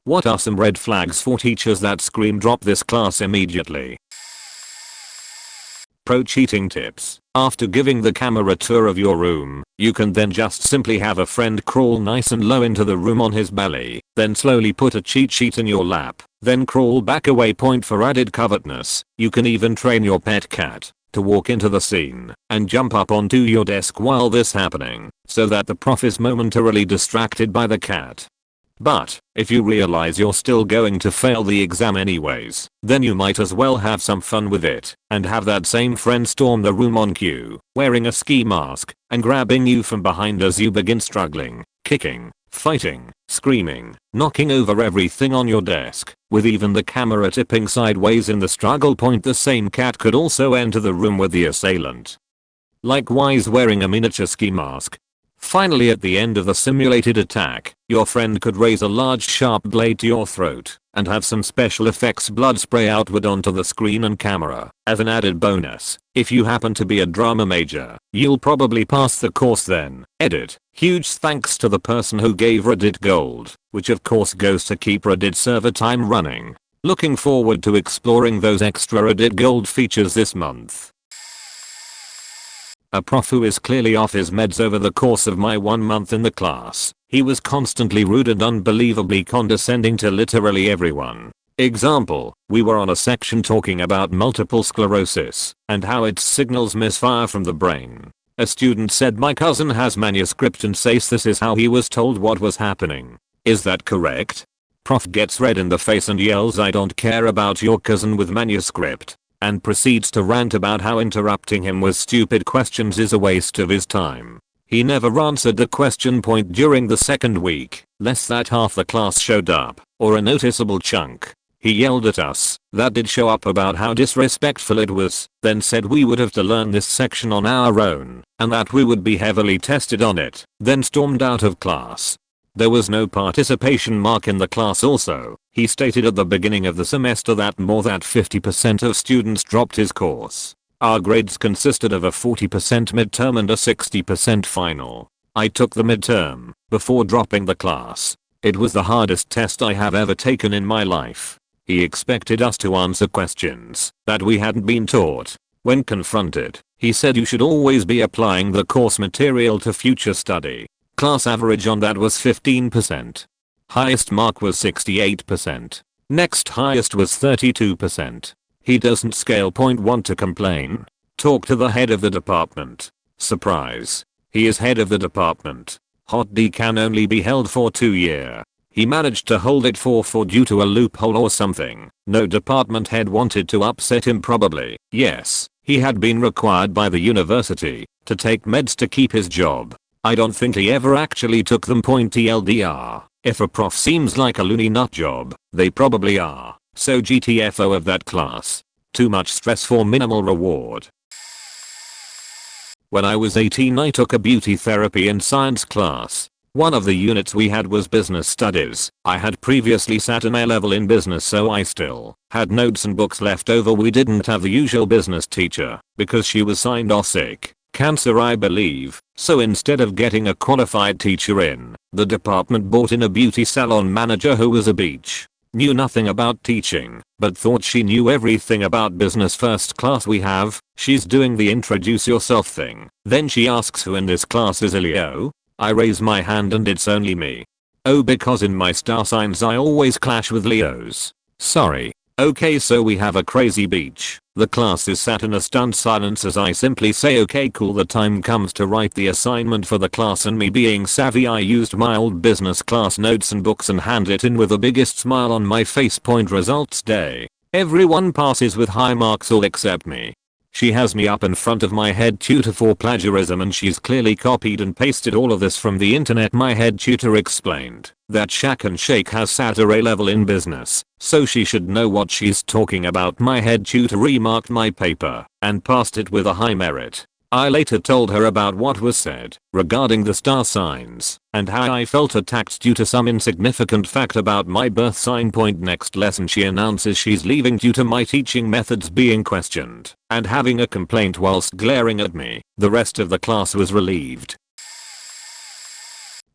What are some red flags for teachers that scream drop this class immediately? Pro cheating tips. After giving the camera tour of your room, you can then just simply have a friend crawl nice and low into the room on his belly, then slowly put a cheat sheet in your lap, then crawl back away. Point for added covetousness. You can even train your pet cat to walk into the scene and jump up onto your desk while this happening, so that the prof is momentarily distracted by the cat. But if you realize you're still going to fail the exam anyways, then you might as well have some fun with it and have that same friend storm the room on cue, wearing a ski mask and grabbing you from behind as you begin struggling, kicking, fighting, screaming, knocking over everything on your desk, with even the camera tipping sideways in the struggle. Point the same cat could also enter the room with the assailant, likewise wearing a miniature ski mask. Finally, at the end of the simulated attack, your friend could raise a large sharp blade to your throat and have some special effects blood spray outward onto the screen and camera. As an added bonus, if you happen to be a drama major, you'll probably pass the course then. Edit. Huge thanks to the person who gave Reddit gold, which of course goes to keep Reddit server time running. Looking forward to exploring those extra Reddit gold features this month. A prof who is clearly off his meds over the course of my 1 month in the class. He was constantly rude and unbelievably condescending to literally everyone. Example, we were on a section talking about multiple sclerosis and how its signals misfire from the brain. A student said my cousin has manuscript and says this is how he was told what was happening. Is that correct? Prof gets red in the face and yells, I don't care about your cousin with manuscript, and proceeds to rant about how interrupting him with stupid questions is a waste of his time. He never answered the question point during the second week, less that half the class showed up, or a noticeable chunk. He yelled at us that did show up about how disrespectful it was, then said we would have to learn this section on our own, and that we would be heavily tested on it, then stormed out of class. There was no participation mark in the class also. He stated at the beginning of the semester that more than 50% of students dropped his course. Our grades consisted of a 40% midterm and a 60% final. I took the midterm before dropping the class. It was the hardest test I have ever taken in my life. He expected us to answer questions that we hadn't been taught. When confronted, he said you should always be applying the course material to future study. Class average on that was 15%. Highest mark was 68%. Next highest was 32%. He doesn't scale. Point 1 to complain. Talk to the head of the department. Surprise. He is head of the department. Hot D can only be held for 2 years. He managed to hold it for 4 due to a loophole or something. No department head wanted to upset him probably. Yes, he had been required by the university to take meds to keep his job. I don't think he ever actually took them. TLDR. If a prof seems like a loony nut job, they probably are. So GTFO of that class. Too much stress for minimal reward. When I was 18 I took a beauty therapy and science class. One of the units we had was business studies. I had previously sat an A-level in business, so I still had notes and books left over. We didn't have the usual business teacher because she was signed off sick. Cancer I believe, so instead of getting a qualified teacher in, the department brought in a beauty salon manager who was a beach. Knew nothing about teaching, but thought she knew everything about business. First class we have, she's doing the introduce yourself thing. Then she asks who in this class is a Leo? I raise my hand and it's only me. Oh, because in my star signs I always clash with Leos. Sorry. Okay, so we have a crazy beach. The class is sat in a stunned silence as I simply say okay cool. The time comes to write the assignment for the class, and me being savvy I used my old business class notes and books and hand it in with the biggest smile on my face. Point results day. Everyone passes with high marks all except me. She has me up in front of my head tutor for plagiarism, and she's clearly copied and pasted all of this from the internet. My head tutor explained that Shack and Shake has sat a A-level in business, so she should know what she's talking about. My head tutor remarked my paper and passed it with a high merit. I later told her about what was said regarding the star signs and how I felt attacked due to some insignificant fact about my birth sign. Point next lesson she announces she's leaving due to my teaching methods being questioned and having a complaint whilst glaring at me. The rest of the class was relieved.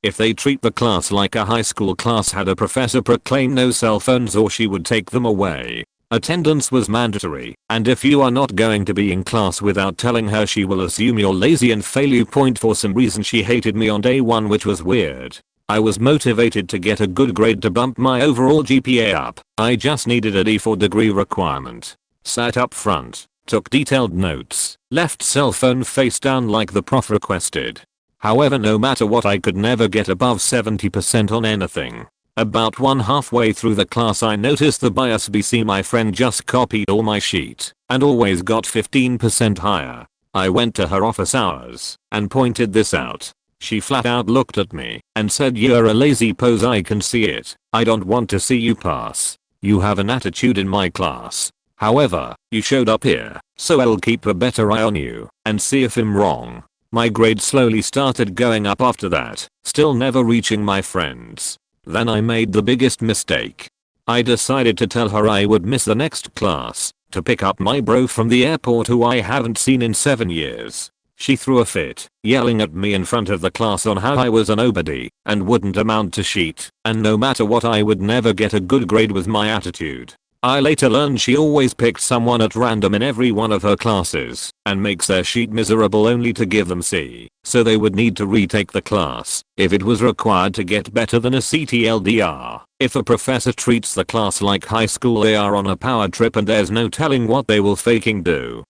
If they treat the class like a high school class, had a professor proclaim no cell phones or she would take them away. Attendance was mandatory, and if you are not going to be in class without telling her, she will assume you're lazy and fail you. For some reason she hated me on day 1, which was weird. I was motivated to get a good grade to bump my overall GPA up. I just needed a D for degree requirement. Sat up front, took detailed notes, left cell phone face down like the prof requested. However, no matter what, I could never get above 70% on anything. About halfway through the class I noticed the bias BC. My friend just copied all my sheet and always got 15% higher. I went to her office hours and pointed this out. She flat out looked at me and said, "You're a lazy pose, I can see it. I don't want to see you pass. You have an attitude in my class. However, you showed up here, so I'll keep a better eye on you and see if I'm wrong." My grade slowly started going up after that, still never reaching my friends. Then I made the biggest mistake. I decided to tell her I would miss the next class to pick up my bro from the airport who I haven't seen in 7 years. She threw a fit, yelling at me in front of the class on how I was a nobody and wouldn't amount to shit, and no matter what I would never get a good grade with my attitude. I later learned she always picked someone at random in every one of her classes and makes their sheet miserable only to give them C, so they would need to retake the class if it was required to get better than a CTLDR. If a professor treats the class like high school, they are on a power trip and there's no telling what they will faking do.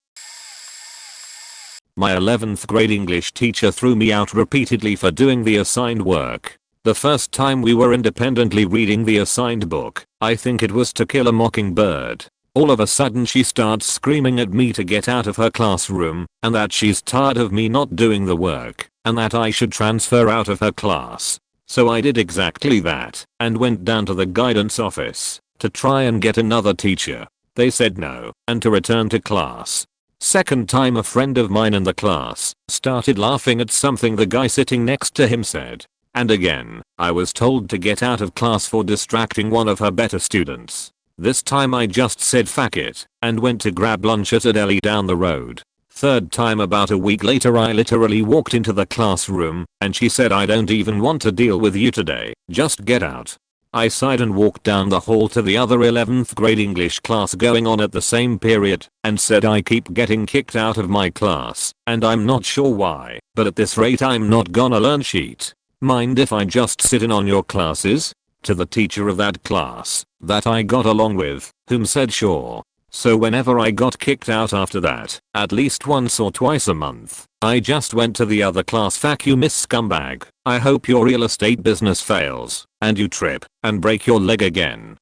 My 11th grade English teacher threw me out repeatedly for doing the assigned work. The first time we were independently reading the assigned book, I think it was To Kill a Mockingbird, all of a sudden she starts screaming at me to get out of her classroom and that she's tired of me not doing the work and that I should transfer out of her class. So I did exactly that and went down to the guidance office to try and get another teacher. They said no and to return to class. Second time, a friend of mine in the class started laughing at something the guy sitting next to him said. And again, I was told to get out of class for distracting one of her better students. This time I just said fuck it and went to grab lunch at a deli down the road. Third time, about a week later, I literally walked into the classroom and she said, "I don't even want to deal with you today, just get out." I sighed and walked down the hall to the other 11th grade English class going on at the same period and said, "I keep getting kicked out of my class and I'm not sure why, but at this rate I'm not gonna learn shit. Mind if I just sit in on your classes?" To the teacher of that class that I got along with, whom said sure. So whenever I got kicked out after that, at least once or twice a month, I just went to the other class. "Fuck you, Miss Scumbag. I hope your real estate business fails and you trip and break your leg again."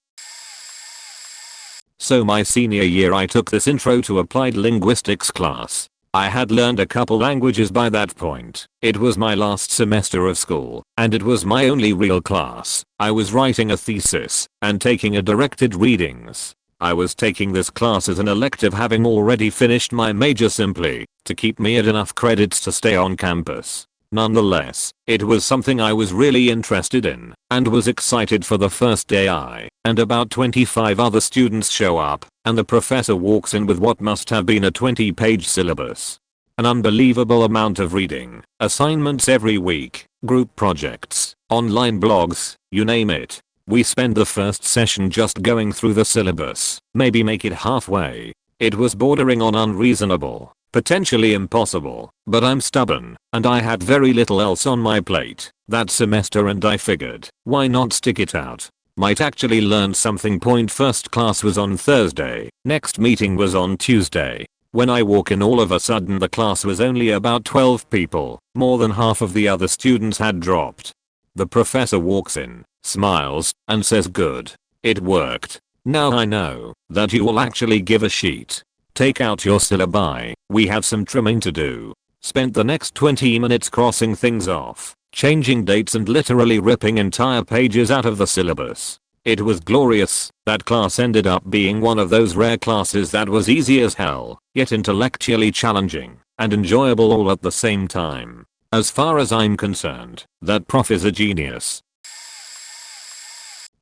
So my senior year I took this Intro to Applied Linguistics class. I had learned a couple languages by that point. It was my last semester of school, and it was my only real class. I was writing a thesis and taking a directed readings. I was taking this class as an elective, having already finished my major simply to keep me at enough credits to stay on campus. Nonetheless, it was something I was really interested in and was excited for. The first day I and about 25 other students show up and the professor walks in with what must have been a 20-page syllabus. An unbelievable amount of reading, assignments every week, group projects, online blogs, you name it. We spent the first session just going through the syllabus, maybe make it halfway. It was bordering on unreasonable, potentially impossible, but I'm stubborn, and I had very little else on my plate that semester and I figured, why not stick it out? Might actually learn something. First class was on Thursday, next meeting was on Tuesday. When I walk in, all of a sudden the class was only about 12 people, more than half of the other students had dropped. The professor walks in, smiles, and says, "Good. It worked. Now I know that you will actually give a sheet. Take out your syllabi, we have some trimming to do." Spent the next 20 minutes crossing things off, changing dates and literally ripping entire pages out of the syllabus. It was glorious. That class ended up being one of those rare classes that was easy as hell, yet intellectually challenging and enjoyable all at the same time. As far as I'm concerned, that prof is a genius.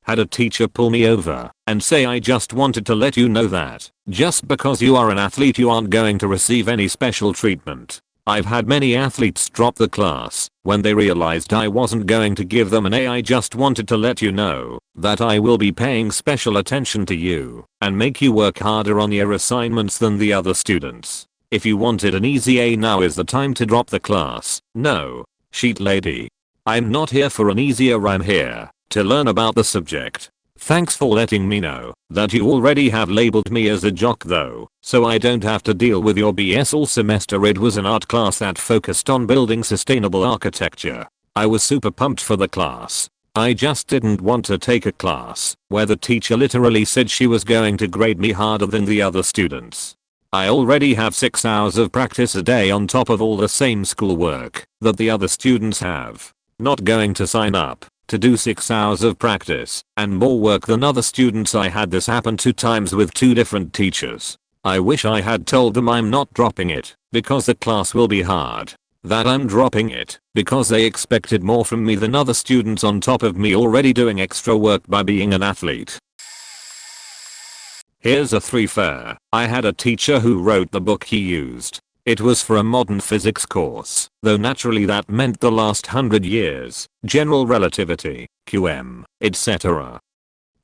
Had a teacher pull me over and say, "I just wanted to let you know that just because you are an athlete you aren't going to receive any special treatment." I've had many athletes drop the class when they realized I wasn't going to give them an A. I just wanted to let you know that I will be paying special attention to you and make you work harder on your assignments than the other students. If you wanted an easy A, now is the time to drop the class. No, sheet lady. I'm not here for an easier, I'm here to learn about the subject. Thanks for letting me know that you already have labeled me as a jock though, so I don't have to deal with your BS all semester. It was an art class that focused on building sustainable architecture. I was super pumped for the class. I just didn't want to take a class where the teacher literally said she was going to grade me harder than the other students. I already have 6 hours of practice a day on top of all the same schoolwork that the other students have. Not going to sign up to do 6 hours of practice and more work than other students. I had this happen 2 times with 2 different teachers. I wish I had told them I'm not dropping it because the class will be hard. That I'm dropping it because they expected more from me than other students on top of me already doing extra work by being an athlete. Here's a 3 fair. I had a teacher who wrote the book he used. It was for a modern physics course, though naturally that meant the last 100 years, general relativity, QM, etc.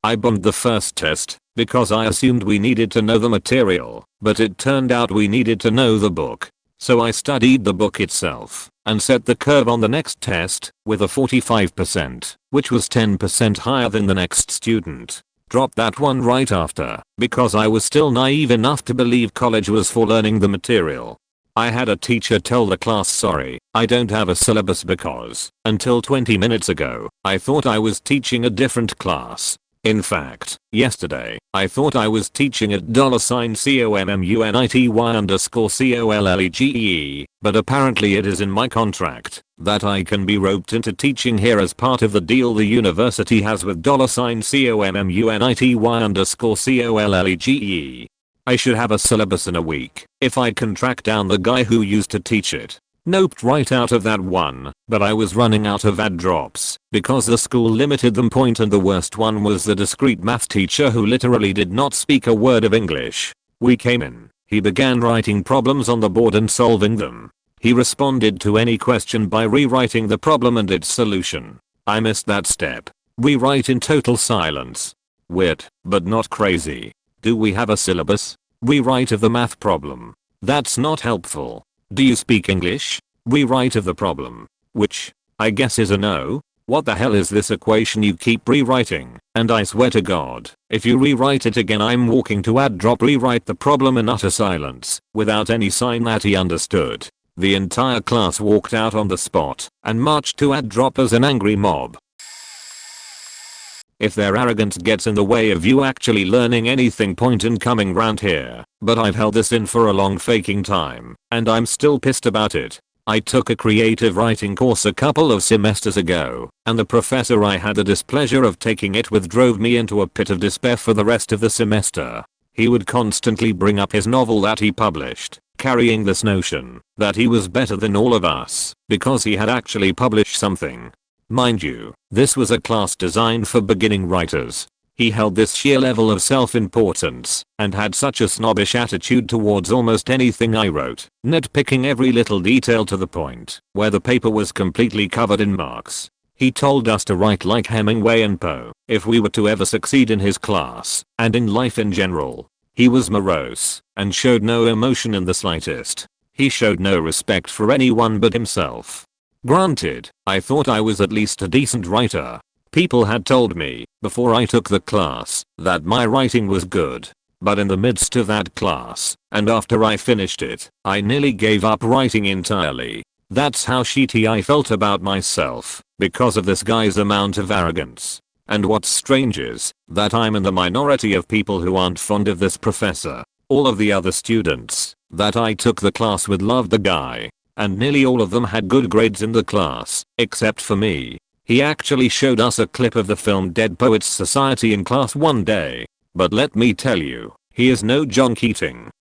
I bombed the first test because I assumed we needed to know the material, but it turned out we needed to know the book. So I studied the book itself and set the curve on the next test with a 45%, which was 10% higher than the next student. Dropped that one right after because I was still naive enough to believe college was for learning the material. I had a teacher tell the class, sorry, I don't have a syllabus because, until 20 minutes ago, I thought I was teaching a different class. In fact, yesterday, I thought I was teaching at $COMMUNITY_COLLEGE, but apparently it is in my contract that I can be roped into teaching here as part of the deal the university has with $COMMUNITY_COLLEGE. I should have a syllabus in a week if I can track down the guy who used to teach it. Noped right out of that one, but I was running out of ad drops because the school limited them. And the worst one was the discrete math teacher who literally did not speak a word of English. We came in, he began writing problems on the board and solving them. He responded to any question by rewriting the problem and its solution. I missed that step. Rewrite in total silence. Weird, but not crazy. Do we have a syllabus? Rewrite of the math problem. That's not helpful. Do you speak English? Rewrite of the problem. Which, I guess is a no. What the hell is this equation you keep rewriting? And I swear to God, if you rewrite it again I'm walking to add drop. Rewrite the problem in utter silence, without any sign that he understood. The entire class walked out on the spot and marched to add drop as an angry mob. If their arrogance gets in the way of you actually learning anything, point in coming round here. But I've held this in for a long faking time, and I'm still pissed about it. I took a creative writing course a couple of semesters ago, and the professor I had the displeasure of taking it with drove me into a pit of despair for the rest of the semester. He would constantly bring up his novel that he published, carrying this notion that he was better than all of us because he had actually published something. Mind you, this was a class designed for beginning writers. He held this sheer level of self-importance and had such a snobbish attitude towards almost anything I wrote, nitpicking every little detail to the point where the paper was completely covered in marks. He told us to write like Hemingway and Poe if we were to ever succeed in his class and in life in general. He was morose and showed no emotion in the slightest. He showed no respect for anyone but himself. Granted, I thought I was at least a decent writer. People had told me before I took the class that my writing was good. But in the midst of that class, and after I finished it, I nearly gave up writing entirely. That's how shitty I felt about myself because of this guy's amount of arrogance. And what's strange is that I'm in the minority of people who aren't fond of this professor. All of the other students that I took the class with loved the guy. And nearly all of them had good grades in the class, except for me. He actually showed us a clip of the film Dead Poets Society in class one day. But let me tell you, he is no John Keating.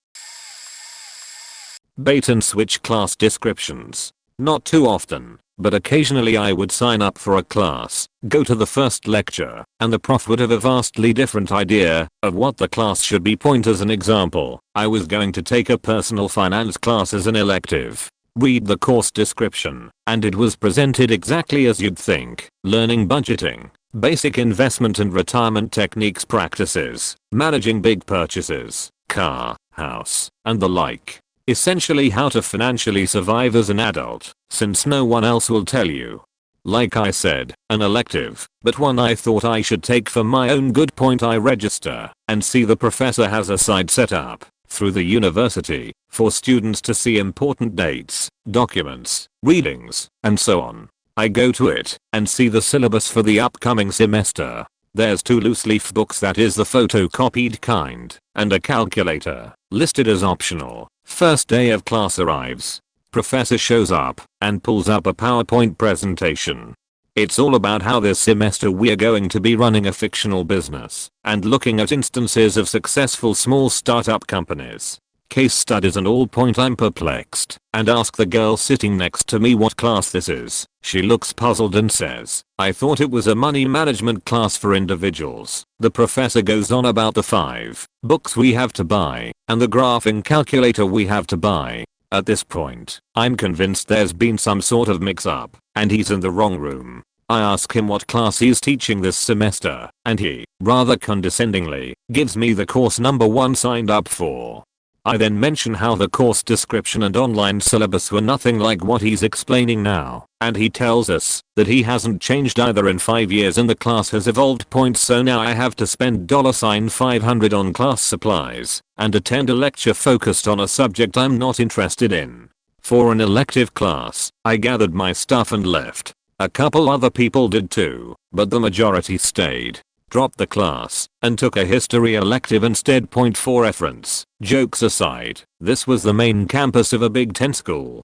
Bait and switch class descriptions. Not too often, but occasionally I would sign up for a class, go to the first lecture, and the prof would have a vastly different idea of what the class should be. Point as an example, I was going to take a personal finance class as an elective. Read the course description, and it was presented exactly as you'd think. Learning budgeting, basic investment and retirement techniques practices, managing big purchases, car, house, and the like. Essentially how to financially survive as an adult, since no one else will tell you. Like I said, an elective, but one I thought I should take for my own good. I register and see the professor has a site set up through the university for students to see important dates, documents, readings, and so on. I go to it and see the syllabus for the upcoming semester. There's 2 loose leaf books, that is the photocopied kind, and a calculator, listed as optional. First day of class arrives. Professor shows up and pulls up a PowerPoint presentation. It's all about how this semester we're going to be running a fictional business and looking at instances of successful small startup companies, case studies and all. I'm perplexed and ask the girl sitting next to me what class this is. She looks puzzled and says, "I thought it was a money management class for individuals." The professor goes on about the 5 books we have to buy and the graphing calculator we have to buy. At this point, I'm convinced there's been some sort of mix-up, and he's in the wrong room. I ask him what class he's teaching this semester, and he, rather condescendingly, gives me the course number 1 signed up for. I then mention how the course description and online syllabus were nothing like what he's explaining now, and he tells us that he hasn't changed either in 5 years and the class has evolved. So now I have to spend $500 on class supplies and attend a lecture focused on a subject I'm not interested in. For an elective class, I gathered my stuff and left. A couple other people did too, but the majority stayed, dropped the class, and took a history elective instead. For reference, jokes aside, this was the main campus of a Big 10 school.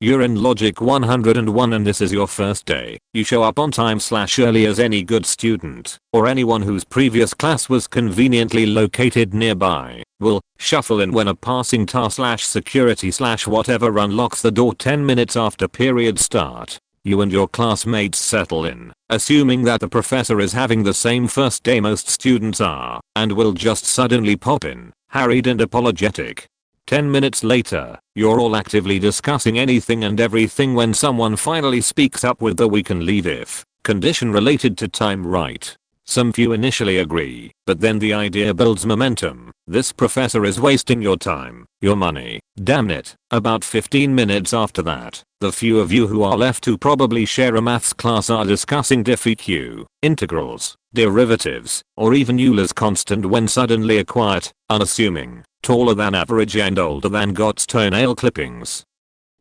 You're in Logic 101 and this is your first day. You show up on time/early as any good student, or anyone whose previous class was conveniently located nearby, will shuffle in when a passing tar/security/whatever unlocks the door 10 minutes after period start. You and your classmates settle in, assuming that the professor is having the same first day most students are, and will just suddenly pop in, harried and apologetic. 10 minutes later, you're all actively discussing anything and everything when someone finally speaks up with the "we can leave if" condition related to time, right? Some few initially agree, but then the idea builds momentum. This professor is wasting your time, your money, damn it. About 15 minutes after that, the few of you who are left who probably share a maths class are discussing diff-EQ, integrals, derivatives, or even Euler's constant when suddenly a quiet, unassuming, taller than average and older than Gott's toenail clippings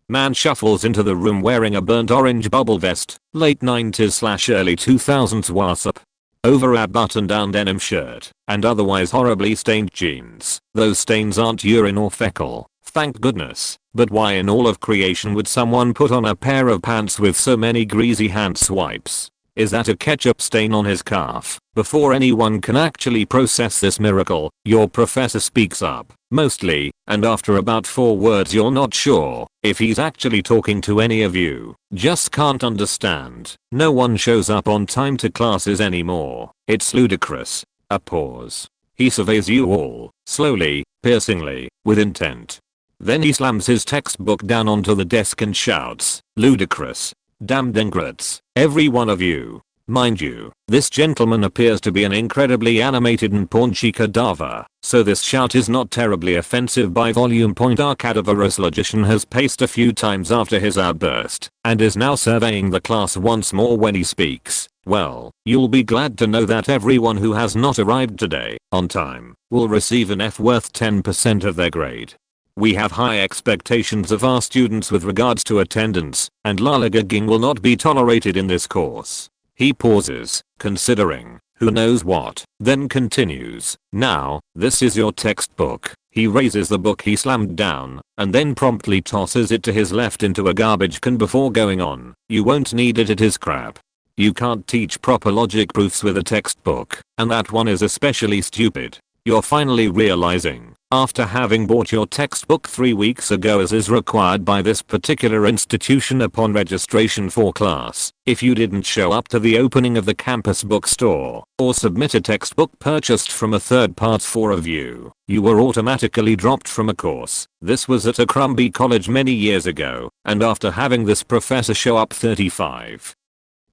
man shuffles into the room wearing a burnt orange bubble vest, late 90s/early 2000s wasp, over a button-down denim shirt, and otherwise horribly stained jeans. Those stains aren't urine or fecal, thank goodness, but why in all of creation would someone put on a pair of pants with so many greasy hand swipes? Is that a ketchup stain on his calf? Before anyone can actually process this miracle, your professor speaks up, mostly, and after about 4 words you're not sure if he's actually talking to any of you. Just can't understand. No one shows up on time to classes anymore. It's ludicrous. A pause. He surveys you all, slowly, piercingly, with intent. Then he slams his textbook down onto the desk and shouts, "Ludicrous. Damned ingrates, every one of you." Mind you, this gentleman appears to be an incredibly animated and paunchy cadaver, so this shout is not terribly offensive by volume. Our cadaverous logician has paced a few times after his outburst, and is now surveying the class once more when he speaks. Well, you'll be glad to know that everyone who has not arrived today, on time, will receive an F worth 10% of their grade. We have high expectations of our students with regards to attendance, and lollygagging will not be tolerated in this course. He pauses, considering, who knows what, then continues. Now, this is your textbook. He raises the book he slammed down, and then promptly tosses it to his left into a garbage can before going on. You won't need it, it is crap. You can't teach proper logic proofs with a textbook, and that one is especially stupid. You're finally realizing After having bought your textbook 3 weeks ago as is required by this particular institution upon registration for class, if you didn't show up to the opening of the campus bookstore or submit a textbook purchased from a third party for review, you were automatically dropped from a course. This was at a crumby college many years ago, and after having this professor show up 35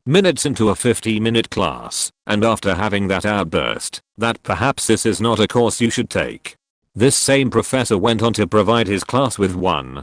minutes into a 50-minute class, and after having that outburst, that perhaps this is not a course you should take, this same professor went on to provide his class with one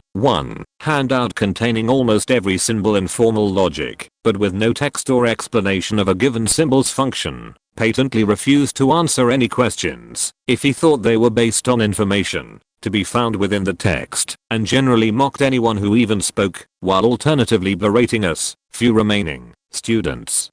handout containing almost every symbol in formal logic, but with no text or explanation of a given symbol's function, patently refused to answer any questions if he thought they were based on information to be found within the text, and generally mocked anyone who even spoke, while alternatively berating us, few remaining students,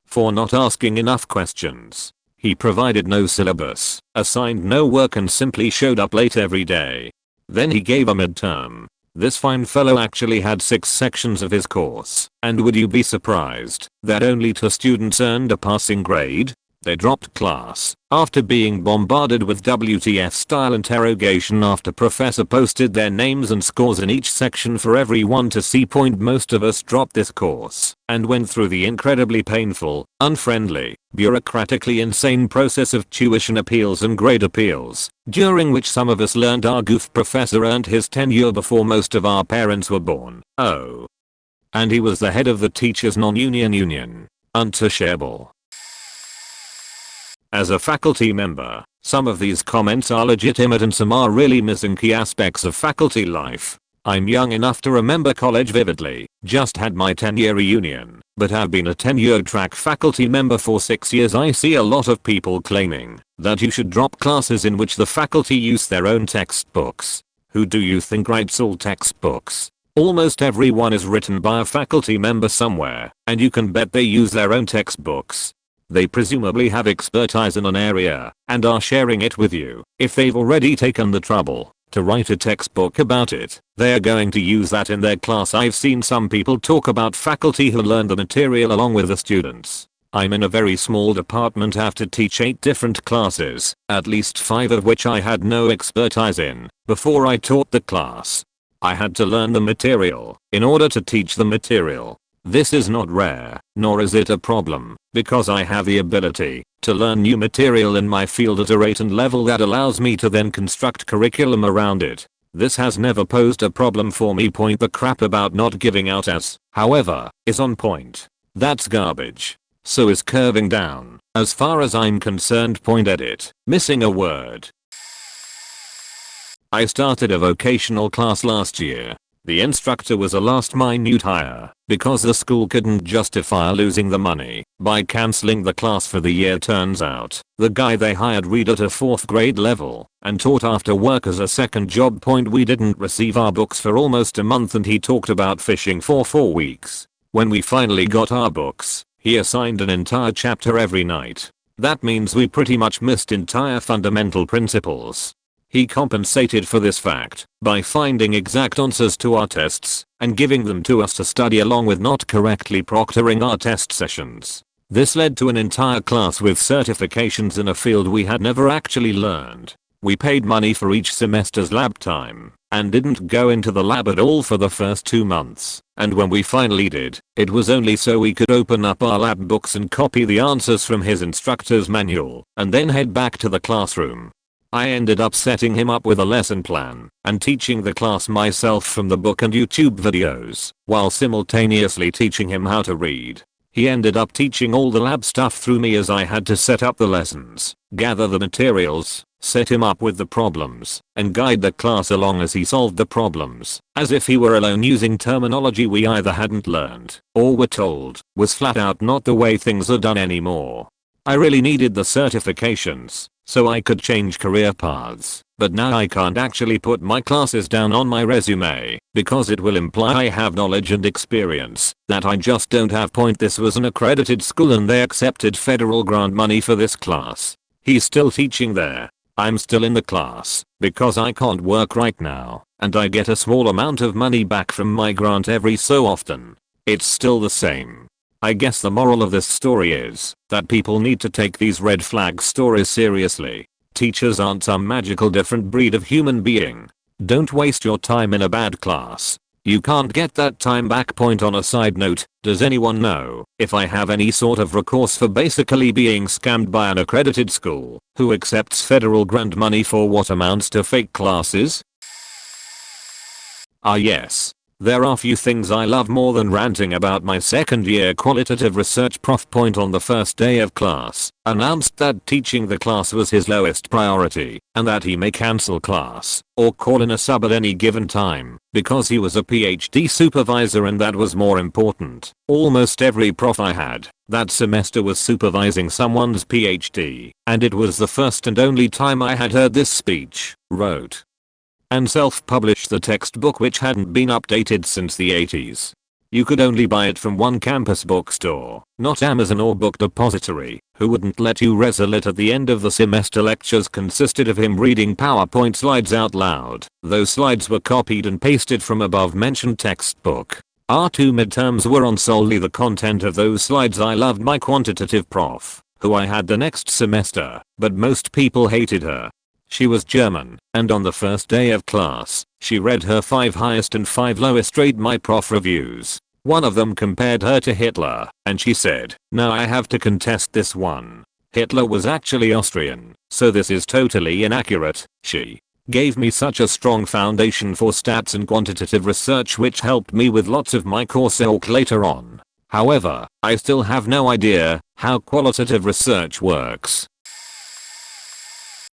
for not asking enough questions. He provided no syllabus, assigned no work and simply showed up late every day. Then he gave a midterm. This fine fellow actually had 6 sections of his course, and would you be surprised that only 2 students earned a passing grade? They dropped class after being bombarded with WTF-style interrogation after professor posted their names and scores in each section for everyone to see. Most of us dropped this course and went through the incredibly painful, unfriendly, bureaucratically insane process of tuition appeals and grade appeals, during which some of us learned our goof professor earned his tenure before most of our parents were born. Oh. And he was the head of the teachers non-union union. Untouchable. As a faculty member, some of these comments are legitimate and some are really missing key aspects of faculty life. I'm young enough to remember college vividly, just had my 10-year reunion, but have been a tenured track faculty member for 6 years. I see a lot of people claiming that you should drop classes in which the faculty use their own textbooks. Who do you think writes all textbooks? Almost everyone is written by a faculty member somewhere, and you can bet they use their own textbooks. They presumably have expertise in an area and are sharing it with you. If they've already taken the trouble to write a textbook about it, they are going to use that in their class. I've seen some people talk about faculty who learn the material along with the students. I'm in a very small department, have to teach 8 different classes, at least 5 of which I had no expertise in before I taught the class. I had to learn the material in order to teach the material. This is not rare, nor is it a problem, because I have the ability to learn new material in my field at a rate and level that allows me to then construct curriculum around it. This has never posed a problem for me. The crap about not giving out as, however, is on point. That's garbage. So is curving down. As far as I'm concerned. Edit. Missing a word. I started a vocational class last year. The instructor was a last minute hire because the school couldn't justify losing the money by cancelling the class for the year. Turns out, the guy they hired read at a 4th grade level and taught after work as a second job. We didn't receive our books for almost a month and he talked about fishing for 4 weeks. When we finally got our books, he assigned an entire chapter every night. That means we pretty much missed entire fundamental principles. He compensated for this fact by finding exact answers to our tests and giving them to us to study along with not correctly proctoring our test sessions. This led to an entire class with certifications in a field we had never actually learned. We paid money for each semester's lab time and didn't go into the lab at all for the first 2 months. And when we finally did, it was only so we could open up our lab books and copy the answers from his instructor's manual and then head back to the classroom. I ended up setting him up with a lesson plan and teaching the class myself from the book and YouTube videos while simultaneously teaching him how to read. He ended up teaching all the lab stuff through me as I had to set up the lessons, gather the materials, set him up with the problems, and guide the class along as he solved the problems, as if he were alone using terminology we either hadn't learned or were told was flat out not the way things are done anymore. I really needed the certifications so I could change career paths, but now I can't actually put my classes down on my resume because it will imply I have knowledge and experience that I just don't have. This was an accredited school and they accepted federal grant money for this class. He's still teaching there. I'm still in the class because I can't work right now and I get a small amount of money back from my grant every so often. It's still the same. I guess the moral of this story is that people need to take these red flag stories seriously. Teachers aren't some magical different breed of human being. Don't waste your time in a bad class. You can't get that time back. Point on a side note, does anyone know if I have any sort of recourse for basically being scammed by an accredited school who accepts federal grant money for what amounts to fake classes? Yes. There are few things I love more than ranting about my second year qualitative research prof. Point on the first day of class announced that teaching the class was his lowest priority and that he may cancel class or call in a sub at any given time because he was a PhD supervisor and that was more important. Almost every prof I had that semester was supervising someone's PhD, and it was the first and only time I had heard this speech. Wrote and self-published the textbook, which hadn't been updated since the 80s. You could only buy it from one campus bookstore, not Amazon or Book Depository, who wouldn't let you wrestle it at the end of the semester. Lectures consisted of him reading PowerPoint slides out loud. Those slides were copied and pasted from above mentioned textbook. Our 2 midterms were on solely the content of those slides. I loved my quantitative prof, who I had the next semester, but most people hated her. She was German, and on the first day of class, she read her 5 highest and 5 lowest rate my prof reviews. One of them compared her to Hitler, and she said, "Now I have to contest this one. Hitler was actually Austrian, so this is totally inaccurate." She gave me such a strong foundation for stats and quantitative research, which helped me with lots of my coursework later on. However, I still have no idea how qualitative research works.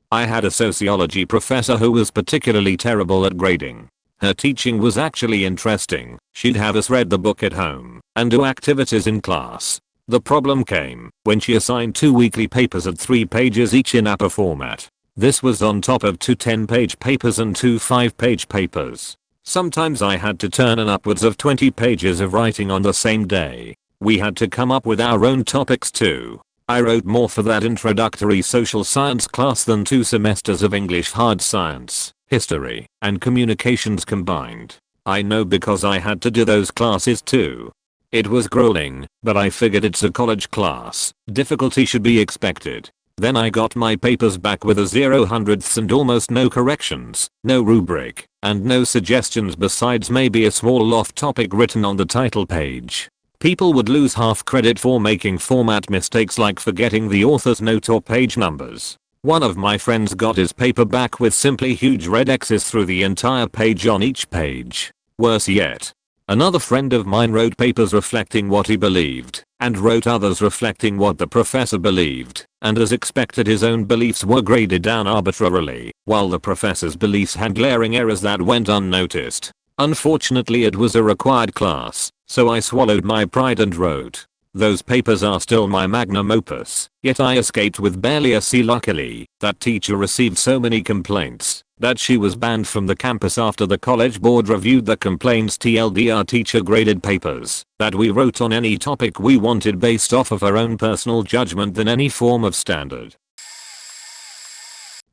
I had a sociology professor who was particularly terrible at grading. Her teaching was actually interesting. She'd have us read the book at home and do activities in class. The problem came when she assigned 2 weekly papers at 3 pages each in APA format. This was on top of 2 10-page papers and 2 5-page papers. Sometimes I had to turn in upwards of 20 pages of writing on the same day. We had to come up with our own topics too. I wrote more for that introductory social science class than 2 semesters of English hard science, history, and communications combined. I know because I had to do those classes too. It was grueling, but I figured it's a college class. Difficulty should be expected. Then I got my papers back with a 0/100ths and almost no corrections, no rubric, and no suggestions besides maybe a small off-topic written on the title page. People would lose half credit for making format mistakes like forgetting the author's note or page numbers. One of my friends got his paper back with simply huge red X's through the entire page on each page. Worse yet, another friend of mine wrote papers reflecting what he believed, and wrote others reflecting what the professor believed, and as expected his own beliefs were graded down arbitrarily, while the professor's beliefs had glaring errors that went unnoticed. Unfortunately, it was a required class, so I swallowed my pride and wrote. Those papers are still my magnum opus, yet I escaped with barely a C. Luckily, that teacher received so many complaints that she was banned from the campus after the college board reviewed the complaints. TLDR, teacher graded papers that we wrote on any topic we wanted based off of our own personal judgment than any form of standard.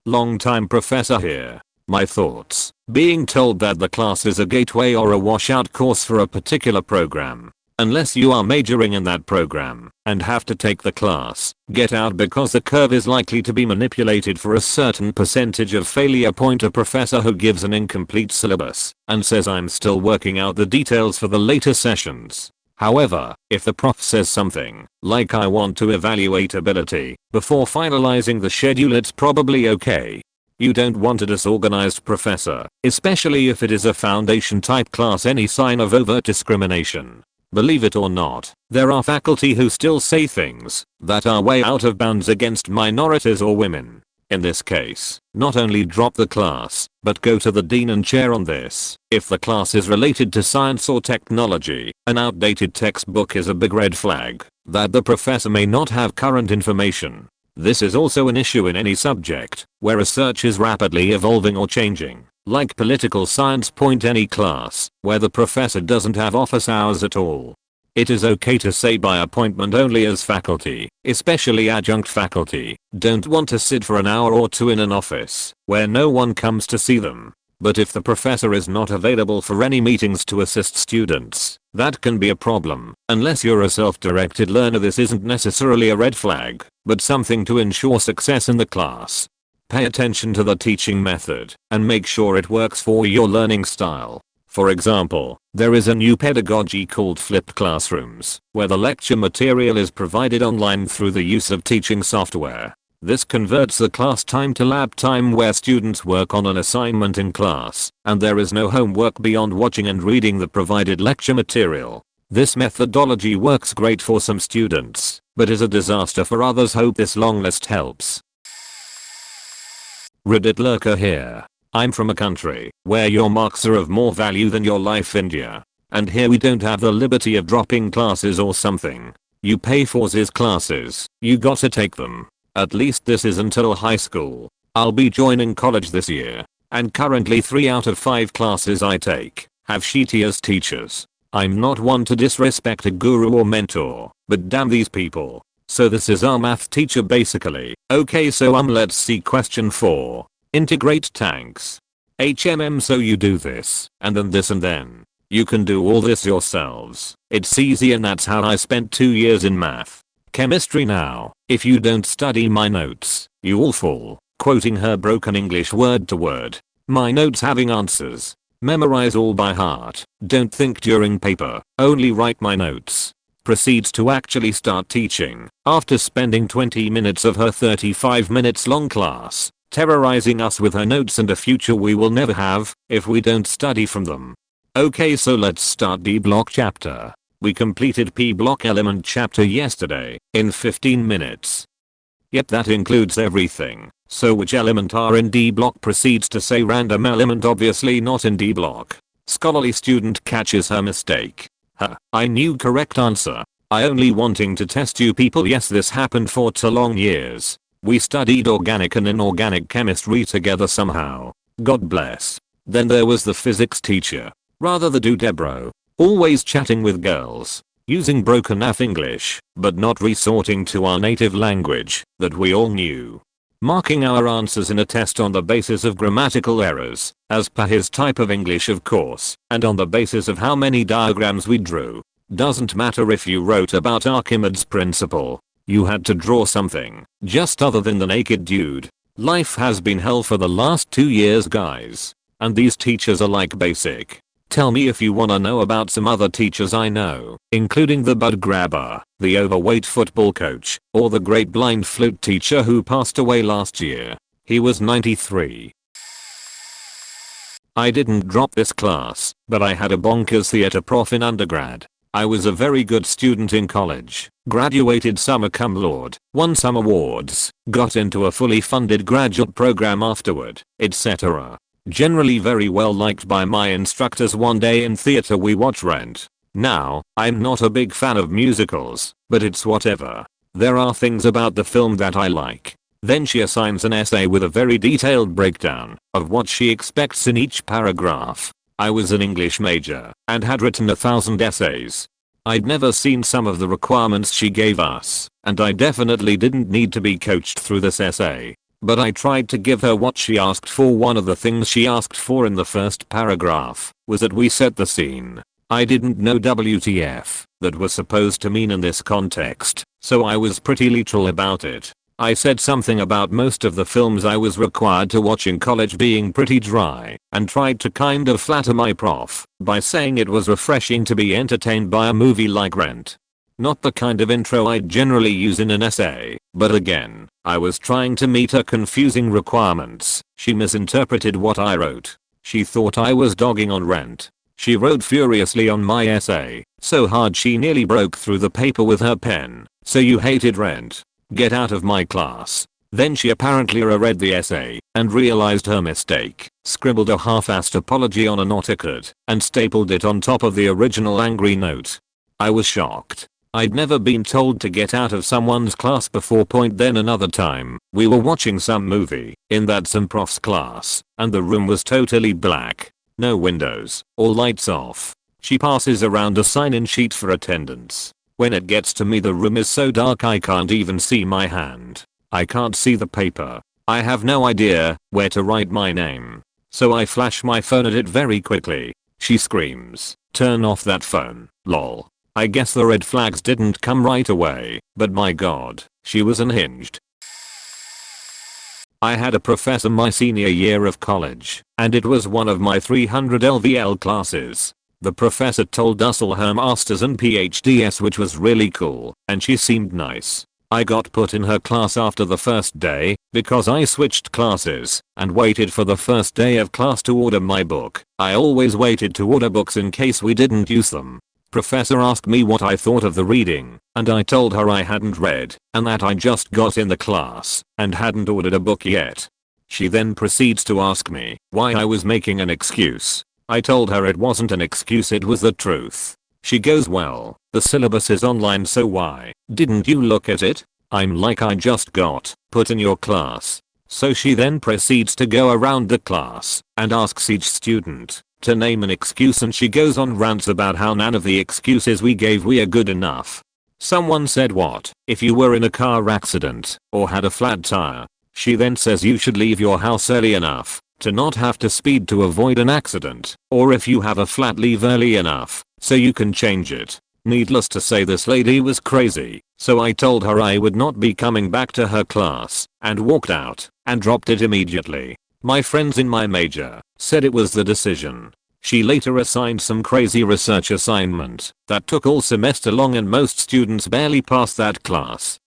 Long-time professor here. My thoughts. Being told that the class is a gateway or a washout course for a particular program. Unless you are majoring in that program and have to take the class, get out because the curve is likely to be manipulated for a certain percentage of failure. Point a professor who gives an incomplete syllabus and says I'm still working out the details for the later sessions. However, if the prof says something like I want to evaluate ability before finalizing the schedule, it's probably okay. You don't want a disorganized professor, especially if it is a foundation type class. Any sign of overt discrimination. Believe it or not, there are faculty who still say things that are way out of bounds against minorities or women. In this case, not only drop the class, but go to the dean and chair on this. If the class is related to science or technology, an outdated textbook is a big red flag that the professor may not have current information. This is also an issue in any subject where research is rapidly evolving or changing, like political science. Point any class where the professor doesn't have office hours at all. It is okay to say by appointment only, as faculty, especially adjunct faculty, don't want to sit for an hour or 2 in an office where no one comes to see them. But if the professor is not available for any meetings to assist students, that can be a problem. Unless you're a self-directed learner, this isn't necessarily a red flag, but something to ensure success in the class. Pay attention to the teaching method and make sure it works for your learning style. For example, there is a new pedagogy called flipped classrooms, where the lecture material is provided online through the use of teaching software. This converts the class time to lab time, where students work on an assignment in class, and there is no homework beyond watching and reading the provided lecture material. This methodology works great for some students, but is a disaster for others. Hope this long list helps. Reddit lurker here. I'm from a country where your marks are of more value than your life, India. And here we don't have the liberty of dropping classes or something. You pay for these classes, you gotta take them. At least this is until high school. I'll be joining college this year, and currently 3 out of 5 classes I take have shitty as teachers. I'm not one to disrespect a guru or mentor, but damn these people. So this is our math teacher basically. Okay, so let's see question 4. Integrate tanks. So you do this, and then this, and then you can do all this yourselves. It's easy, and that's how I spent 2 years in math. Chemistry now. If you don't study my notes, you all fall. Quoting her broken English word to word. My notes having answers. Memorize all by heart. Don't think during paper. Only write my notes. Proceeds to actually start teaching after spending 20 minutes of her 35 minutes long class, terrorizing us with her notes and a future we will never have if we don't study from them. Okay, so let's start D block chapter. We completed P block element chapter yesterday in 15 minutes. Yep, that includes everything. So which element are in D block? Proceeds to say random element, obviously not in D block. Scholarly student catches her mistake. I knew correct answer. I only wanting to test you people. Yes, this happened for 2 long years. We studied organic and inorganic chemistry together somehow. God bless. Then there was the physics teacher. Rather the dude bro. Always chatting with girls. Using broken ass English, but not resorting to our native language that we all knew. Marking our answers in a test on the basis of grammatical errors, as per his type of English of course, and on the basis of how many diagrams we drew. Doesn't matter if you wrote about Archimedes' principle. You had to draw something, just other than the naked dude. Life has been hell for the last 2 years, guys. And these teachers are like basic. Tell me if you wanna know about some other teachers I know, including the bud grabber, the overweight football coach, or the great blind flute teacher who passed away last year. He was 93. I didn't drop this class, but I had a bonkers theater prof in undergrad. I was a very good student in college, graduated summa cum laude, won some awards, got into a fully funded graduate program afterward, etc. Generally very well liked by my instructors. One day in theater we watched Rent. Now, I'm not a big fan of musicals, but it's whatever. There are things about the film that I like. Then she assigns an essay with a very detailed breakdown of what she expects in each paragraph. I was an English major and had written 1,000 essays. I'd never seen some of the requirements she gave us, and I definitely didn't need to be coached through this essay. But I tried to give her what she asked for. One of the things she asked for in the first paragraph was that we set the scene. I didn't know WTF that was supposed to mean in this context, so I was pretty literal about it. I said something about most of the films I was required to watch in college being pretty dry, and tried to kind of flatter my prof by saying it was refreshing to be entertained by a movie like Rent. Not the kind of intro I'd generally use in an essay, but again, I was trying to meet her confusing requirements. She misinterpreted what I wrote. She thought I was dogging on Rent. She wrote furiously on my essay, so hard she nearly broke through the paper with her pen. So you hated Rent? Get out of my class. Then she apparently reread the essay and realized her mistake, scribbled a half-assed apology on a noticard, and stapled it on top of the original angry note. I was shocked. I'd never been told to get out of someone's class before. Then another time, we were watching some movie in that some prof's class, and the room was totally black. No windows, all lights off. She passes around a sign-in sheet for attendance. When it gets to me, the room is so dark I can't even see my hand. I can't see the paper. I have no idea where to write my name. So I flash my phone at it very quickly. She screams, "Turn off that phone, lol." I guess the red flags didn't come right away, but my god, she was unhinged. I had a professor my senior year of college, and it was one of my 300 LVL classes. The professor told us all her masters and PhDs, which was really cool, and she seemed nice. I got put in her class after the first day because I switched classes and waited for the first day of class to order my book. I always waited to order books in case we didn't use them. Professor asked me what I thought of the reading, and I told her I hadn't read and that I just got in the class and hadn't ordered a book yet. She then proceeds to ask me why I was making an excuse. I told her it wasn't an excuse, it was the truth. She goes, well, the syllabus is online, so why didn't you look at it? I'm like, I just got put in your class. So she then proceeds to go around the class and asks each student to name an excuse, and she goes on rants about how none of the excuses we gave were good enough. Someone said, what if you were in a car accident or had a flat tire? She then says you should leave your house early enough to not have to speed to avoid an accident, or if you have a flat, leave early enough so you can change it. Needless to say, this lady was crazy, so I told her I would not be coming back to her class and walked out and dropped it immediately. My friends in my major said it was the decision. She later assigned some crazy research assignment that took all semester long, and most students barely passed that class.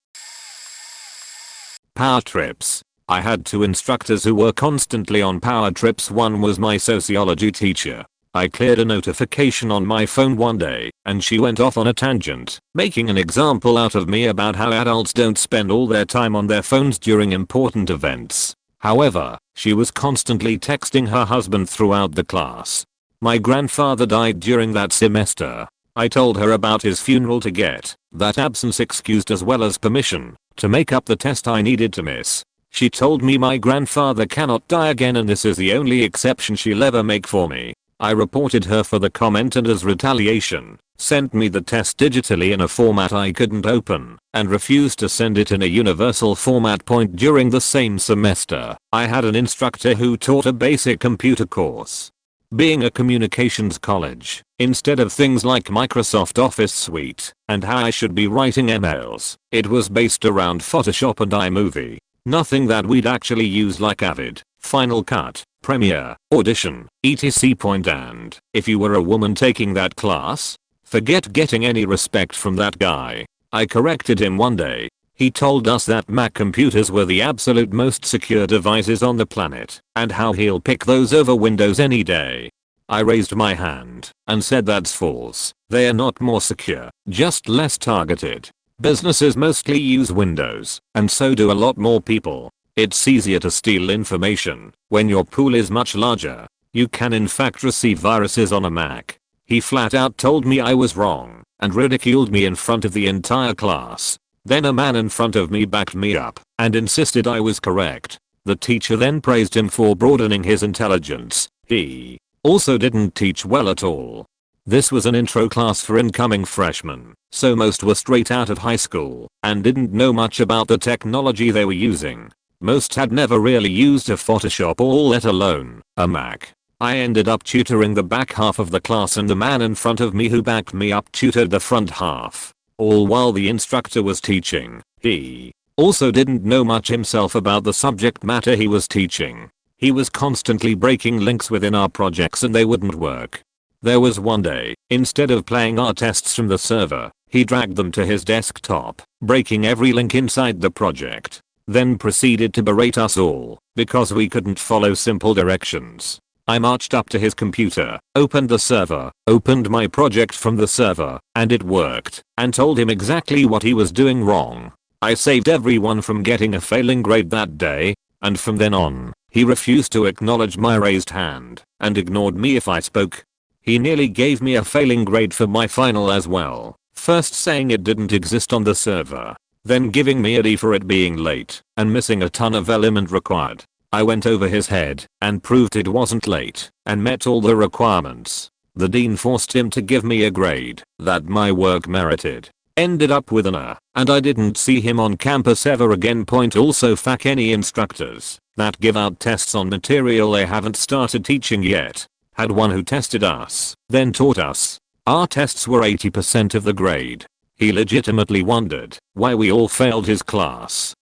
Power trips. I had two instructors who were constantly on power trips. One was my sociology teacher. I cleared a notification on my phone one day and she went off on a tangent, making an example out of me about how adults don't spend all their time on their phones during important events. However, she was constantly texting her husband throughout the class. My grandfather died during that semester. I told her about his funeral to get that absence excused as well as permission to make up the test I needed to miss. She told me my grandfather cannot die again and this is the only exception she'll ever make for me. I reported her for the comment and as retaliation, sent me the test digitally in a format I couldn't open and refused to send it in a universal format. During the same semester, I had an instructor who taught a basic computer course. Being a communications college, instead of things like Microsoft Office Suite and how I should be writing emails, it was based around Photoshop and iMovie. Nothing that we'd actually use like Avid, Final Cut, Premiere, Audition, etc. And if you were a woman taking that class, forget getting any respect from that guy. I corrected him one day. He told us that Mac computers were the absolute most secure devices on the planet and how he'll pick those over Windows any day. I raised my hand and said that's false. They are not more secure, just less targeted. Businesses mostly use Windows, and so do a lot more people. It's easier to steal information when your pool is much larger. You can in fact receive viruses on a Mac. He flat out told me I was wrong and ridiculed me in front of the entire class. Then a man in front of me backed me up and insisted I was correct. The teacher then praised him for broadening his intelligence. He also didn't teach well at all. This was an intro class for incoming freshmen, so most were straight out of high school and didn't know much about the technology they were using. Most had never really used a Photoshop or let alone a Mac. I ended up tutoring the back half of the class and the man in front of me who backed me up tutored the front half. All while the instructor was teaching. He also didn't know much himself about the subject matter he was teaching. He was constantly breaking links within our projects and they wouldn't work. There was one day, instead of playing our tests from the server, he dragged them to his desktop, breaking every link inside the project. Then proceeded to berate us all because we couldn't follow simple directions. I marched up to his computer, opened the server, opened my project from the server, and it worked, and told him exactly what he was doing wrong. I saved everyone from getting a failing grade that day, and from then on, he refused to acknowledge my raised hand and ignored me if I spoke. He nearly gave me a failing grade for my final as well, first saying it didn't exist on the server, then giving me a D for it being late and missing a ton of element required. I went over his head and proved it wasn't late and met all the requirements. The dean forced him to give me a grade that my work merited. Ended up with an A, and I didn't see him on campus ever again. Also fuck any instructors that give out tests on material they haven't started teaching yet. Had one who tested us, then taught us. Our tests were 80% of the grade. He legitimately wondered why we all failed his class.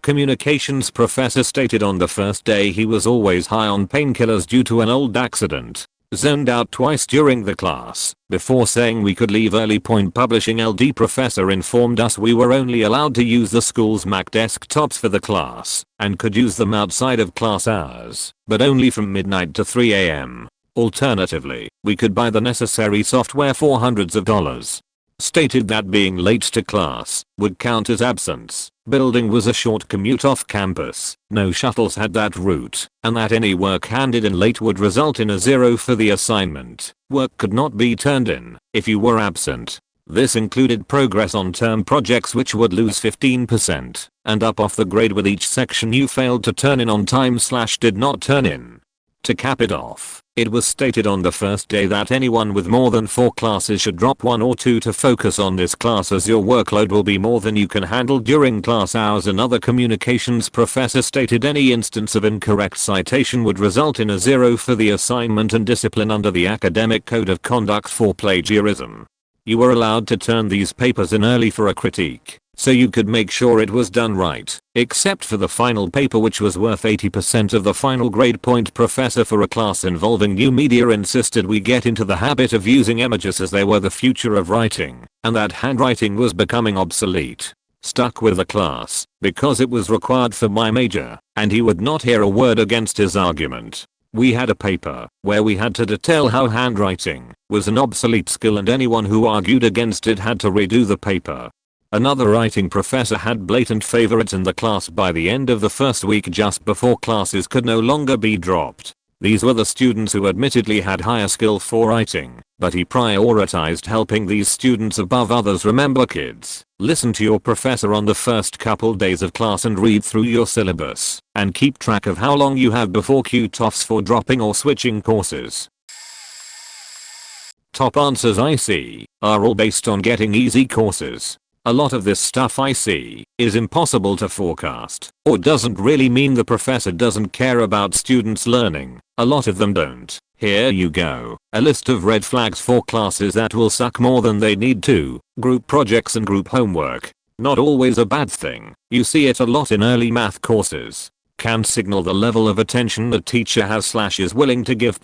Communications professor stated on the first day he was always high on painkillers due to an old accident. Zoned out twice during the class before saying we could leave early. Publishing LD professor informed us we were only allowed to use the school's Mac desktops for the class and could use them outside of class hours, but only from midnight to 3 AM. Alternatively, we could buy the necessary software for hundreds of dollars. Stated that being late to class would count as absence. Building was a short commute off campus, no shuttles had that route, and that any work handed in late would result in a 0 for the assignment. Work could not be turned in if you were absent. This included progress on term projects which would lose 15% and up off the grade with each section you failed to turn in on time/did not turn in. To cap it off, it was stated on the first day that anyone with more than 4 classes should drop 1 or 2 to focus on this class as your workload will be more than you can handle during class hours. Another communications professor stated any instance of incorrect citation would result in a 0 for the assignment and discipline under the Academic Code of Conduct for plagiarism. You were allowed to turn these papers in early for a critique, so you could make sure it was done right, except for the final paper which was worth 80% of the final grade. Professor for a class involving new media insisted we get into the habit of using images as they were the future of writing, and that handwriting was becoming obsolete. Stuck with the class because it was required for my major, and he would not hear a word against his argument. We had a paper where we had to detail how handwriting was an obsolete skill and anyone who argued against it had to redo the paper. Another writing professor had blatant favorites in the class by the end of the first week just before classes could no longer be dropped. These were the students who admittedly had higher skill for writing, but he prioritized helping these students above others. Remember kids, listen to your professor on the first couple days of class and read through your syllabus, and keep track of how long you have before cutoffs for dropping or switching courses. Top answers I see are all based on getting easy courses. A lot of this stuff I see is impossible to forecast, or doesn't really mean the professor doesn't care about students learning. A lot of them don't. Here you go. A list of red flags for classes that will suck more than they need to. Group projects and group homework. Not always a bad thing. You see it a lot in early math courses. Can signal the level of attention the teacher has/is willing to give.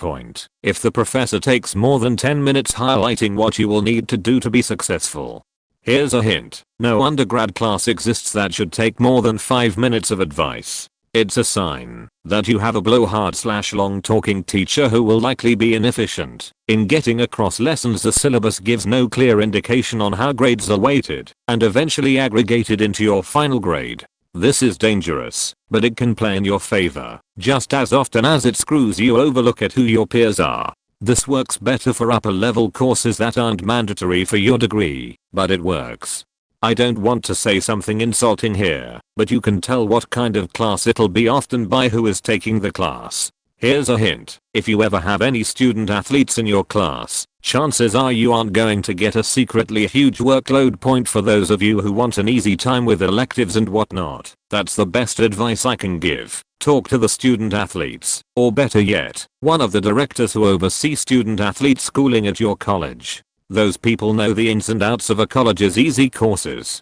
If the professor takes more than 10 minutes highlighting what you will need to do to be successful. Here's a hint. No undergrad class exists that should take more than 5 minutes of advice. It's a sign that you have a blowhard/long talking teacher who will likely be inefficient in getting across lessons. The syllabus gives no clear indication on how grades are weighted and eventually aggregated into your final grade. This is dangerous, but it can play in your favor just as often as it screws you over. Look at who your peers are. This works better for upper level courses that aren't mandatory for your degree, but it works. I don't want to say something insulting here, but you can tell what kind of class it'll be often by who is taking the class. Here's a hint. If you ever have any student athletes in your class, chances are you aren't going to get a secretly huge workload. For those of you who want an easy time with electives and whatnot, that's the best advice I can give. Talk to the student athletes, or better yet, one of the directors who oversee student athlete schooling at your college. Those people know the ins and outs of a college's easy courses.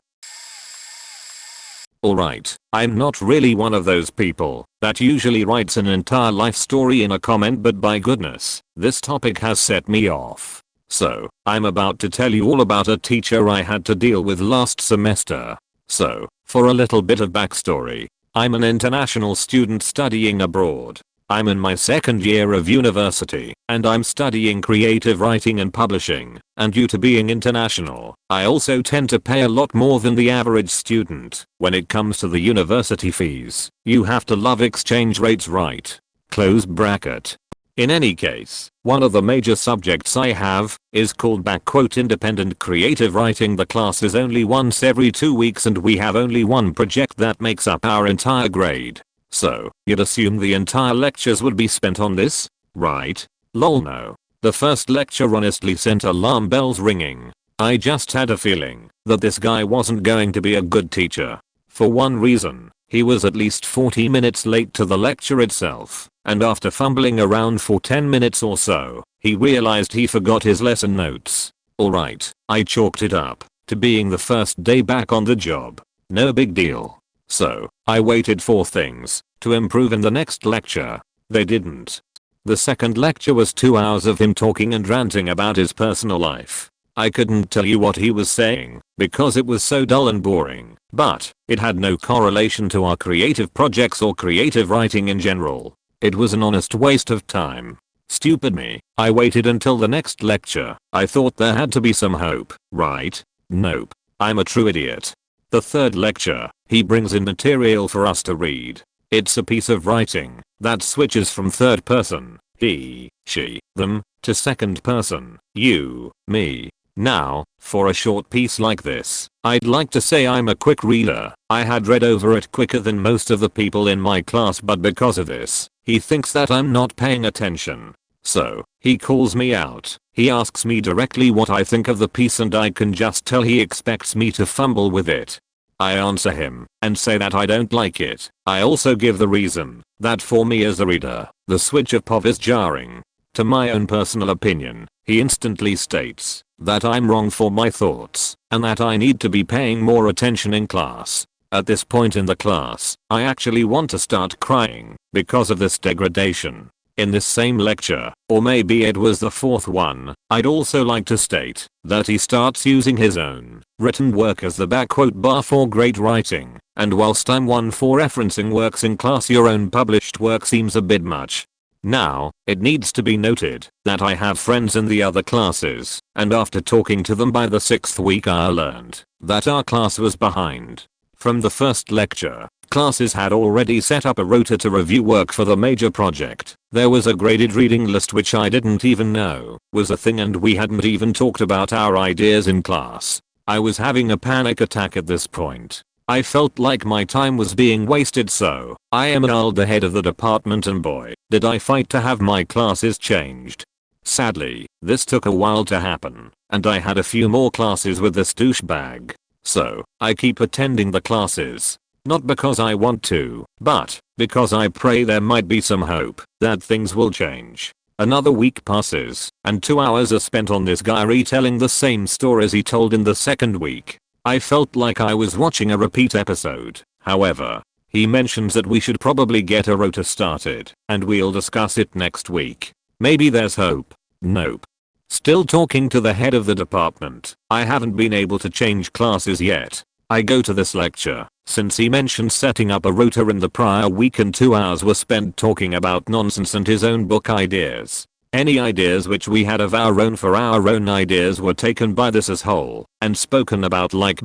Alright, I'm not really one of those people that usually writes an entire life story in a comment, but by goodness, this topic has set me off. So, I'm about to tell you all about a teacher I had to deal with last semester. So, for a little bit of backstory, I'm an international student studying abroad. I'm in my second year of university, and I'm studying creative writing and publishing, and due to being international, I also tend to pay a lot more than the average student. When it comes to the university fees, you have to love exchange rates, right? Close bracket. In any case, one of the major subjects I have is called independent creative writing. The class is only once every 2 weeks and we have only one project that makes up our entire grade. So, you'd assume the entire lectures would be spent on this, right? Lol, no. The first lecture honestly sent alarm bells ringing. I just had a feeling that this guy wasn't going to be a good teacher. For one reason, he was at least 40 minutes late to the lecture itself, and after fumbling around for 10 minutes or so, he realized he forgot his lesson notes. Alright, I chalked it up to being the first day back on the job. No big deal. So, I waited for things to improve in the next lecture. They didn't. The second lecture was 2 hours of him talking and ranting about his personal life. I couldn't tell you what he was saying because it was so dull and boring, but it had no correlation to our creative projects or creative writing in general. It was an honest waste of time. Stupid me. I waited until the next lecture. I thought there had to be some hope, right? Nope. I'm a true idiot. The third lecture, he brings in material for us to read. It's a piece of writing that switches from third person, he, she, them, to second person, you, me. Now, for a short piece like this, I'd like to say I'm a quick reader. I had read over it quicker than most of the people in my class, but because of this, he thinks that I'm not paying attention. So, he calls me out. He asks me directly what I think of the piece and I can just tell he expects me to fumble with it. I answer him and say that I don't like it. I also give the reason that for me as a reader, the switch of POV is jarring. To my own personal opinion, he instantly states that I'm wrong for my thoughts and that I need to be paying more attention in class. At this point in the class, I actually want to start crying because of this degradation. In this same lecture, or maybe it was the fourth one, I'd also like to state that he starts using his own written work as the bar for great writing, and whilst I'm one for referencing works in class, your own published work seems a bit much. Now, it needs to be noted that I have friends in the other classes, and after talking to them by the 6th week I learned that our class was behind. From the first lecture, classes had already set up a rota to review work for the major project. There was a graded reading list which I didn't even know was a thing, and we hadn't even talked about our ideas in class. I was having a panic attack at this point. I felt like my time was being wasted, so I emailed the head of the department and boy, did I fight to have my classes changed. Sadly, this took a while to happen, and I had a few more classes with this douchebag. So, I keep attending the classes. Not because I want to, but because I pray there might be some hope that things will change. Another week passes, and 2 hours are spent on this guy retelling the same stories he told in the second week. I felt like I was watching a repeat episode. However, he mentions that we should probably get a rota started, and we'll discuss it next week. Maybe there's hope. Nope. Still talking to the head of the department. I haven't been able to change classes yet. I go to this lecture, since he mentioned setting up a rota in the prior week, and 2 hours were spent talking about nonsense and his own book ideas. Any ideas which we had of our own for our own ideas were taken by this as whole and spoken about like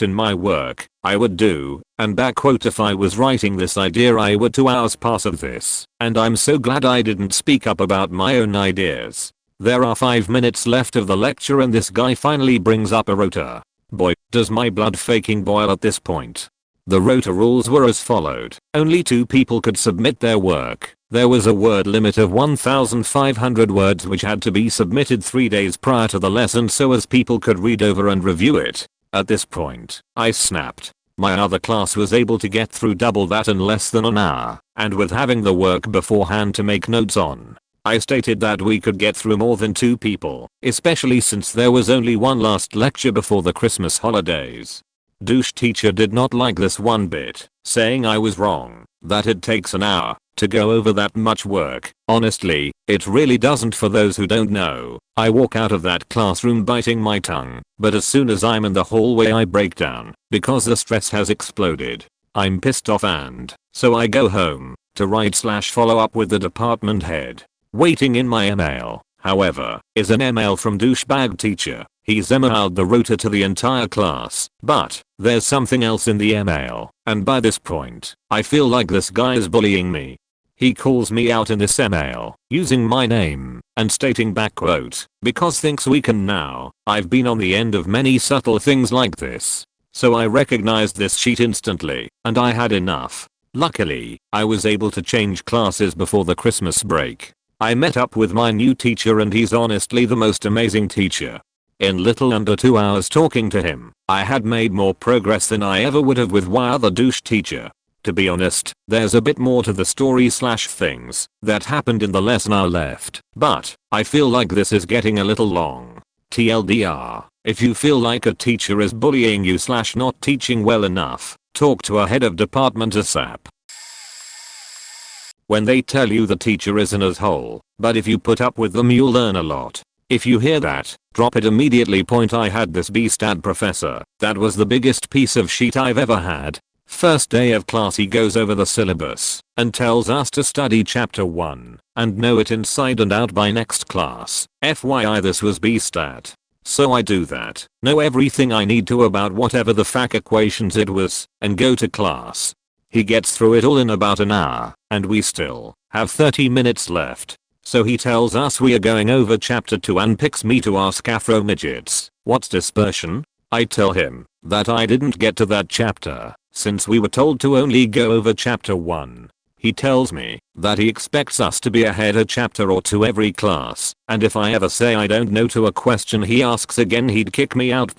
in my work I would do, and if I was writing this idea I would 2 hours pass of this, and I'm so glad I didn't speak up about my own ideas. There are 5 minutes left of the lecture and this guy finally brings up a rota. Boy, does my blood faking boil at this point. The rota rules were as followed. Only 2 people could submit their work. There was a word limit of 1,500 words which had to be submitted 3 days prior to the lesson so as people could read over and review it. At this point, I snapped. My other class was able to get through double that in less than an hour, and with having the work beforehand to make notes on. I stated that we could get through more than 2 people, especially since there was only one last lecture before the Christmas holidays. Douche teacher did not like this one bit, saying I was wrong, that it takes an hour to go over that much work. Honestly, it really doesn't. For those who don't know, I walk out of that classroom biting my tongue, but as soon as I'm in the hallway I break down because the stress has exploded. I'm pissed off, and so I go home to write/follow up with the department head. Waiting in my email, however, is an email from douchebag teacher. He's emailed the rota to the entire class, but there's something else in the email, and by this point, I feel like this guy is bullying me. He calls me out in this email, using my name, and stating because thinks we can now. I've been on the end of many subtle things like this, so I recognized this sheet instantly, and I had enough. Luckily, I was able to change classes before the Christmas break. I met up with my new teacher and he's honestly the most amazing teacher. In little under 2 hours talking to him, I had made more progress than I ever would have with my other douche teacher. To be honest, there's a bit more to the story/things that happened in the lesson I left, but I feel like this is getting a little long. TLDR, if you feel like a teacher is bullying you/not teaching well enough, Talk to a head of department ASAP. When they tell you the teacher is an asshole, but if you put up with them you'll learn a lot. If you hear that, drop it immediately. I had this B-stat professor that was the biggest piece of shit I've ever had. First day of class he goes over the syllabus and tells us to study chapter 1 and know it inside and out by next class. FYI, this was B-stat. So I do that, know everything I need to about whatever the fuck equations it was, and go to class. He gets through it all in about an hour, and we still have 30 minutes left. So he tells us we are going over chapter 2 and picks me to ask Afro midgets, what's dispersion? I tell him that I didn't get to that chapter, since we were told to only go over chapter 1. He tells me that he expects us to be ahead a chapter or 2 every class, and if I ever say I don't know to a question he asks again he'd kick me out.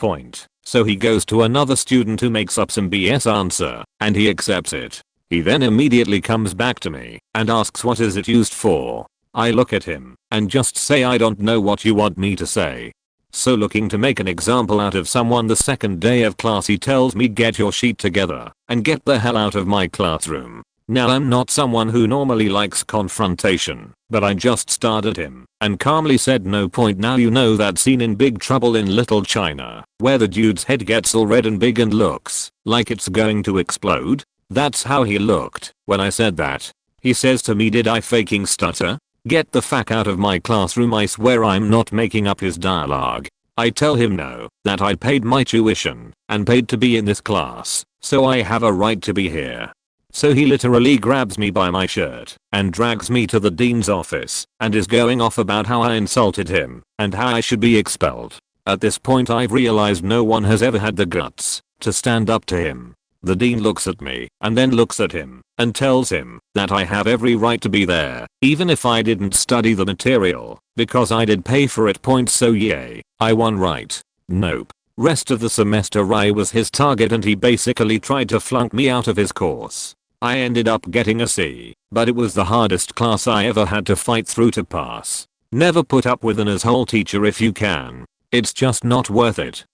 So he goes to another student who makes up some BS answer, and he accepts it. He then immediately comes back to me and asks what is it used for. I look at him and just say I don't know what you want me to say. So looking to make an example out of someone, the second day of class he tells me get your sheet together and get the hell out of my classroom. Now I'm not someone who normally likes confrontation, but I just stared at him and calmly said no point. Now you know that scene in Big Trouble in Little China where the dude's head gets all red and big and looks like it's going to explode? That's how he looked when I said that. He says to me, did I faking stutter? Get the fuck out of my classroom. I swear I'm not making up his dialogue. I tell him no, that I paid my tuition and paid to be in this class, so I have a right to be here. So he literally grabs me by my shirt and drags me to the dean's office and is going off about how I insulted him and how I should be expelled. At this point I've realized no one has ever had the guts to stand up to him. The dean looks at me and then looks at him and tells him that I have every right to be there, even if I didn't study the material, because I did pay for it. So yay, I won, right? Nope. Rest of the semester I was his target and he basically tried to flunk me out of his course. I ended up getting a C, but it was the hardest class I ever had to fight through to pass. Never put up with an asshole teacher if you can. It's just not worth it.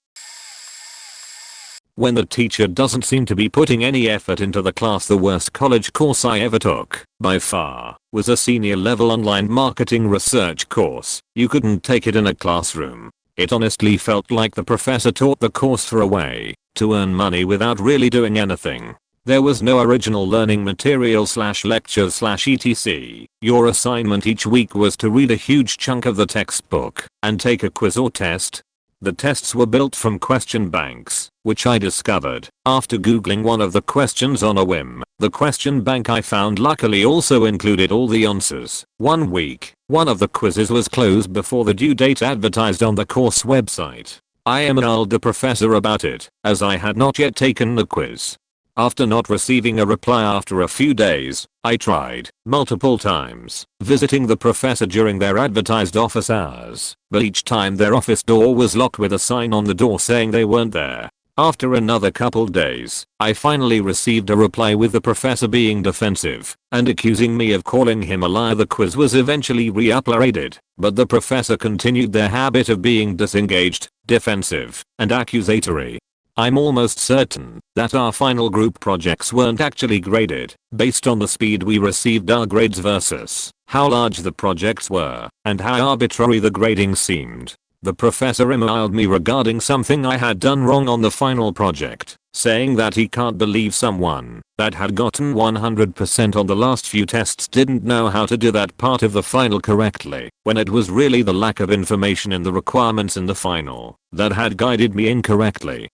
When the teacher doesn't seem to be putting any effort into the class. The worst college course I ever took, by far, was a senior level online marketing research course. You couldn't take it in a classroom. It honestly felt like the professor taught the course for a way to earn money without really doing anything. There was no original learning material / lectures / etc. Your assignment each week was to read a huge chunk of the textbook and take a quiz or test. The tests were built from question banks, which I discovered after googling one of the questions on a whim. The question bank I found luckily also included all the answers. 1 week, one of the quizzes was closed before the due date advertised on the course website. I emailed the professor about it, as I had not yet taken the quiz. After not receiving a reply after a few days, I tried multiple times visiting the professor during their advertised office hours, but each time their office door was locked with a sign on the door saying they weren't there. After another couple days, I finally received a reply with the professor being defensive and accusing me of calling him a liar. The quiz was eventually re-uploaded, but the professor continued their habit of being disengaged, defensive, and accusatory. I'm almost certain that our final group projects weren't actually graded based on the speed we received our grades versus how large the projects were and how arbitrary the grading seemed. The professor emailed me regarding something I had done wrong on the final project, saying that he can't believe someone that had gotten 100% on the last few tests didn't know how to do that part of the final correctly, when it was really the lack of information in the requirements in the final that had guided me incorrectly.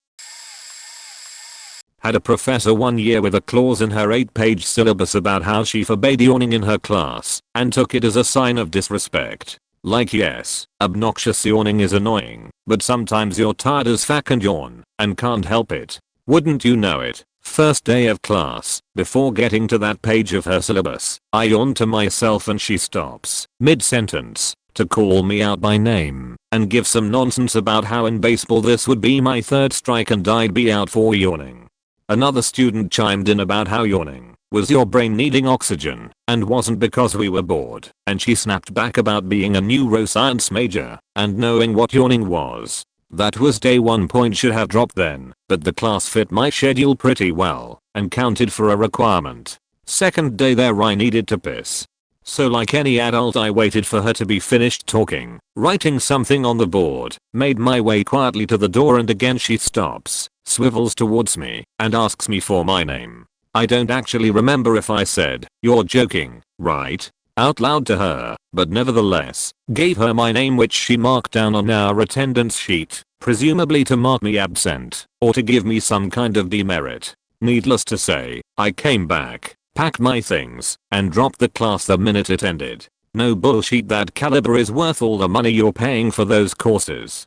Had a professor one year with a clause in her 8-page syllabus about how she forbade yawning in her class and took it as a sign of disrespect. Like, yes, obnoxious yawning is annoying, but sometimes you're tired as fuck and yawn and can't help it. Wouldn't you know it? First day of class, before getting to that page of her syllabus, I yawn to myself and she stops mid-sentence to call me out by name and give some nonsense about how in baseball this would be my 3rd strike and I'd be out for yawning. Another student chimed in about how yawning was your brain needing oxygen and wasn't because we were bored, and she snapped back about being a neuroscience major and knowing what yawning was. That was day 1. Point should have dropped then, but the class fit my schedule pretty well and counted for a requirement. Second day there I needed to piss. So like any adult I waited for her to be finished talking, writing something on the board, made my way quietly to the door, and again she stops, swivels towards me, and asks me for my name. I don't actually remember if I said, "You're joking, right?" out loud to her, but nevertheless, gave her my name, which she marked down on our attendance sheet, presumably to mark me absent, or to give me some kind of demerit. Needless to say, I came back, packed my things, and dropped the class the minute it ended. No bullshit, that caliber is worth all the money you're paying for those courses.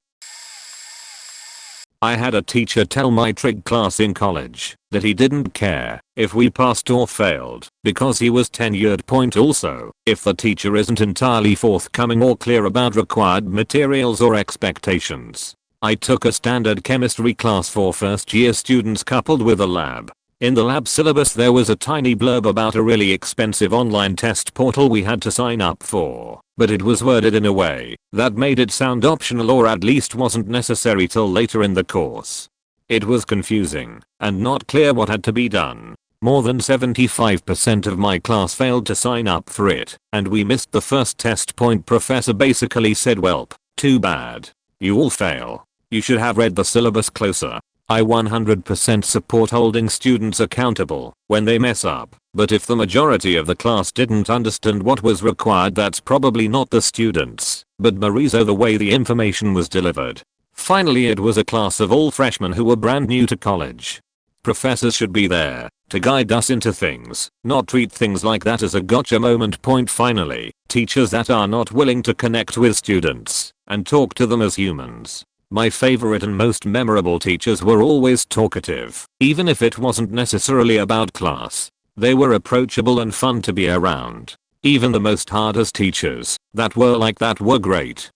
I had a teacher tell my trig class in college that he didn't care if we passed or failed because he was tenured. Point also, if the teacher isn't entirely forthcoming or clear about required materials or expectations. I took a standard chemistry class for first year students coupled with a lab. In the lab syllabus there was a tiny blurb about a really expensive online test portal we had to sign up for, but it was worded in a way that made it sound optional, or at least wasn't necessary till later in the course. It was confusing and not clear what had to be done. More than 75% of my class failed to sign up for it, and we missed the first test. Point professor basically said, "Welp, too bad. You all fail. You should have read the syllabus closer." I 100% support holding students accountable when they mess up, but if the majority of the class didn't understand what was required, that's probably not the students, but Marizo the way the information was delivered. Finally, it was a class of all freshmen who were brand new to college. Professors should be there to guide us into things, not treat things like that as a gotcha moment. Point finally, teachers that are not willing to connect with students and talk to them as humans. My favorite and most memorable teachers were always talkative, even if it wasn't necessarily about class. They were approachable and fun to be around. Even the most hardest teachers that were like that were great.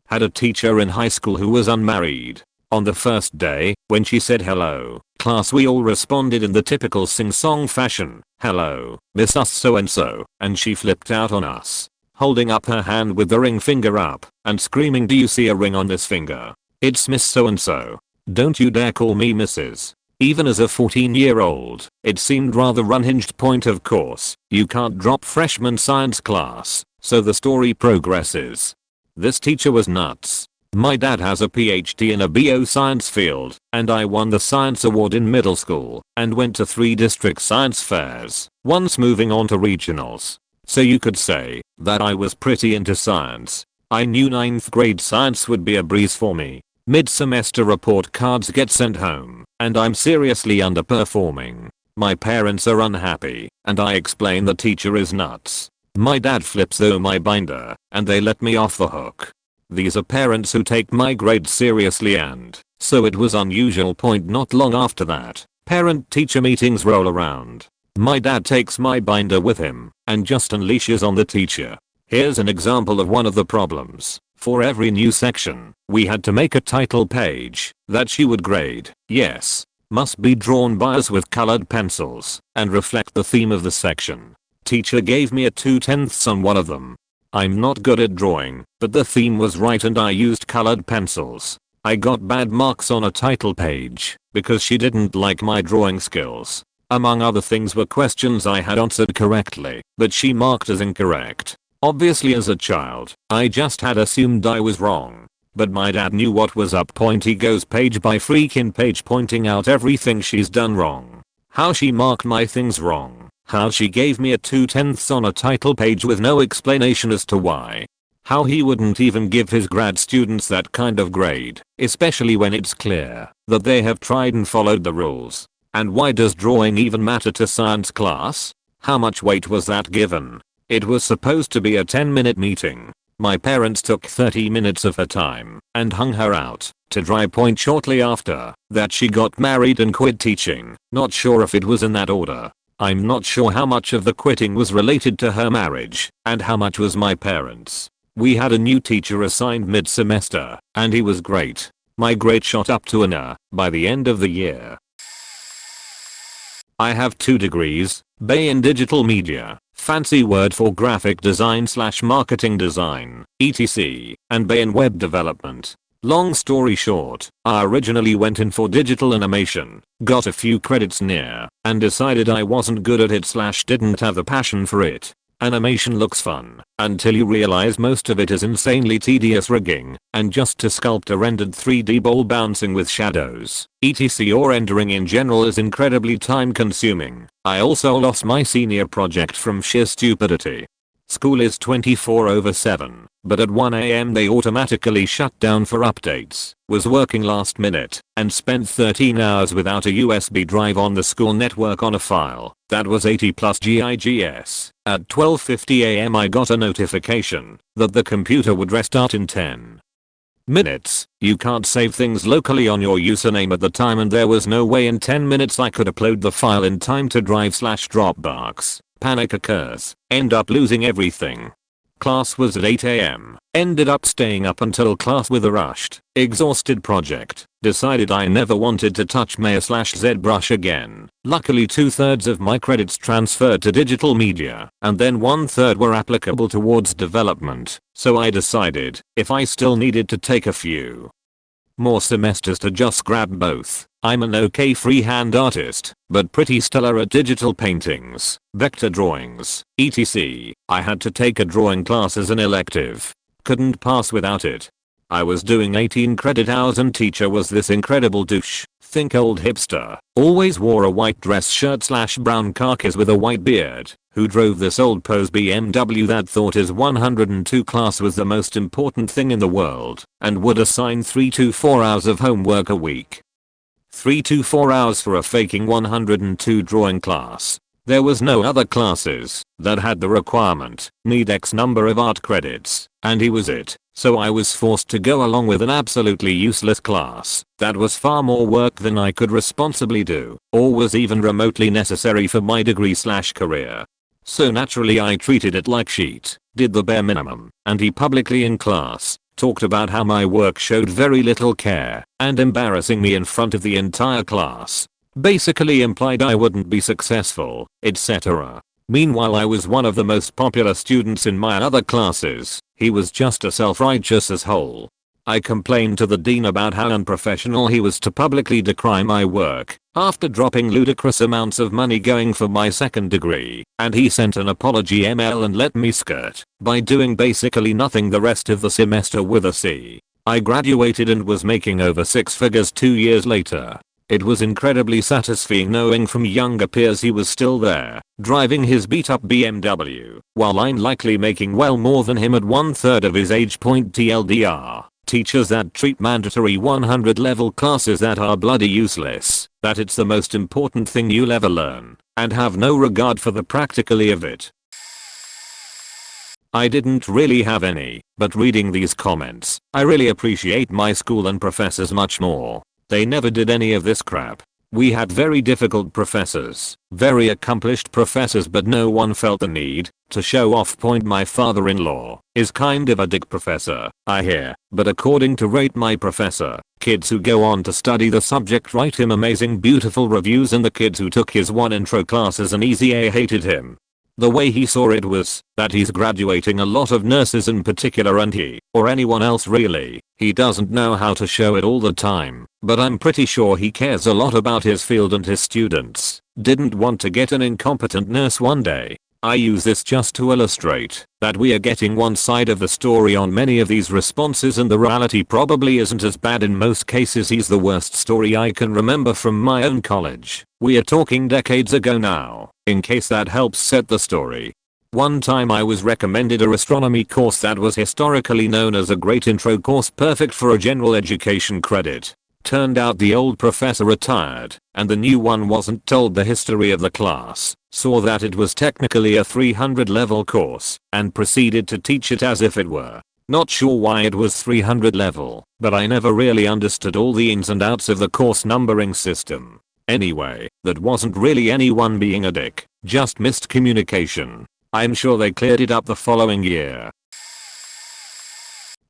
Had a teacher in high school who was unmarried. On the first day, when she said hello, class, we all responded in the typical sing-song fashion, "Hello, Miss Us so-and-so," and she flipped out on us, holding up her hand with the ring finger up and screaming, "Do you see a ring on this finger? It's Miss so-and-so. Don't you dare call me Mrs." Even as a 14-year-old, it seemed rather unhinged. Point of course, you can't drop freshman science class, so the story progresses. This teacher was nuts. My dad has a PhD in a bioscience field, and I won the science award in middle school and went to 3 district science fairs, once moving on to regionals. So you could say that I was pretty into science. I knew 9th grade science would be a breeze for me. Mid-semester report cards get sent home, and I'm seriously underperforming. My parents are unhappy, and I explain the teacher is nuts. My dad flips though my binder, and they let me off the hook. These are parents who take my grades seriously, and so it was unusual. Point not long after that, parent-teacher meetings roll around. My dad takes my binder with him and just unleashes on the teacher. Here's an example of one of the problems. For every new section, we had to make a title page that she would grade. Yes, must be drawn by us with colored pencils and reflect the theme of the section. Teacher gave me a 2/10 on one of them. I'm not good at drawing, but the theme was right and I used colored pencils. I got bad marks on a title page because she didn't like my drawing skills. Among other things were questions I had answered correctly, but she marked as incorrect. Obviously as a child, I just had assumed I was wrong. But my dad knew what was up. Point he goes page by freaking page pointing out everything she's done wrong. How she marked my things wrong. How she gave me a 2/10 on a title page with no explanation as to why. How he wouldn't even give his grad students that kind of grade, especially when it's clear that they have tried and followed the rules. And why does drawing even matter to science class? How much weight was that given? It was supposed to be a 10-minute meeting. My parents took 30 minutes of her time and hung her out to dry. Point shortly after that she got married and quit teaching. Not sure if it was in that order. I'm not sure how much of the quitting was related to her marriage and how much was my parents. We had a new teacher assigned mid-semester and he was great. My grade shot up to an A by the end of the year. I have 2 degrees, BA in digital media, fancy word for graphic design / marketing design, etc., and B in web development. Long story short, I originally went in for digital animation, got a few credits near, and decided I wasn't good at it / didn't have the passion for it. Animation looks fun, until you realize most of it is insanely tedious rigging, and just to sculpt a rendered 3D ball bouncing with shadows, etc. or rendering in general is incredibly time consuming. I also lost my senior project from sheer stupidity. School is 24/7, but at 1 AM they automatically shut down for updates, was working last minute, and spent 13 hours without a USB drive on the school network on a file that was 80 plus gigs. At 12:50 AM I got a notification that the computer would restart in 10 minutes. You can't save things locally on your username at the time, and there was no way in 10 minutes I could upload the file in time to Drive / Dropbox. Panic occurs. End up losing everything. Class was at 8 AM. Ended up staying up until class with a rushed, exhausted project. Decided I never wanted to touch Maya / ZBrush again. Luckily 2/3 of my credits transferred to digital media, and then 1/3 were applicable towards development. So I decided, if I still needed to take a few more semesters, to just grab both. I'm an okay freehand artist, but pretty stellar at digital paintings, vector drawings, etc. I had to take a drawing class as an elective. Couldn't pass without it. I was doing 18 credit hours and teacher was this incredible douche. Think old hipster. Always wore a white dress shirt / brown khakis with a white beard, who drove this old pose BMW that thought his 102 class was the most important thing in the world, and would assign 3 to 4 hours of homework a week. 3 to 4 hours for a faking 102 drawing class. There was no other classes that had the requirement, need X number of art credits, and he was it. So I was forced to go along with an absolutely useless class that was far more work than I could responsibly do, or was even remotely necessary for my degree / career. So naturally I treated it like shit, did the bare minimum, and he publicly in class talked about how my work showed very little care, and embarrassing me in front of the entire class. Basically implied I wouldn't be successful, etc. Meanwhile I was one of the most popular students in my other classes. He was just a self-righteous asshole. I complained to the dean about how unprofessional he was to publicly decry my work after dropping ludicrous amounts of money going for my second degree, and he sent an apology email and let me skirt by doing basically nothing the rest of the semester with a C. I graduated and was making over 6 figures 2 years later. It was incredibly satisfying knowing from younger peers he was still there, driving his beat up BMW, while I'm likely making well more than him at 1/3 of his age. TLDR. Teachers that treat mandatory 100 level classes that are bloody useless, that it's the most important thing you'll ever learn, and have no regard for the practicality of it. I didn't really have any, but reading these comments, I really appreciate my school and professors much more. They never did any of this crap. We had very difficult professors, very accomplished professors, but no one felt the need to show off. My father-in-law is kind of a dick professor, I hear, but according to Rate My Professor, kids who go on to study the subject write him amazing beautiful reviews, and the kids who took his one intro class as an easy A hated him. The way he saw it was that he's graduating a lot of nurses in particular, and he, or anyone else really, he doesn't know how to show it all the time, but I'm pretty sure he cares a lot about his field and his students. Didn't want to get an incompetent nurse one day. I use this just to illustrate that we are getting one side of the story on many of these responses, and the reality probably isn't as bad in most cases. He's the worst story I can remember from my own college. We are talking decades ago now, in case that helps set the story. One time I was recommended a astronomy course that was historically known as a great intro course, perfect for a general education credit. Turned out the old professor retired, and the new one wasn't told the history of the class, saw that it was technically a 300 level course, and proceeded to teach it as if it were. Not sure why it was 300 level, but I never really understood all the ins and outs of the course numbering system. Anyway, that wasn't really anyone being a dick, just missed communication. I'm sure they cleared it up the following year.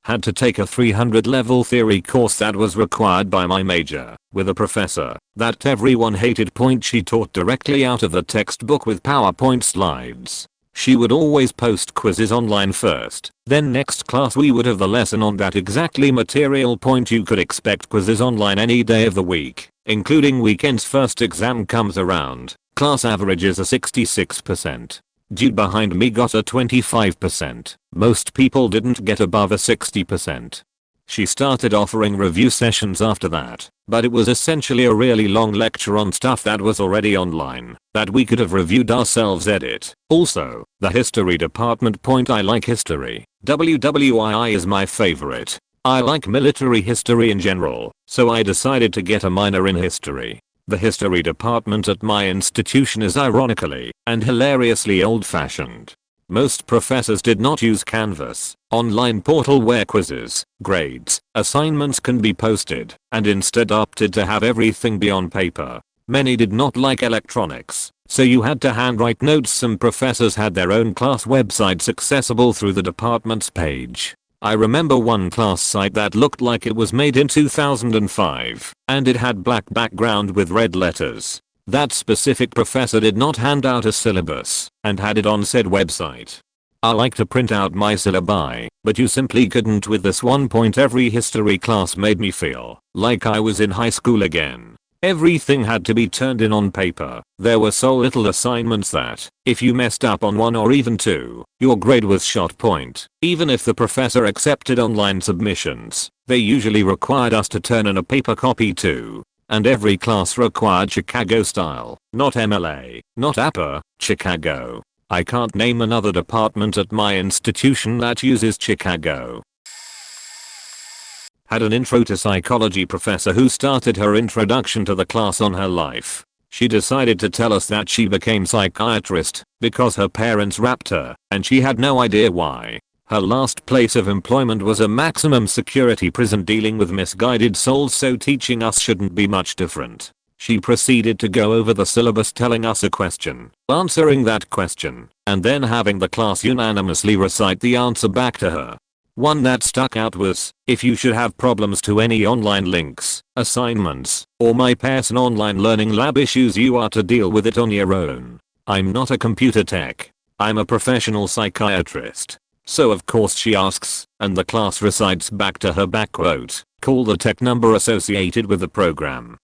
Had to take a 300 level theory course that was required by my major, with a professor that everyone hated. She taught directly out of the textbook with PowerPoint slides. She would always post quizzes online first, then next class we would have the lesson on that exactly material point. You could expect quizzes online any day of the week, including weekends. First exam comes around, class averages a 66%. Dude behind me got a 25%. Most people didn't get above a 60%. She started offering review sessions after that, but it was essentially a really long lecture on stuff that was already online, that we could have reviewed ourselves. Edit. Also, the history department point. I like history. WWII is my favorite. I like military history in general, so I decided to get a minor in history. The history department at my institution is ironically and hilariously old-fashioned. Most professors did not use Canvas, online portal where quizzes, grades, assignments can be posted, and instead opted to have everything be on paper. Many did not like electronics, so you had to handwrite notes. Some professors had their own class websites accessible through the department's page. I remember one class site that looked like it was made in 2005, and it had black background with red letters. That specific professor did not hand out a syllabus and had it on said website. I like to print out my syllabi, but you simply couldn't with this one. Every history class made me feel like I was in high school again. Everything had to be turned in on paper. There were so little assignments that, if you messed up on one or even two, your grade was shot. Even if the professor accepted online submissions, they usually required us to turn in a paper copy too. And every class required Chicago style, not MLA, not APA, Chicago. I can't name another department at my institution that uses Chicago. Had an intro to psychology professor who started her introduction to the class on her life. She decided to tell us that she became psychiatrist because her parents rapped her and she had no idea why. Her last place of employment was a maximum security prison dealing with misguided souls, so teaching us shouldn't be much different. She proceeded to go over the syllabus, telling us a question, answering that question, and then having the class unanimously recite the answer back to her. One that stuck out was, if you should have problems to any online links, assignments, or my Pearson online learning lab issues, you are to deal with it on your own. I'm not a computer tech. I'm a professional psychiatrist. So of course she asks, and the class recites back to her quote, call the tech number associated with the program.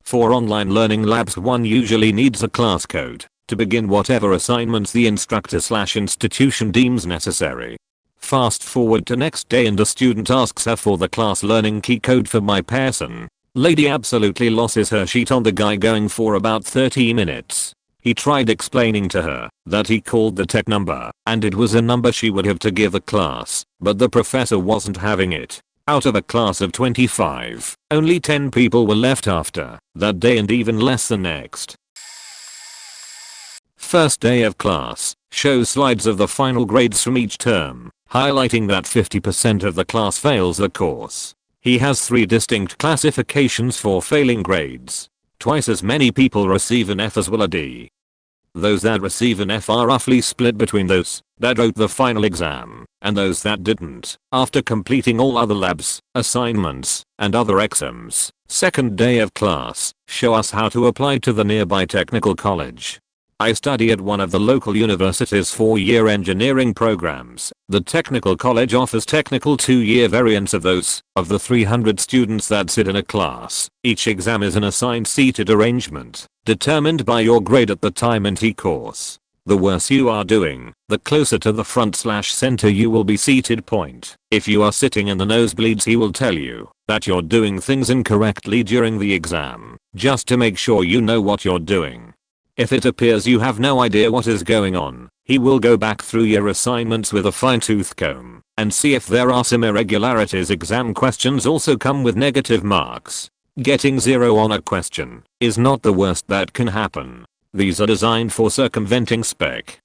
For online learning labs, one usually needs a class code to begin whatever assignments the instructor/institution deems necessary. Fast forward to next day and a student asks her for the class learning key code for my Pearson. Lady absolutely loses her sheet on the guy, going for about 30 minutes. He tried explaining to her that he called the tech number and it was a number she would have to give the class, but the professor wasn't having it. Out of a class of 25, only 10 people were left after that day and even less the next. First day of class, shows slides of the final grades from each term, highlighting that 50% of the class fails the course. He has 3 distinct classifications for failing grades. Twice as many people receive an F as will a D. Those that receive an F are roughly split between those that wrote the final exam and those that didn't after completing all other labs, assignments, and other exams. Second day of class, show us how to apply to the nearby technical college. I study at one of the local university's 4-year engineering programs. The technical college offers technical 2-year variants of those. Of the 300 students that sit in a class, each exam is an assigned seated arrangement, determined by your grade at the time and course. The worse you are doing, the closer to the front/center you will be seated. If you are sitting in the nosebleeds, he will tell you that you're doing things incorrectly during the exam, just to make sure you know what you're doing. If it appears you have no idea what is going on, he will go back through your assignments with a fine-tooth comb and see if there are some irregularities. Exam questions also come with negative marks. Getting 0 on a question is not the worst that can happen. These are designed for circumventing spec.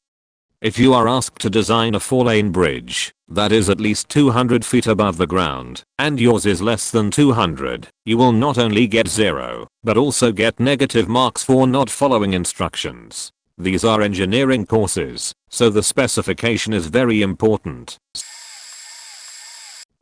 If you are asked to design a 4-lane bridge that is at least 200 feet above the ground and yours is less than 200, you will not only get 0, but also get negative marks for not following instructions. These are engineering courses, so the specification is very important.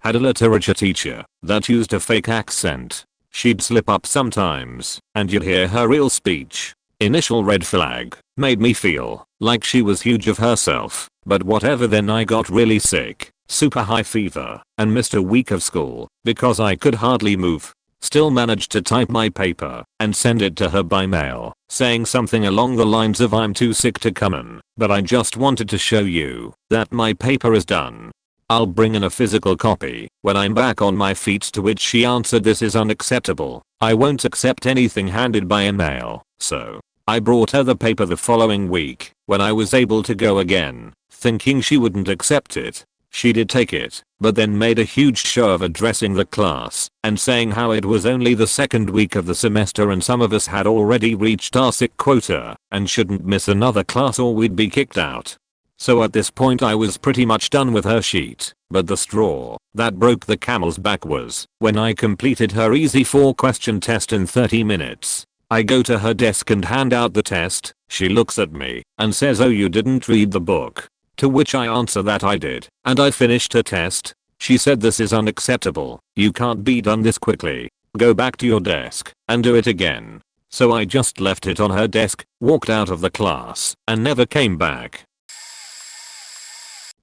Had a literature teacher that used a fake accent. She'd slip up sometimes, and you'd hear her real speech. Initial red flag. Made me feel like she was huge of herself. But whatever, then I got really sick, super high fever, and missed a week of school because I could hardly move. Still managed to type my paper and send it to her by mail, saying something along the lines of "I'm too sick to come in, but I just wanted to show you that my paper is done. I'll bring in a physical copy when I'm back on my feet," to which she answered, "This is unacceptable. I won't accept anything handed by email." So I brought her the paper the following week when I was able to go again, thinking she wouldn't accept it. She did take it, but then made a huge show of addressing the class and saying how it was only the second week of the semester and some of us had already reached our sick quota and shouldn't miss another class or we'd be kicked out. So at this point I was pretty much done with her sheet, but the straw that broke the camel's back was when I completed her easy 4-question test in 30 minutes. I go to her desk and hand out the test. She looks at me and says, "Oh, you didn't read the book?" To which I answer that I did, and I finished her test. She said, "This is unacceptable. You can't be done this quickly. Go back to your desk and do it again." So I just left it on her desk, walked out of the class, and never came back.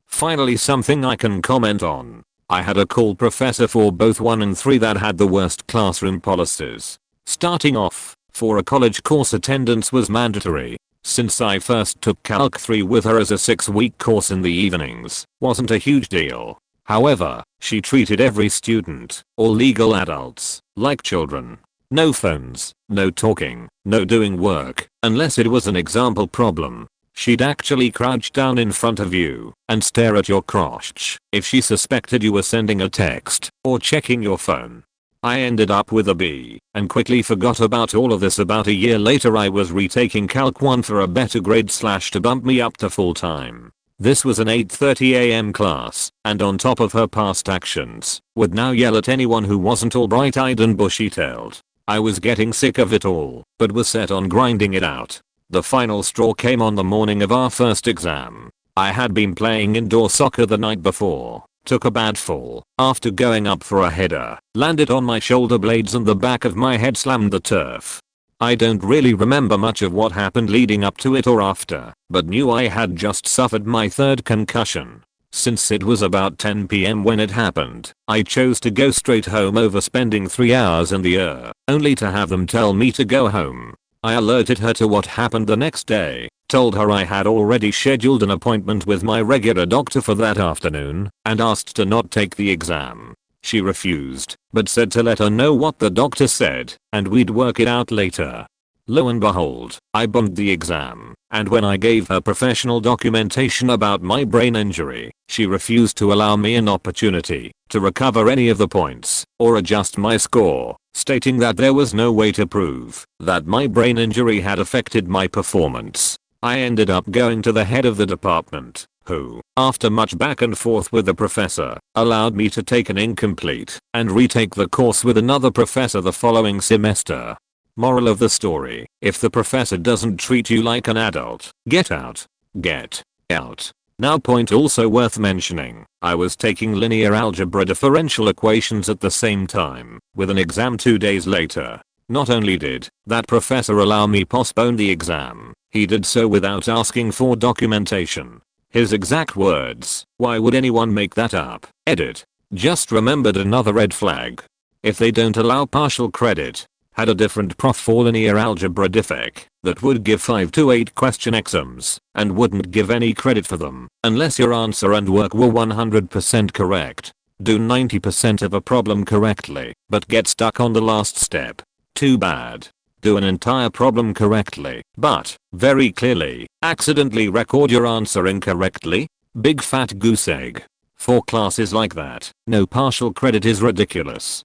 Finally, something I can comment on. I had a cool professor for both 1 and 3 that had the worst classroom policies. Starting off, for a college course, attendance was mandatory. Since I first took Calc 3 with her as a 6-week course in the evenings, wasn't a huge deal. However, she treated every student, all legal adults, like children. No phones, no talking, no doing work, unless it was an example problem. She'd actually crouch down in front of you and stare at your crotch if she suspected you were sending a text or checking your phone. I ended up with a B and quickly forgot about all of this. About a year later I was retaking Calc 1 for a better grade / to bump me up to full time. This was an 8:30 AM class, and on top of her past actions, would now yell at anyone who wasn't all bright-eyed and bushy-tailed. I was getting sick of it all, but was set on grinding it out. The final straw came on the morning of our first exam. I had been playing indoor soccer the night before. Took a bad fall after going up for a header, landed on my shoulder blades and the back of my head slammed the turf. I don't really remember much of what happened leading up to it or after, but knew I had just suffered my 3rd concussion. Since it was about 10 PM when it happened, I chose to go straight home over spending 3 hours in the only to have them tell me to go home. I alerted her to what happened the next day, told her I had already scheduled an appointment with my regular doctor for that afternoon, and asked to not take the exam. She refused, but said to let her know what the doctor said, and we'd work it out later. Lo and behold, I bombed the exam, and when I gave her professional documentation about my brain injury, she refused to allow me an opportunity to recover any of the points or adjust my score, stating that there was no way to prove that my brain injury had affected my performance. I ended up going to the head of the department, who, after much back and forth with the professor, allowed me to take an incomplete and retake the course with another professor the following semester. Moral of the story: if the professor doesn't treat you like an adult, get out. Get out. Now, point also worth mentioning, I was taking linear algebra differential equations at the same time, with an exam 2 days later. Not only did that professor allow me postpone the exam, he did so without asking for documentation. His exact words: "Why would anyone make that up?" Edit. Just remembered another red flag. If they don't allow partial credit. Had a different prof for linear algebra diffic that would give 5 to 8 question exams and wouldn't give any credit for them unless your answer and work were 100% correct. Do 90% of a problem correctly but get stuck on the last step. Too bad. Do an entire problem correctly but, very clearly, accidentally record your answer incorrectly. Big fat goose egg. For classes like that, no partial credit is ridiculous.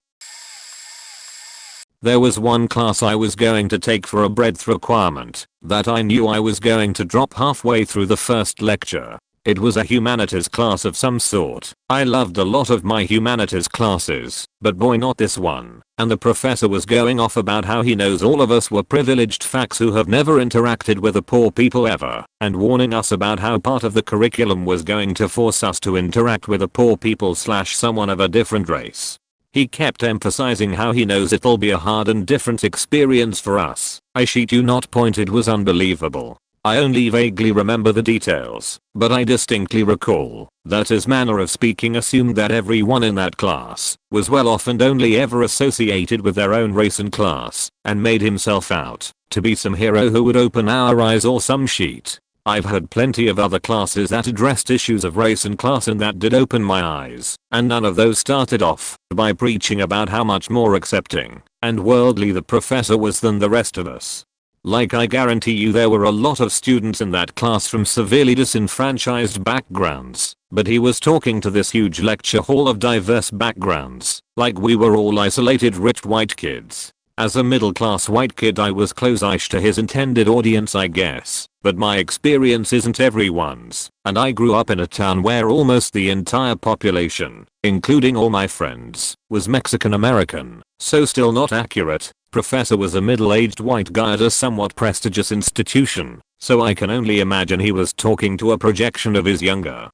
There was one class I was going to take for a breadth requirement that I knew I was going to drop halfway through the first lecture. It was a humanities class of some sort. I loved a lot of my humanities classes, but boy not this one. And the professor was going off about how he knows all of us were privileged facts who have never interacted with the poor people ever, and warning us about how part of the curriculum was going to force us to interact with the poor people / someone of a different race. He kept emphasizing how he knows it'll be a hard and different experience for us, I shit you not. It was unbelievable. I only vaguely remember the details, but I distinctly recall that his manner of speaking assumed that everyone in that class was well off and only ever associated with their own race and class, and made himself out to be some hero who would open our eyes or some shit. I've had plenty of other classes that addressed issues of race and class and that did open my eyes, and none of those started off by preaching about how much more accepting and worldly the professor was than the rest of us. Like, I guarantee you there were a lot of students in that class from severely disenfranchised backgrounds, but he was talking to this huge lecture hall of diverse backgrounds, like we were all isolated rich white kids. As a middle class white kid I was close-ish to his intended audience I guess, but my experience isn't everyone's, and I grew up in a town where almost the entire population, including all my friends, was Mexican American, so still not accurate. Professor was a middle-aged white guy at a somewhat prestigious institution, so I can only imagine he was talking to a projection of his younger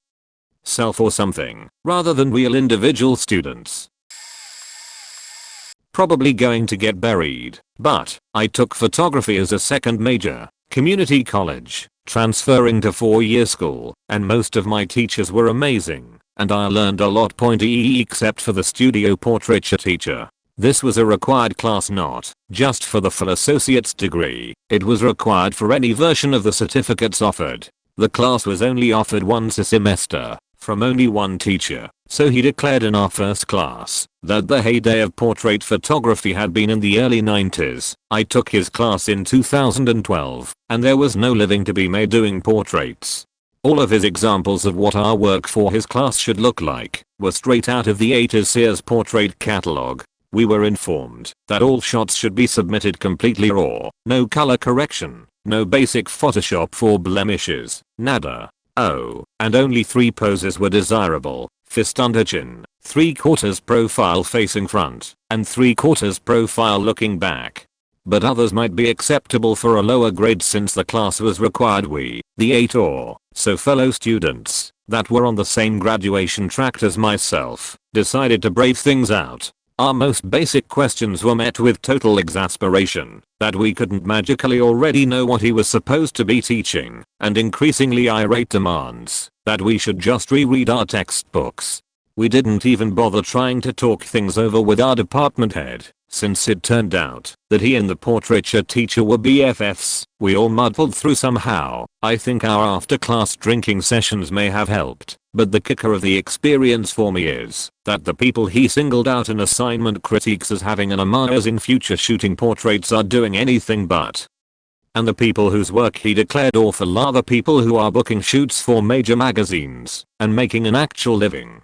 self or something, rather than real individual students. Probably going to get buried, but I took photography as a second major, community college, transferring to 4-year school, and most of my teachers were amazing, and I learned a lot except for the studio portraiture teacher. This was a required class not just for the full associate's degree, it was required for any version of the certificates offered. The class was only offered once a semester, from only one teacher, so he declared in our first class that the heyday of portrait photography had been in the early 90s. I took his class in 2012, and there was no living to be made doing portraits. All of his examples of what our work for his class should look like were straight out of the 80s Sears portrait catalog. We were informed that all shots should be submitted completely raw, no color correction, no basic Photoshop for blemishes, nada. Oh, and only 3 poses were desirable: fist under chin, 3/4 profile facing front, and 3/4 profile looking back. But others might be acceptable for a lower grade since the class was required. We, the 8 or so fellow students that were on the same graduation track as myself, decided to brave things out. Our most basic questions were met with total exasperation that we couldn't magically already know what he was supposed to be teaching, and increasingly irate demands that we should just reread our textbooks. We didn't even bother trying to talk things over with our department head, since it turned out that he and the portraiture teacher were BFFs. We all muddled through somehow. I think our after-class drinking sessions may have helped, but the kicker of the experience for me is that the people he singled out in assignment critiques as having an amazing future shooting portraits are doing anything but. And the people whose work he declared awful are the people who are booking shoots for major magazines and making an actual living.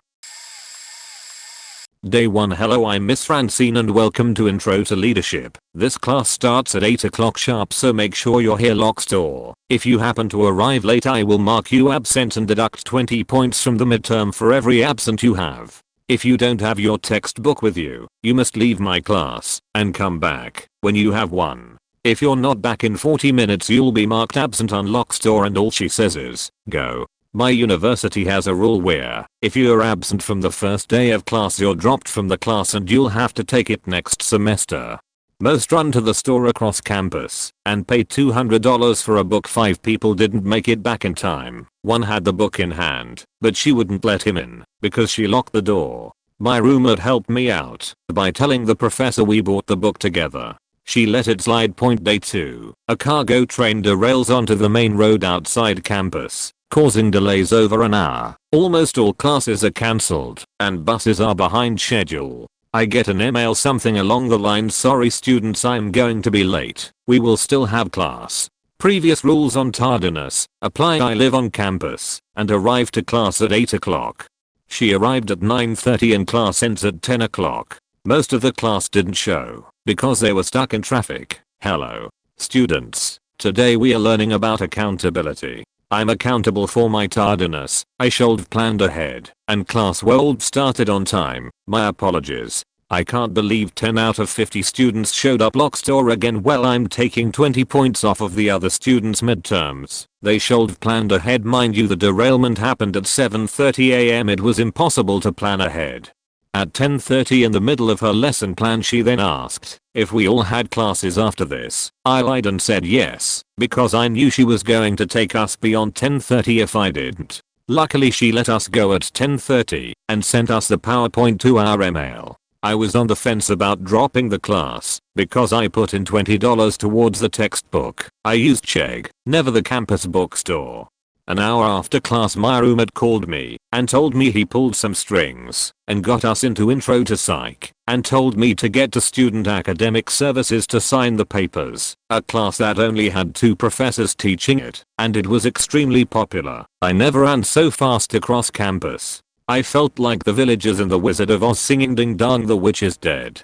Day 1. Hello, I'm Miss Francine and welcome to Intro to Leadership. This class starts at 8 o'clock sharp, so make sure you're here locked, or if you happen to arrive late I will mark you absent and deduct 20 points from the midterm for every absent you have. If you don't have your textbook with you, you must leave my class and come back when you have one. If you're not back in 40 minutes you'll be marked absent. Unlock store, and all she says is, go. My university has a rule where, if you're absent from the first day of class you're dropped from the class and you'll have to take it next semester. Most run to the store across campus and pay $200 for a book. 5 people didn't make it back in time. One had the book in hand, but she wouldn't let him in because she locked the door. My roommate helped me out by telling the professor we bought the book together. She let it slide. Day 2. A cargo train derails onto the main road outside campus, causing delays over an hour. Almost all classes are cancelled, and buses are behind schedule. I get an email something along the lines, sorry students, I'm going to be late. We will still have class. Previous rules on tardiness apply. I live on campus and arrived to class at 8 o'clock. She arrived at 9:30 and class ends at 10 o'clock. Most of the class didn't show because they were stuck in traffic. Hello, students. Today we are learning about accountability. I'm accountable for my tardiness. I should have planned ahead, and class would started on time. My apologies. I can't believe 10 out of 50 students showed up. Lock store again. Well, I'm taking 20 points off of the other students' midterms. They should have planned ahead. Mind you, the derailment happened at 7:30 AM. It was impossible to plan ahead. At 10:30 in the middle of her lesson plan she then asked if we all had classes after this. I lied and said yes, because I knew she was going to take us beyond 10:30 if I didn't. Luckily she let us go at 10:30 and sent us the PowerPoint to our email. I was on the fence about dropping the class because I put in $20 towards the textbook. I used Chegg, never the campus bookstore. An hour after class my roommate called me and told me he pulled some strings and got us into Intro to Psych and told me to get to Student Academic Services to sign the papers, a class that only had 2 professors teaching it, and it was extremely popular. I never ran so fast across campus. I felt like the villagers in The Wizard of Oz singing "Ding Dong the Witch is Dead."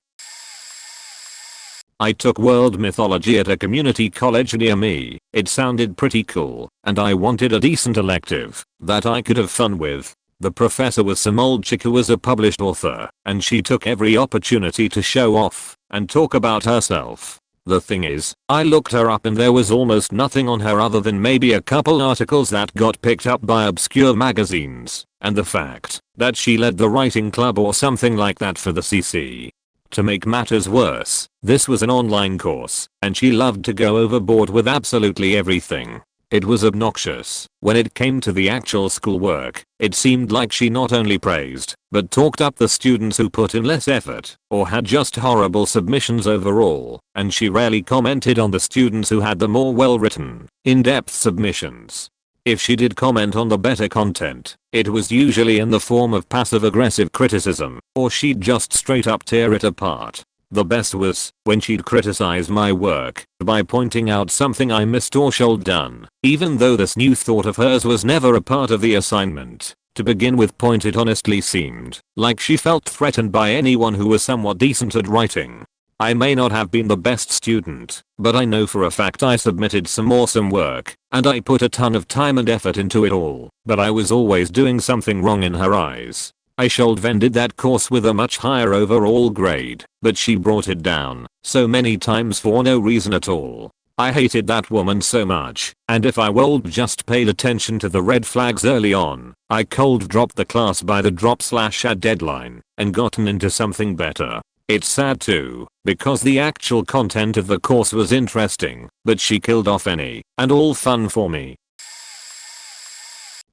I took world mythology at a community college near me. It sounded pretty cool, and I wanted a decent elective that I could have fun with. The professor was some old chick who was a published author, and she took every opportunity to show off and talk about herself. The thing is, I looked her up and there was almost nothing on her other than maybe a couple articles that got picked up by obscure magazines, and the fact that she led the writing club or something like that for the CC. To make matters worse, this was an online course, and she loved to go overboard with absolutely everything. It was obnoxious. When it came to the actual schoolwork, it seemed like she not only praised, but talked up the students who put in less effort, or had just horrible submissions overall, and she rarely commented on the students who had the more well-written, in-depth submissions. If she did comment on the better content, it was usually in the form of passive-aggressive criticism, or she'd just straight up tear it apart. The best was when she'd criticize my work by pointing out something I missed or should done, even though this new thought of hers was never a part of the assignment. To begin with point, it honestly seemed like she felt threatened by anyone who was somewhat decent at writing. I may not have been the best student, but I know for a fact I submitted some awesome work, and I put a ton of time and effort into it all, but I was always doing something wrong in her eyes. I should have ended that course with a much higher overall grade, but she brought it down so many times for no reason at all. I hated that woman so much, and if I would just paid attention to the red flags early on, I could dropped the class by the drop/add deadline and gotten into something better. It's sad too, because the actual content of the course was interesting, but she killed off any and all fun for me.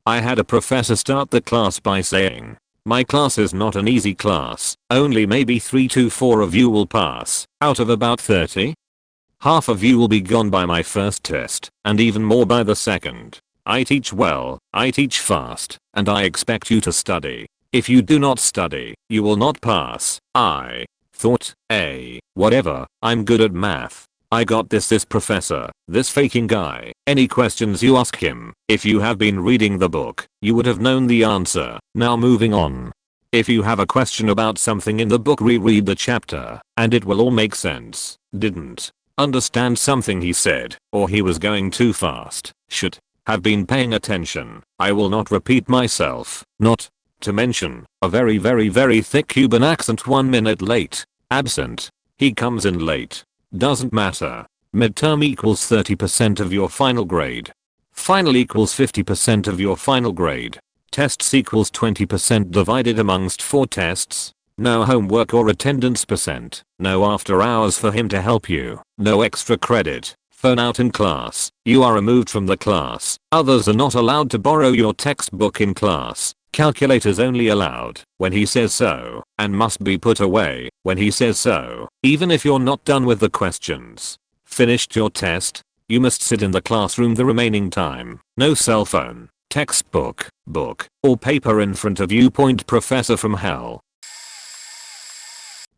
I had a professor start the class by saying, "My class is not an easy class, only maybe 3 to 4 of you will pass, out of about 30. Half of you will be gone by my first test, and even more by the second. I teach well, I teach fast, and I expect you to study. If you do not study, you will not pass." I thought, whatever, I'm good at math. I got this professor, this faking guy. Any questions you ask him, if you have been reading the book, you would have known the answer. Now moving on. If you have a question about something in the book, reread the chapter, and it will all make sense. Didn't understand something he said, or he was going too fast, should have been paying attention. I will not repeat myself, not to mention a very thick Cuban accent. 1 minute late. Absent. He comes in late. Doesn't matter. Midterm equals 30% of your final grade. Final equals 50% of your final grade. Tests equals 20% divided amongst 4 tests. No homework or attendance percent. No after hours for him to help you. No extra credit. Phone out in class. You are removed from the class. Others are not allowed to borrow your textbook in class. Calculators only allowed when he says so, and must be put away when he says so, even if you're not done with the questions. Finished your test? You must sit in the classroom the remaining time. No cell phone, textbook, book, or paper in front of you. Point, professor from hell.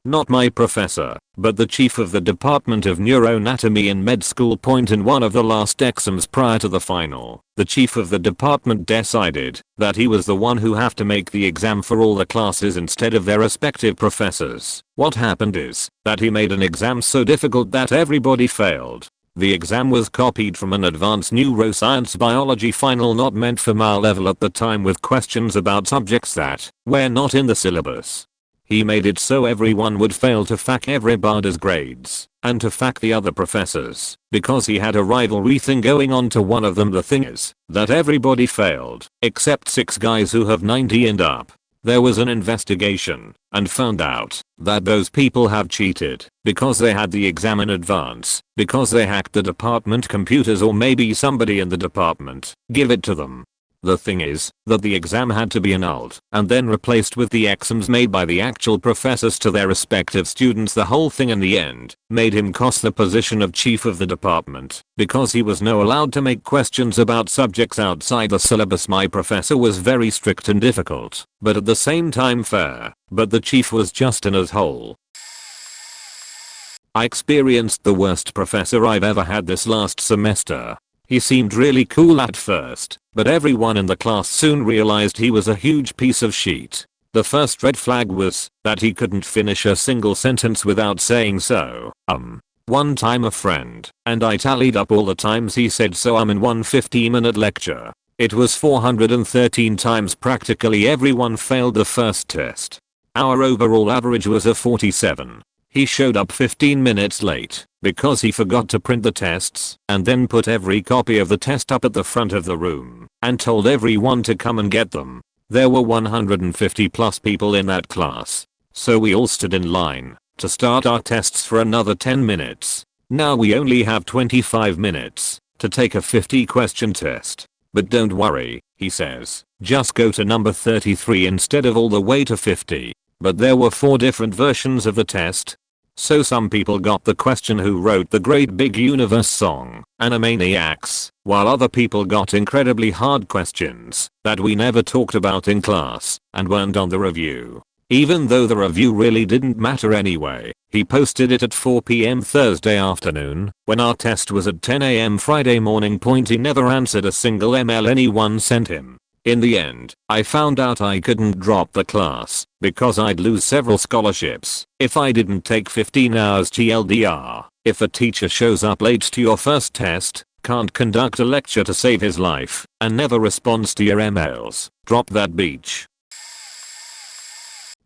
Not my professor, but the chief of the Department of Neuroanatomy in med school. Point, in one of the last exams prior to the final, the chief of the department decided that he was the one who have to make the exam for all the classes instead of their respective professors. What happened is that he made an exam so difficult that everybody failed. The exam was copied from an advanced neuroscience biology final not meant for my level at the time, with questions about subjects that were not in the syllabus. He made it so everyone would fail to fuck everybody's grades, and to fuck the other professors, because he had a rivalry thing going on to one of them. The thing is that everybody failed, except 6 guys who have 90 and up. There was an investigation and found out that those people have cheated because they had the exam in advance, because they hacked the department computers, or maybe somebody in the department give it to them. The thing is that the exam had to be annulled and then replaced with the exams made by the actual professors to their respective students. The whole thing in the end made him cost the position of chief of the department because he was no allowed to make questions about subjects outside the syllabus. My professor was very strict and difficult, but at the same time fair, but the chief was just an asshole. I experienced the worst professor I've ever had this last semester. He seemed really cool at first, but everyone in the class soon realized he was a huge piece of shit. The first red flag was that he couldn't finish a single sentence without saying so. One time a friend and I tallied up all the times he said so in one 50-minute lecture. It was 413 times. Practically everyone failed the first test. Our overall average was a 47. He showed up 15 minutes late because he forgot to print the tests and then put every copy of the test up at the front of the room and told everyone to come and get them. There were 150 plus people in that class, so we all stood in line to start our tests for another 10 minutes. Now we only have 25 minutes to take a 50-question test. But don't worry, he says, just go to number 33 instead of all the way to 50. But there were 4 different versions of the test. So some people got the question who wrote the Great Big Universe song, Animaniacs, while other people got incredibly hard questions that we never talked about in class and weren't on the review. Even though the review really didn't matter anyway, he posted it at 4 PM Thursday afternoon when our test was at 10 AM Friday morning. He never answered a single email anyone sent him. In the end, I found out I couldn't drop the class because I'd lose several scholarships if I didn't take 15 hours TLDR. If a teacher shows up late to your first test, can't conduct a lecture to save his life, and never responds to your emails, drop that beach.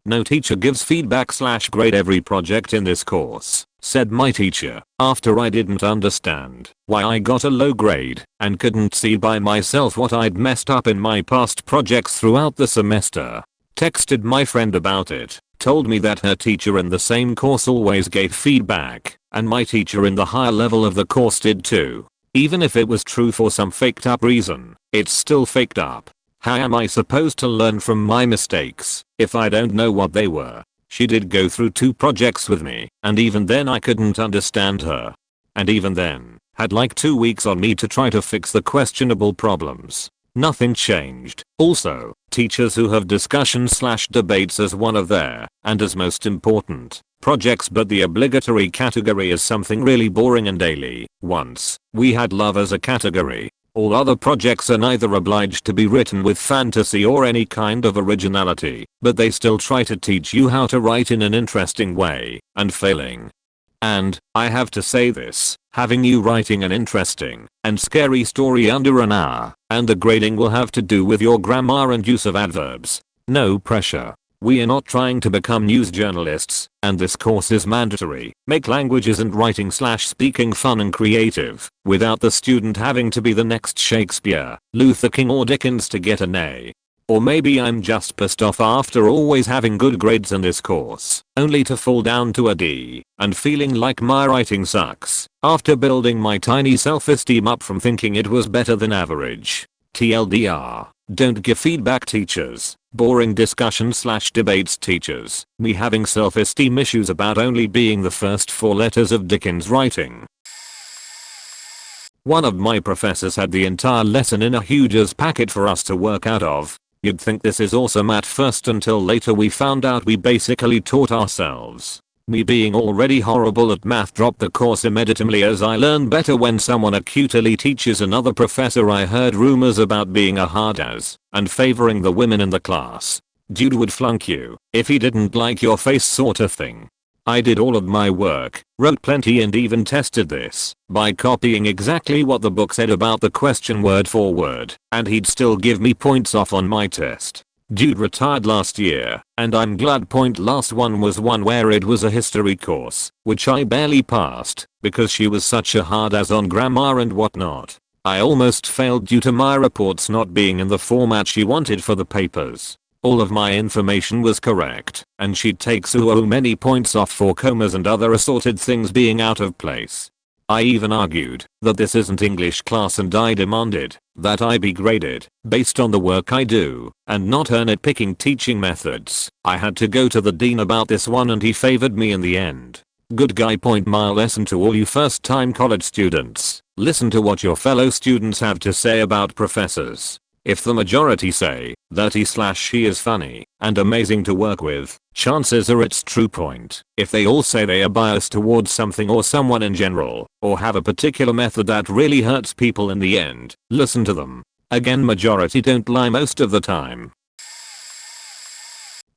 No teacher gives feedback/grade every project in this course, said my teacher, after I didn't understand why I got a low grade and couldn't see by myself what I'd messed up in my past projects throughout the semester. Texted my friend about it, told me that her teacher in the same course always gave feedback, and my teacher in the higher level of the course did too. Even if it was true for some faked up reason, it's still faked up. How am I supposed to learn from my mistakes if I don't know what they were? She did go through 2 projects with me, and even then I couldn't understand her. And even then, had like 2 weeks on me to try to fix the questionable problems. Nothing changed. Also, teachers who have discussion/debates as one of their, and as most important, projects, but the obligatory category is something really boring and daily. Once, we had love as a category. All other projects are neither obliged to be written with fantasy or any kind of originality, but they still try to teach you how to write in an interesting way, and failing. And, I have to say this, having you writing an interesting and scary story under an hour, and the grading will have to do with your grammar and use of adverbs. No pressure. We are not trying to become news journalists, and this course is mandatory. Make languages and writing/speaking fun and creative, without the student having to be the next Shakespeare, Luther King or Dickens to get an A. Or maybe I'm just pissed off after always having good grades in this course, only to fall down to a D, and feeling like my writing sucks, after building my tiny self-esteem up from thinking it was better than average. TLDR, don't give feedback teachers. Boring discussion/debates teachers. Me having self-esteem issues about only being the first 4 letters of Dickens' writing. One of my professors had the entire lesson in a huge as packet for us to work out of. You'd think this is awesome at first until later we found out we basically taught ourselves. Me being already horrible at math dropped the course immediately as I learn better when someone acutely teaches another professor. I heard rumors about being a hard ass and favoring the women in the class. Dude would flunk you if he didn't like your face sort of thing. I did all of my work, wrote plenty and even tested this by copying exactly what the book said about the question word for word, and he'd still give me points off on my test. Dude retired last year, and I'm glad. Last one was one where it was a history course, which I barely passed because she was such a hard ass on grammar and whatnot. I almost failed due to my reports not being in the format she wanted for the papers. All of my information was correct, and she'd take so many points off for commas and other assorted things being out of place. I even argued that this isn't English class, and I demanded that I be graded based on the work I do and not her nitpicking teaching methods. I had to go to the dean about this one, and he favored me in the end. Good guy. Point. My lesson to all you first time college students: listen to what your fellow students have to say about professors. If the majority say that he/she is funny and amazing to work with, chances are it's true. Point. If they all say they are biased towards something or someone in general, or have a particular method that really hurts people in the end, listen to them. Again, majority don't lie most of the time.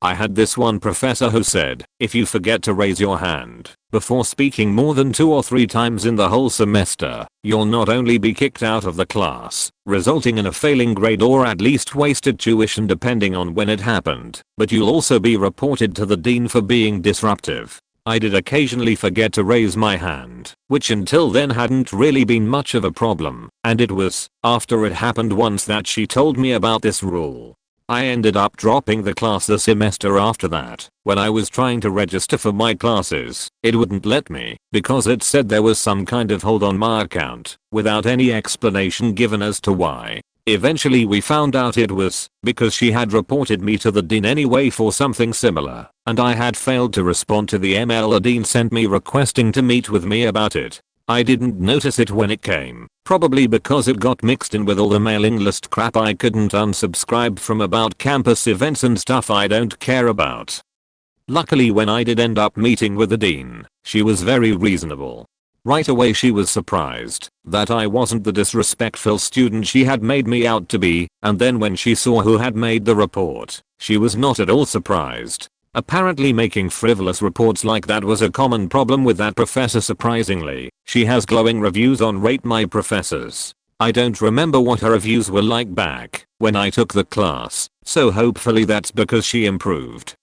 I had this one professor who said, if you forget to raise your hand before speaking more than 2 or 3 times in the whole semester, you'll not only be kicked out of the class, resulting in a failing grade or at least wasted tuition depending on when it happened, but you'll also be reported to the dean for being disruptive. I did occasionally forget to raise my hand, which until then hadn't really been much of a problem, and it was after it happened once that she told me about this rule. I ended up dropping the class the semester after that. When I was trying to register for my classes, it wouldn't let me because it said there was some kind of hold on my account, without any explanation given as to why. Eventually we found out it was because she had reported me to the dean anyway for something similar, and I had failed to respond to the email the dean sent me requesting to meet with me about it. I didn't notice it when it came, probably because it got mixed in with all the mailing list crap I couldn't unsubscribe from about campus events and stuff I don't care about. Luckily, when I did end up meeting with the dean, she was very reasonable. Right away she was surprised that I wasn't the disrespectful student she had made me out to be, and then when she saw who had made the report, she was not at all surprised. Apparently making frivolous reports like that was a common problem with that professor. Surprisingly, she has glowing reviews on Rate My Professors. I don't remember what her reviews were like back when I took the class, so hopefully that's because she improved.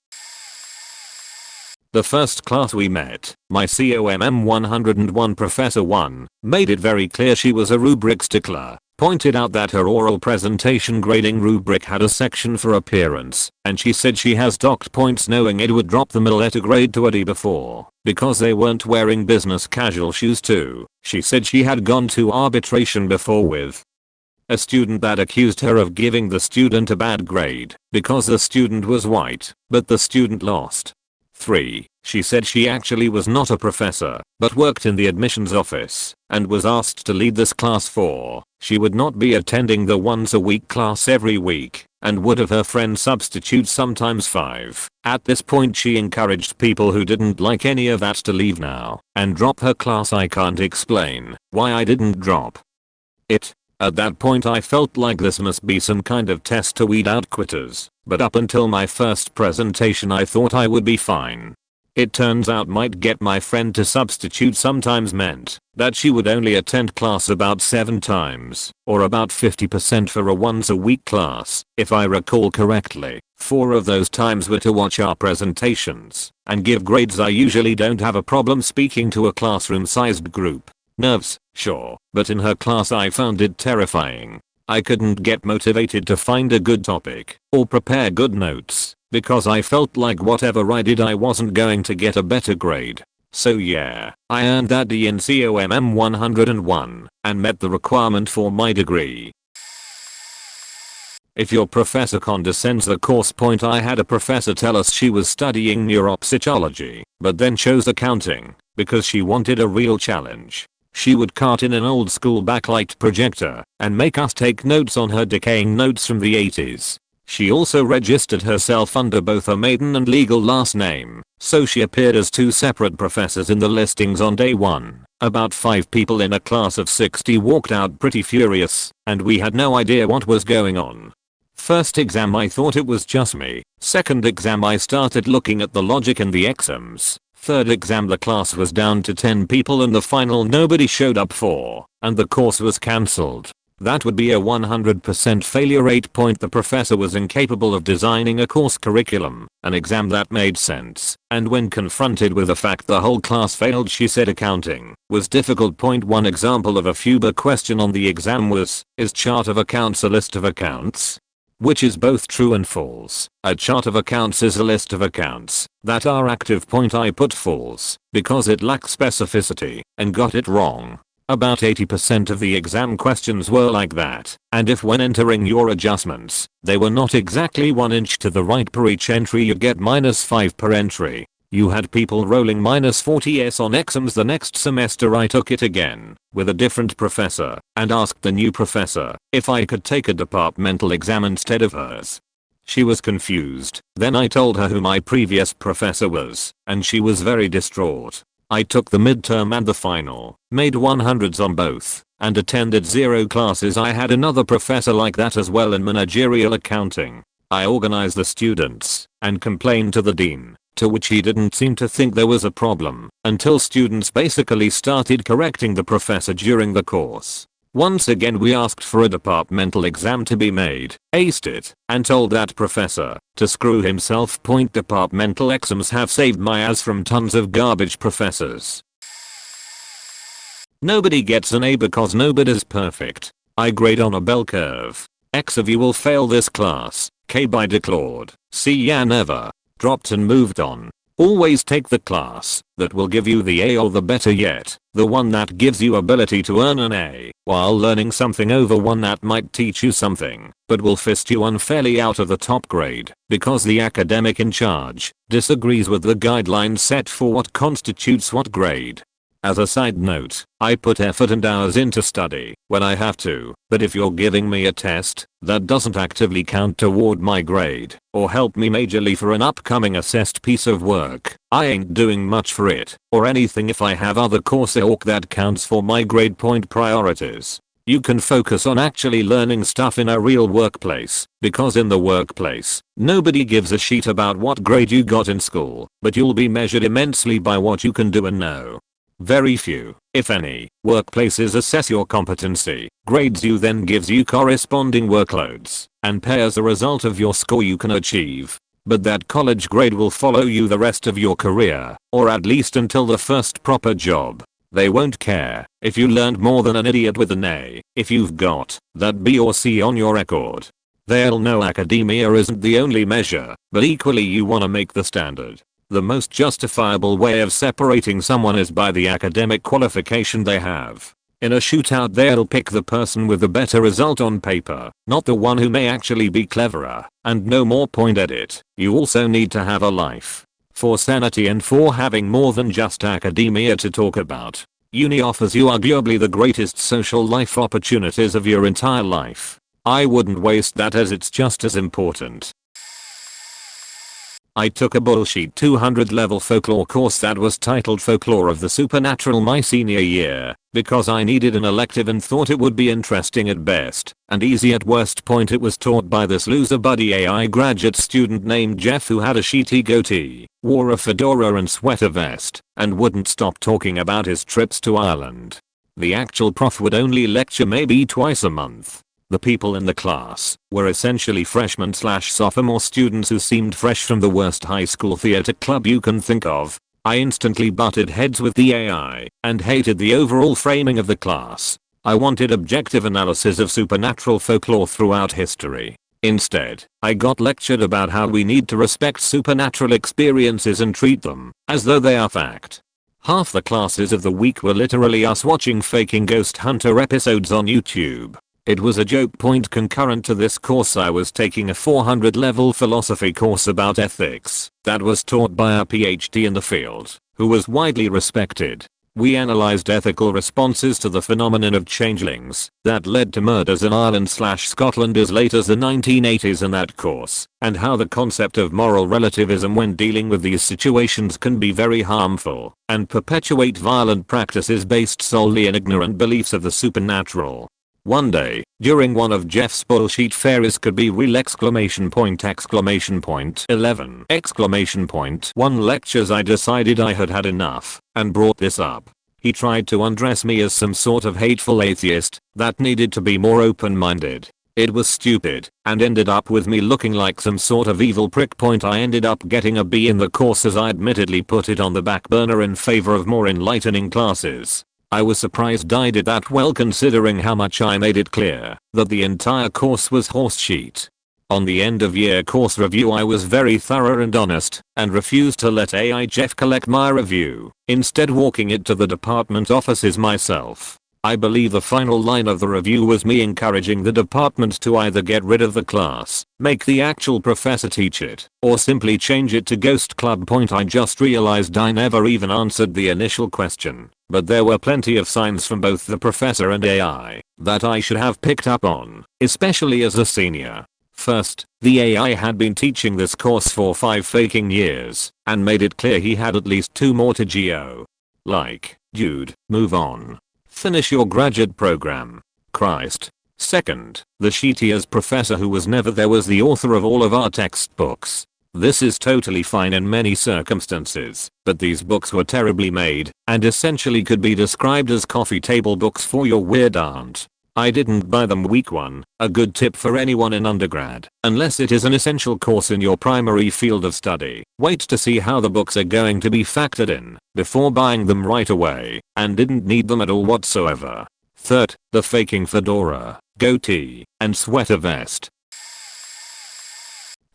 The first class we met, my COMM 101 Professor 1, made it very clear she was a rubric stickler. Pointed out that her oral presentation grading rubric had a section for appearance, and she said she has docked points knowing it would drop them a letter grade to a D before, because they weren't wearing business casual shoes too. She said she had gone to arbitration before with a student that accused her of giving the student a bad grade because the student was white, but the student lost. 3. She said she actually was not a professor, but worked in the admissions office, and was asked to lead this class for she would not be attending the once a week class every week, and would have her friends substitute sometimes 5. At this point she encouraged people who didn't like any of that to leave now, and drop her class. I can't explain why I didn't drop it. At that point I felt like this must be some kind of test to weed out quitters, but up until my first presentation I thought I would be fine. It turns out might get my friend to substitute sometimes meant that she would only attend class about 7 times, or about 50% for a once a week class. If I recall correctly, 4 of those times were to watch our presentations and give grades. I usually don't have a problem speaking to a classroom sized group. Nerves, sure, but in her class I found it terrifying. I couldn't get motivated to find a good topic or prepare good notes because I felt like whatever I did I wasn't going to get a better grade. So yeah, I earned that D in COMM 101 and met the requirement for my degree. If your professor condescends the course. Point. I had a professor tell us she was studying neuropsychology, but then chose accounting because she wanted a real challenge. She would cart in an old school backlight projector and make us take notes on her decaying notes from the 80s. She also registered herself under both a maiden and legal last name, so she appeared as 2 separate professors in the listings on day 1. About 5 people in a class of 60 walked out pretty furious, and we had no idea what was going on. First exam I thought it was just me. Second exam I started looking at the logic in the exams. Third exam the class was down to 10 people and the final nobody showed up for, and the course was cancelled. That would be a 100% failure rate. The professor was incapable of designing a course curriculum, an exam that made sense, and when confronted with the fact the whole class failed she said accounting was difficult. One example of a FUBA question on the exam was, is chart of accounts a list of accounts? which is both true and false. A chart of accounts is a list of accounts that are active. I put false because it lacks specificity and got it wrong. About 80% of the exam questions were like that, and if when entering your adjustments, they were not exactly 1 inch to the right per each entry, you get -5 per entry. You had people rolling -40s on exams the next semester. I took it again with a different professor and asked the new professor if I could take a departmental exam instead of hers. She was confused. Then I told her who my previous professor was, and she was very distraught. I took the midterm and the final, made 100s on both, and attended 0 classes. I had another professor like that as well in managerial accounting. I organized the students and complained to the dean, to which he didn't seem to think there was a problem until students basically started correcting the professor during the course. Once again we asked for a departmental exam to be made, aced it, and told that professor to screw himself. Departmental exams have saved my ass from tons of garbage professors. Nobody gets an A because nobody's perfect. I grade on a bell curve. X of you will fail this class, K by declared, C ya never, dropped and moved on. Always take the class that will give you the A, or the better yet, the one that gives you ability to earn an A while learning something, over one that might teach you something but will fist you unfairly out of the top grade because the academic in charge disagrees with the guidelines set for what constitutes what grade. As a side note, I put effort and hours into study when I have to, but if you're giving me a test that doesn't actively count toward my grade or help me majorly for an upcoming assessed piece of work, I ain't doing much for it or anything. If I have other coursework that counts for my grade point priorities, you can focus on actually learning stuff in a real workplace, because in the workplace, nobody gives a shit about what grade you got in school, but you'll be measured immensely by what you can do and know. Very few, if any, workplaces assess your competency, grades you, then gives you corresponding workloads, and pay as a result of your score you can achieve. But that college grade will follow you the rest of your career, or at least until the first proper job. They won't care if you learned more than an idiot with an A, if you've got that B or C on your record. They'll know academia isn't the only measure, but equally you wanna make the standard. The most justifiable way of separating someone is by the academic qualification they have. In a shootout they'll pick the person with the better result on paper, not the one who may actually be cleverer and know more. Point at it. You also need to have a life. For sanity and for having more than just academia to talk about. Uni offers you arguably the greatest social life opportunities of your entire life. I wouldn't waste that, as it's just as important. I took a bullshit 200 level folklore course that was titled Folklore of the Supernatural my senior year, because I needed an elective and thought it would be interesting at best and easy at worst. It was taught by this loser buddy AI graduate student named Jeff, who had a sheety goatee, wore a fedora and sweater vest, and wouldn't stop talking about his trips to Ireland. The actual prof would only lecture maybe twice a month. The people in the class were essentially freshmen/sophomore students who seemed fresh from the worst high school theater club you can think of. I instantly butted heads with the AI and hated the overall framing of the class. I wanted objective analysis of supernatural folklore throughout history. Instead, I got lectured about how we need to respect supernatural experiences and treat them as though they are fact. Half the classes of the week were literally us watching faking ghost hunter episodes on YouTube. It was a joke. Concurrent to this course I was taking a 400 level philosophy course about ethics that was taught by a PhD in the field, who was widely respected. We analyzed ethical responses to the phenomenon of changelings that led to murders in Ireland/Scotland as late as the 1980s in that course, and how the concept of moral relativism when dealing with these situations can be very harmful and perpetuate violent practices based solely in ignorant beliefs of the supernatural. One day, during one of Jeff's bullshit fairies could be real ! 11 lectures I decided I had had enough and brought this up. He tried to undress me as some sort of hateful atheist that needed to be more open-minded. It was stupid and ended up with me looking like some sort of evil prick. I ended up getting a B in the course as I admittedly put it on the back burner in favor of more enlightening classes. I was surprised I did that well considering how much I made it clear that the entire course was horseshit. On the end of year course review I was very thorough and honest, and refused to let AI Jeff collect my review, instead walking it to the department offices myself. I believe the final line of the review was me encouraging the department to either get rid of the class, make the actual professor teach it, or simply change it to Ghost Club. I just realized I never even answered the initial question, but there were plenty of signs from both the professor and AI that I should have picked up on, especially as a senior. First, the AI had been teaching this course for 5 faking years, and made it clear he had at least 2 more to go. Like, dude, move on. Finish your graduate program. Christ. Second, the shitty-ass professor who was never there was the author of all of our textbooks. This is totally fine in many circumstances, but these books were terribly made, and essentially could be described as coffee table books for your weird aunt. I didn't buy them week 1, a good tip for anyone in undergrad, unless it is an essential course in your primary field of study. Wait to see how the books are going to be factored in, before buying them right away, and didn't need them at all whatsoever. Third, the faking fedora, goatee, and sweater vest.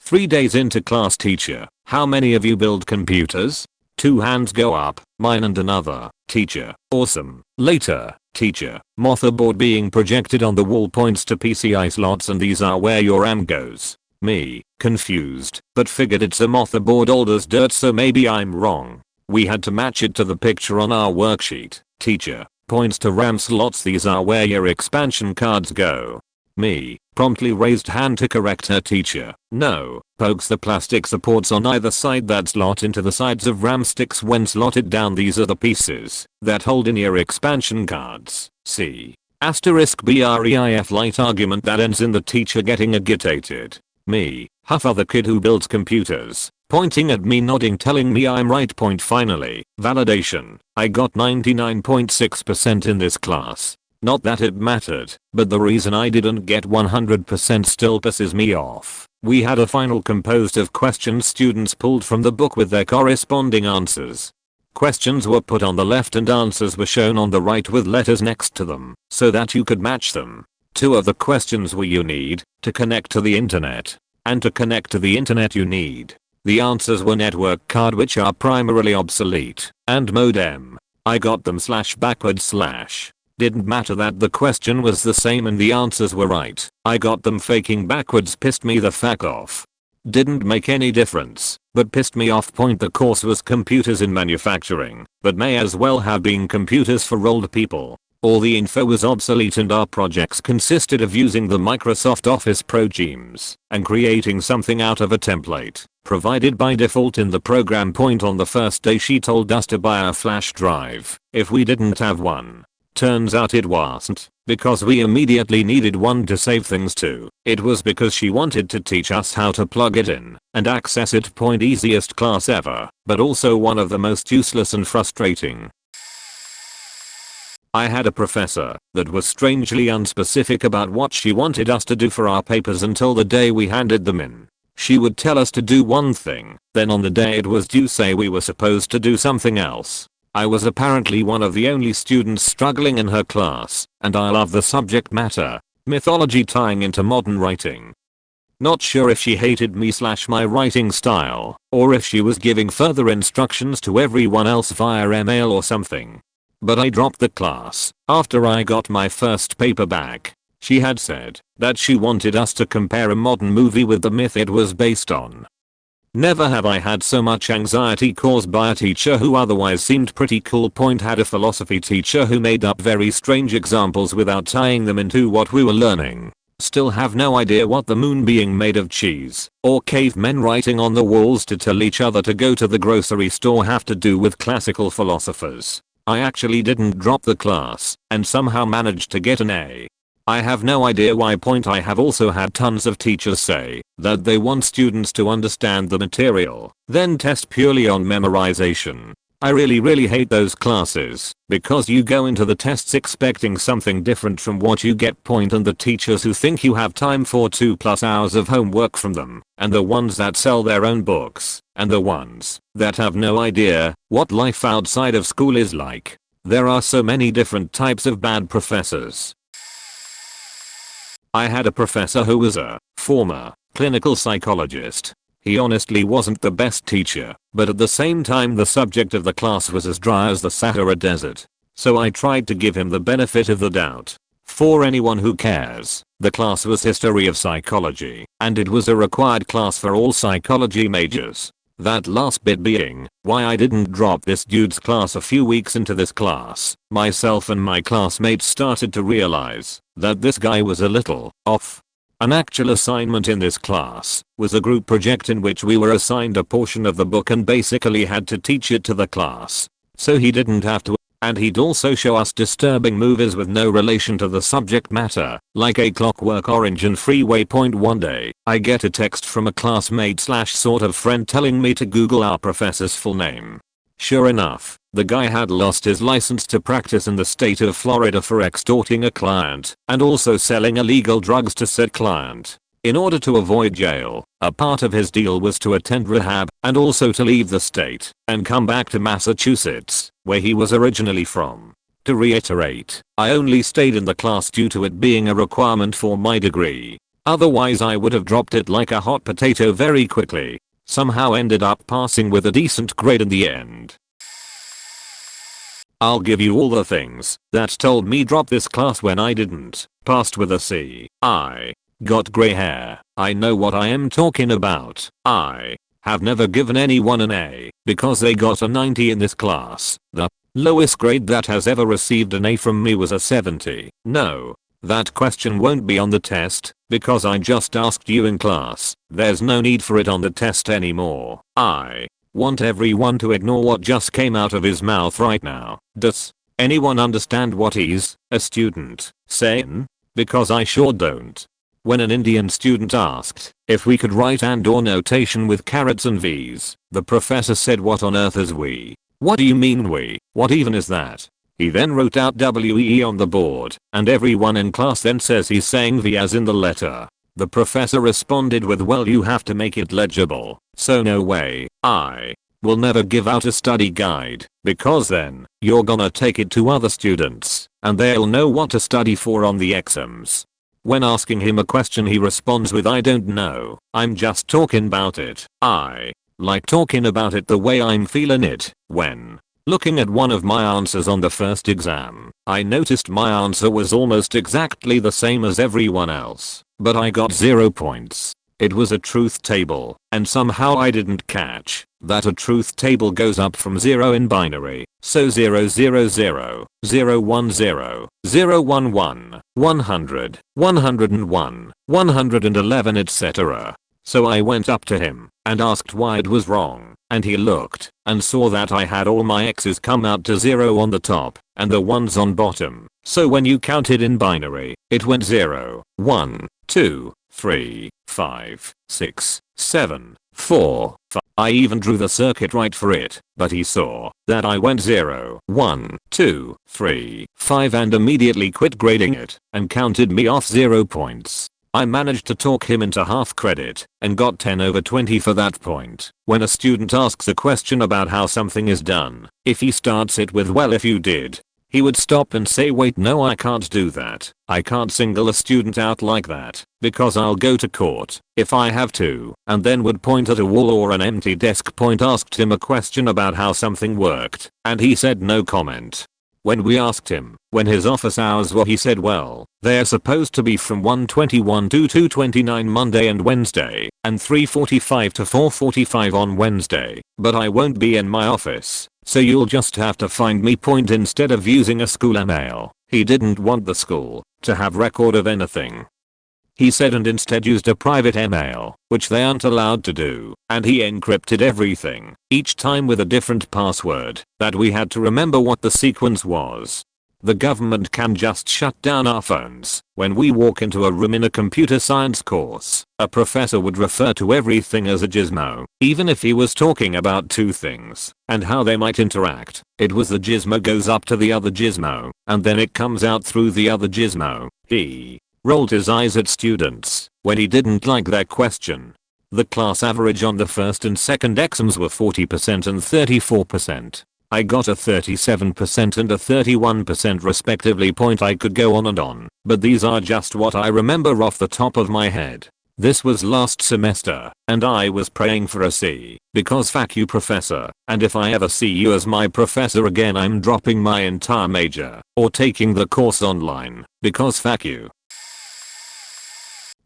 3 days into class. Teacher, how many of you build computers? 2 hands go up, mine and another. Teacher, awesome. Later, teacher, motherboard being projected on the wall points to PCI slots and these are where your RAM goes. Me, confused, but figured it's a motherboard old as dirt so maybe I'm wrong. We had to match it to the picture on our worksheet. Teacher, points to RAM slots these are where your expansion cards go. Me, promptly raised hand to correct her. Teacher, no, pokes the plastic supports on either side that slot into the sides of RAM sticks when slotted down these are the pieces that hold in your expansion cards. See. Asterisk BREIF light argument that ends in the teacher getting agitated. Me, huff other kid who builds computers, pointing at me nodding telling me I'm right. Finally, validation, I got 99.6% in this class. Not that it mattered, but the reason I didn't get 100% still pisses me off. We had a final composed of questions students pulled from the book with their corresponding answers. Questions were put on the left and answers were shown on the right with letters next to them, so that you could match them. 2 of the questions were you need to connect to the internet, and to connect to the internet you need. The answers were network card which are primarily obsolete, and modem. I got them //. Didn't matter that the question was the same and the answers were right. I got them faking backwards pissed me the fuck off. Didn't make any difference, but pissed me off. The course was computers in manufacturing, but may as well have been computers for old people. All the info was obsolete and our projects consisted of using the Microsoft Office programs and creating something out of a template provided by default in the program. On the first day she told us to buy a flash drive if we didn't have one. Turns out it wasn't because we immediately needed one to save things to. It was because she wanted to teach us how to plug it in and access it. Easiest class ever, but also one of the most useless and frustrating. I had a professor that was strangely unspecific about what she wanted us to do for our papers until the day we handed them in. She would tell us to do one thing, then on the day it was due say we were supposed to do something else. I was apparently one of the only students struggling in her class, and I love the subject matter, mythology tying into modern writing. Not sure if she hated me / my writing style, or if she was giving further instructions to everyone else via email or something. But I dropped the class after I got my first paper back. She had said that she wanted us to compare a modern movie with the myth it was based on. Never have I had so much anxiety caused by a teacher who otherwise seemed pretty cool. Had a philosophy teacher who made up very strange examples without tying them into what we were learning. Still have no idea what the moon being made of cheese or cavemen writing on the walls to tell each other to go to the grocery store have to do with classical philosophers. I actually didn't drop the class and somehow managed to get an A. I have no idea why. I have also had tons of teachers say that they want students to understand the material, then test purely on memorization. I really hate those classes because you go into the tests expecting something different from what you get. And the teachers who think you have time for 2+ hours of homework from them, and the ones that sell their own books, and the ones that have no idea what life outside of school is like. There are so many different types of bad professors. I had a professor who was a former clinical psychologist. He honestly wasn't the best teacher, but at the same time the subject of the class was as dry as the Sahara Desert. So I tried to give him the benefit of the doubt. For anyone who cares, the class was History of Psychology, and it was a required class for all psychology majors. That last bit being, why I didn't drop this dude's class. A few weeks into this class, myself and my classmates started to realize that this guy was a little off. An actual assignment in this class was a group project in which we were assigned a portion of the book and basically had to teach it to the class. So he didn't have to, and he'd also show us disturbing movies with no relation to the subject matter, like A Clockwork Orange and Freeway Point. One day, I get a text from a classmate / sort of friend telling me to Google our professor's full name. Sure enough, the guy had lost his license to practice in the state of Florida for extorting a client and also selling illegal drugs to said client. In order to avoid jail, a part of his deal was to attend rehab and also to leave the state and come back to Massachusetts, where he was originally from. To reiterate, I only stayed in the class due to it being a requirement for my degree. Otherwise I would have dropped it like a hot potato very quickly. Somehow ended up passing with a decent grade in the end. I'll give you all the things that told me drop this class when I didn't. Passed with a C. I got gray hair. I know what I am talking about. I have never given anyone an A because they got a 90 in this class. The lowest grade that has ever received an A from me was a 70. No, that question won't be on the test because I just asked you in class. There's no need for it on the test anymore. I want everyone to ignore what just came out of his mouth right now. Does anyone understand what he's, a student, saying? Because I sure don't. When an Indian student asked if we could write and/or notation with carrots and V's, the professor said, what on earth is we? What do you mean we? What even is that? He then wrote out WEE on the board, and everyone in class then says he's saying V as in the letter. The professor responded with, well, you have to make it legible, so no way. I will never give out a study guide, because then you're gonna take it to other students, and they'll know what to study for on the exams. When asking him a question he responds with, I don't know, I'm just talking about it. I like talking about it the way I'm feeling it. When looking at one of my answers on the first exam, I noticed my answer was almost exactly the same as everyone else, but I got 0 points. It was a truth table, and somehow I didn't catch that a truth table goes up from 0 in binary, so 000, 010, 010, 011, 100, 101, 111 etc. So I went up to him and asked why it was wrong, and he looked and saw that I had all my x's come out to 0 on the top and the ones on bottom. So when you counted in binary, it went 0, 1, 2, 3, 5, 6, 7, 4, 5. I even drew the circuit right for it, but he saw that I went 0, 1, 2, 3, 5 and immediately quit grading it and counted me off 0 points. I managed to talk him into half credit and got 10/20 for that point. When a student asks a question about how something is done, if he starts it with, well, if you did, he would stop and say, wait, no, I can't do that. I can't single a student out like that because I'll go to court if I have to, and then would point at a wall or an empty desk. Asked him a question about how something worked and he said no comment. When we asked him when his office hours were, he said, well, they're supposed to be from 1:21 to 2:29 Monday and Wednesday, and 3:45 to 4:45 on Wednesday, but I won't be in my office, so you'll just have to find me. Instead of using a school email, he didn't want the school to have record of anything, he said, and instead used a private email, which they aren't allowed to do, and he encrypted everything, each time with a different password, that we had to remember what the sequence was. The government can just shut down our phones. When we walk into a room in a computer science course, a professor would refer to everything as a gizmo, even if he was talking about two things and how they might interact. It was the gizmo goes up to the other gizmo, and then it comes out through the other gizmo. He rolled his eyes at students when he didn't like their question. The class average on the first and second exams were 40% and 34%. I got a 37% and a 31% respectively. I could go on and on, but these are just what I remember off the top of my head. This was last semester, and I was praying for a C, because fuck you professor, and if I ever see you as my professor again I'm dropping my entire major, or taking the course online, because fuck you.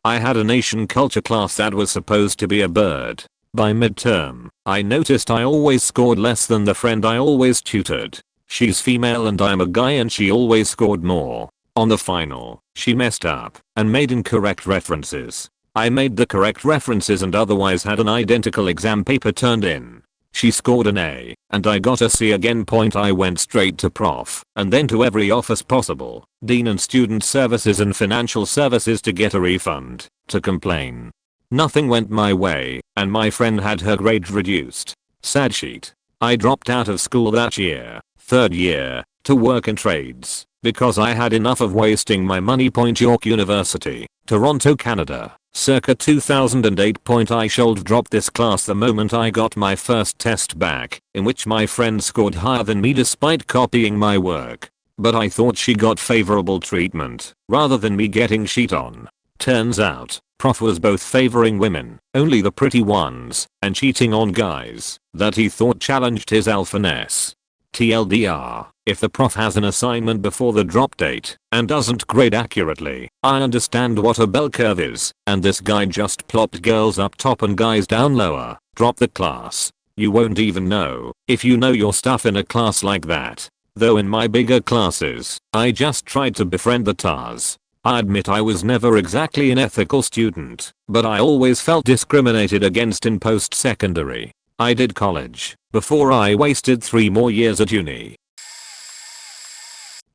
I had an Asian culture class that was supposed to be a bird. By midterm, I noticed I always scored less than the friend I always tutored. She's female and I'm a guy and she always scored more. On the final, she messed up and made incorrect references. I made the correct references and otherwise had an identical exam paper turned in. She scored an A, and I got a C again. I went straight to prof, and then to every office possible, dean and student services and financial services to get a refund, to complain. Nothing went my way, and my friend had her grade reduced. Sad sheet. I dropped out of school that year, third year, to work in trades, because I had enough of wasting my money. York University, Toronto, Canada. Circa 2008. I should drop this class the moment I got my first test back, in which my friend scored higher than me despite copying my work. But I thought she got favorable treatment, rather than me getting shit on. Turns out, prof was both favoring women, only the pretty ones, and cheating on guys that he thought challenged his alphaness. TLDR, if the prof has an assignment before the drop date and doesn't grade accurately, I understand what a bell curve is, and this guy just plopped girls up top and guys down lower. Drop the class. You won't even know if you know your stuff in a class like that. Though in my bigger classes, I just tried to befriend the TARs. I admit I was never exactly an ethical student, but I always felt discriminated against in post-secondary. I did college before I wasted 3 more years at uni.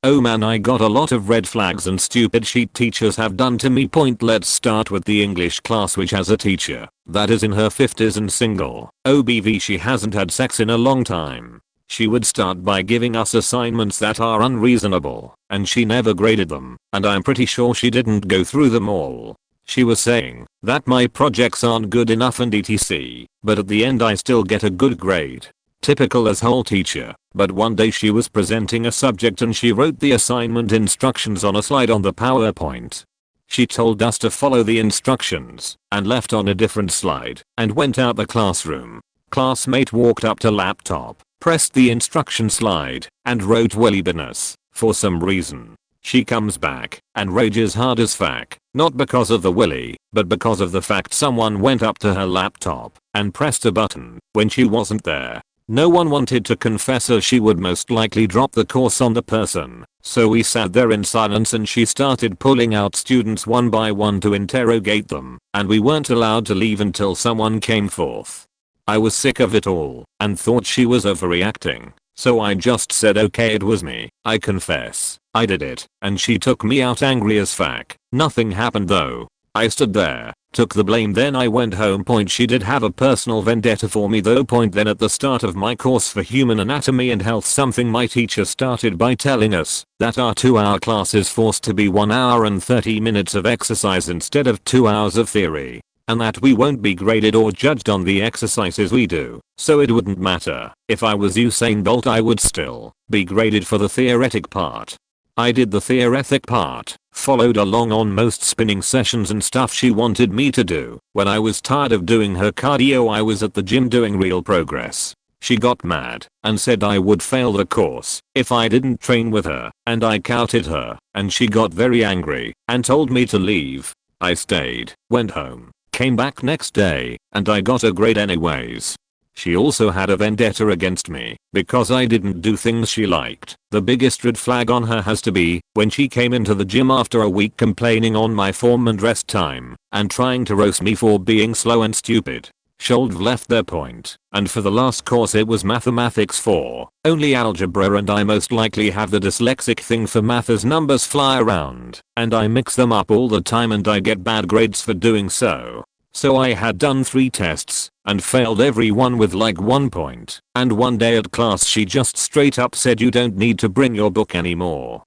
Oh man, I got a lot of red flags and stupid shit teachers have done to me. Let's start with the English class, which has a teacher that is in her 50s and single. OBV, she hasn't had sex in a long time. She would start by giving us assignments that are unreasonable, and she never graded them, and I'm pretty sure she didn't go through them all. She was saying that my projects aren't good enough and etc, but at the end I still get a good grade. Typical asshole teacher. But one day she was presenting a subject and she wrote the assignment instructions on a slide on the PowerPoint. She told us to follow the instructions and left on a different slide and went out the classroom. Classmate walked up to laptop, pressed the instruction slide, and wrote Willibinus for some reason. She comes back and rages hard as fuck, not because of the willy, but because of the fact someone went up to her laptop and pressed a button when she wasn't there. No one wanted to confess her, she would most likely drop the course on the person, so we sat there in silence and she started pulling out students one by one to interrogate them, and we weren't allowed to leave until someone came forth. I was sick of it all and thought she was overreacting, so I just said okay, it was me, I confess, I did it, and she took me out angry as fuck. Nothing happened though. I stood there, took the blame, then I went home. She did have a personal vendetta for me though. Then at the start of my course for human anatomy and health, something my teacher started by telling us that our 2-hour class is forced to be 1 hour and 30 minutes of exercise instead of 2 hours of theory, and that we won't be graded or judged on the exercises we do, so it wouldn't matter if I was Usain Bolt, I would still be graded for the theoretic part. I did the theoretic part, followed along on most spinning sessions and stuff she wanted me to do. When I was tired of doing her cardio, I was at the gym doing real progress. She got mad and said I would fail the course if I didn't train with her, and I outed her, and she got very angry and told me to leave. I stayed, went home, came back next day, and I got a grade anyways. She also had a vendetta against me because I didn't do things she liked. The biggest red flag on her has to be when she came into the gym after a week complaining on my form and rest time and trying to roast me for being slow and stupid. Should left their point, and for the last course it was mathematics 4, only algebra, and I most likely have the dyslexic thing for math as numbers fly around and I mix them up all the time and I get bad grades for doing so. So I had done 3 tests and failed every one with like 1 point, and one day at class she just straight up said you don't need to bring your book anymore.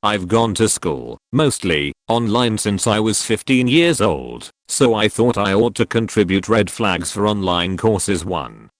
I've gone to school, mostly online, since I was 15 years old, so I thought I ought to contribute red flags for online courses. 1.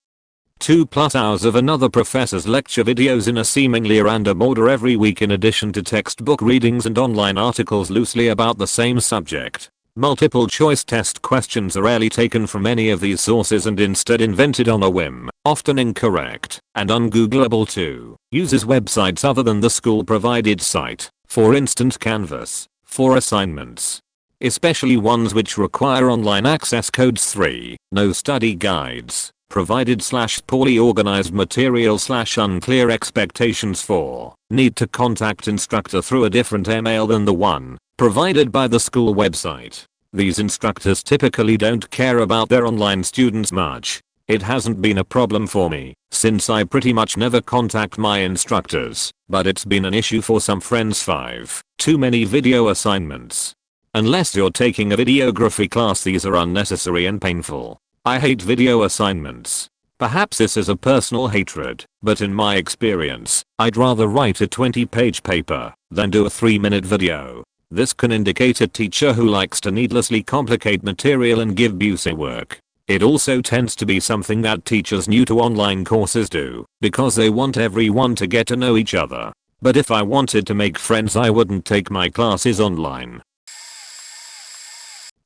2+ hours of another professor's lecture videos in a seemingly random order every week, in addition to textbook readings and online articles loosely about the same subject. Multiple choice test questions are rarely taken from any of these sources and instead invented on a whim, often incorrect, and ungoogleable too. Uses websites other than the school provided site, for instance Canvas, for assignments. Especially ones which require online access. Codes 3. No study guides. Provided / poorly organized material / unclear expectations. 4. Need to contact instructor through a different email than the one provided by the school website. These instructors typically don't care about their online students much. It hasn't been a problem for me, since I pretty much never contact my instructors, but it's been an issue for some friends. 5. Too many video assignments. Unless you're taking a videography class, these are unnecessary and painful. I hate video assignments. Perhaps this is a personal hatred, but in my experience, I'd rather write a 20-page paper than do a 3-minute video. This can indicate a teacher who likes to needlessly complicate material and give busy work. It also tends to be something that teachers new to online courses do, because they want everyone to get to know each other. But if I wanted to make friends, I wouldn't take my classes online.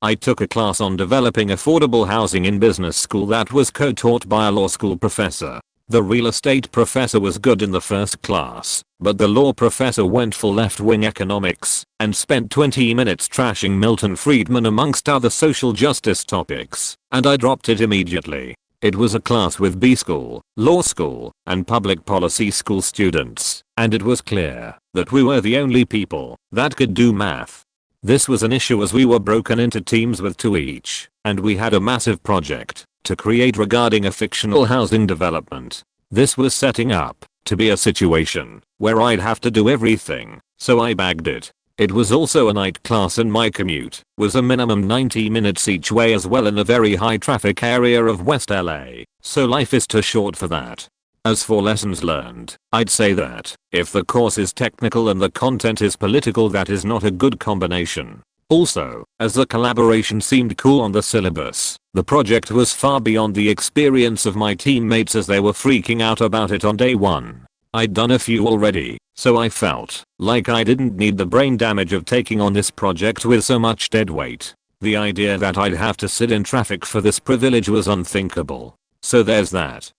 I took a class on developing affordable housing in business school that was co-taught by a law school professor. The real estate professor was good in the first class, but the law professor went for left-wing economics and spent 20 minutes trashing Milton Friedman amongst other social justice topics, and I dropped it immediately. It was a class with B school, law school, and public policy school students, and it was clear that we were the only people that could do math. This was an issue as we were broken into teams with 2 each, and we had a massive project to create regarding a fictional housing development. This was setting up to be a situation where I'd have to do everything, so I bagged it. It was also a night class and my commute was a minimum 90 minutes each way, as well in a very high traffic area of West LA, so life is too short for that. As for lessons learned, I'd say that if the course is technical and the content is political, that is not a good combination. Also, as the collaboration seemed cool on the syllabus, the project was far beyond the experience of my teammates as they were freaking out about it on day 1. I'd done a few already, so I felt like I didn't need the brain damage of taking on this project with so much dead weight. The idea that I'd have to sit in traffic for this privilege was unthinkable. So there's that.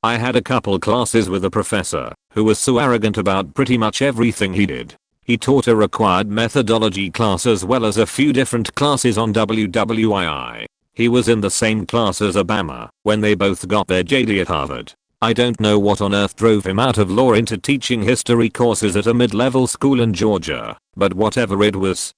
I had a couple classes with a professor who was so arrogant about pretty much everything he did. He taught a required methodology class as well as a few different classes on WWII. He was in the same class as Obama when they both got their JD at Harvard. I don't know what on earth drove him out of law into teaching history courses at a mid-level school in Georgia, but whatever it was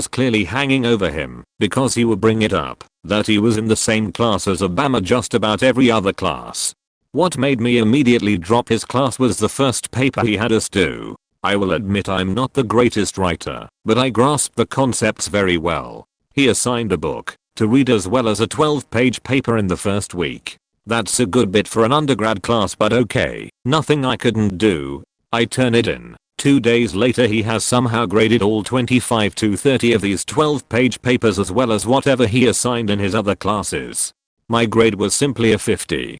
clearly hanging over him, because he would bring it up that he was in the same class as Obama just about every other class. What made me immediately drop his class was the first paper he had us do. I will admit I'm not the greatest writer, but I grasped the concepts very well. He assigned a book to read as well as a 12-page paper in the first week. That's a good bit for an undergrad class, but okay, nothing I couldn't do. I turn it in. 2 days later he has somehow graded all 25 to 30 of these 12-page papers as well as whatever he assigned in his other classes. My grade was simply a 50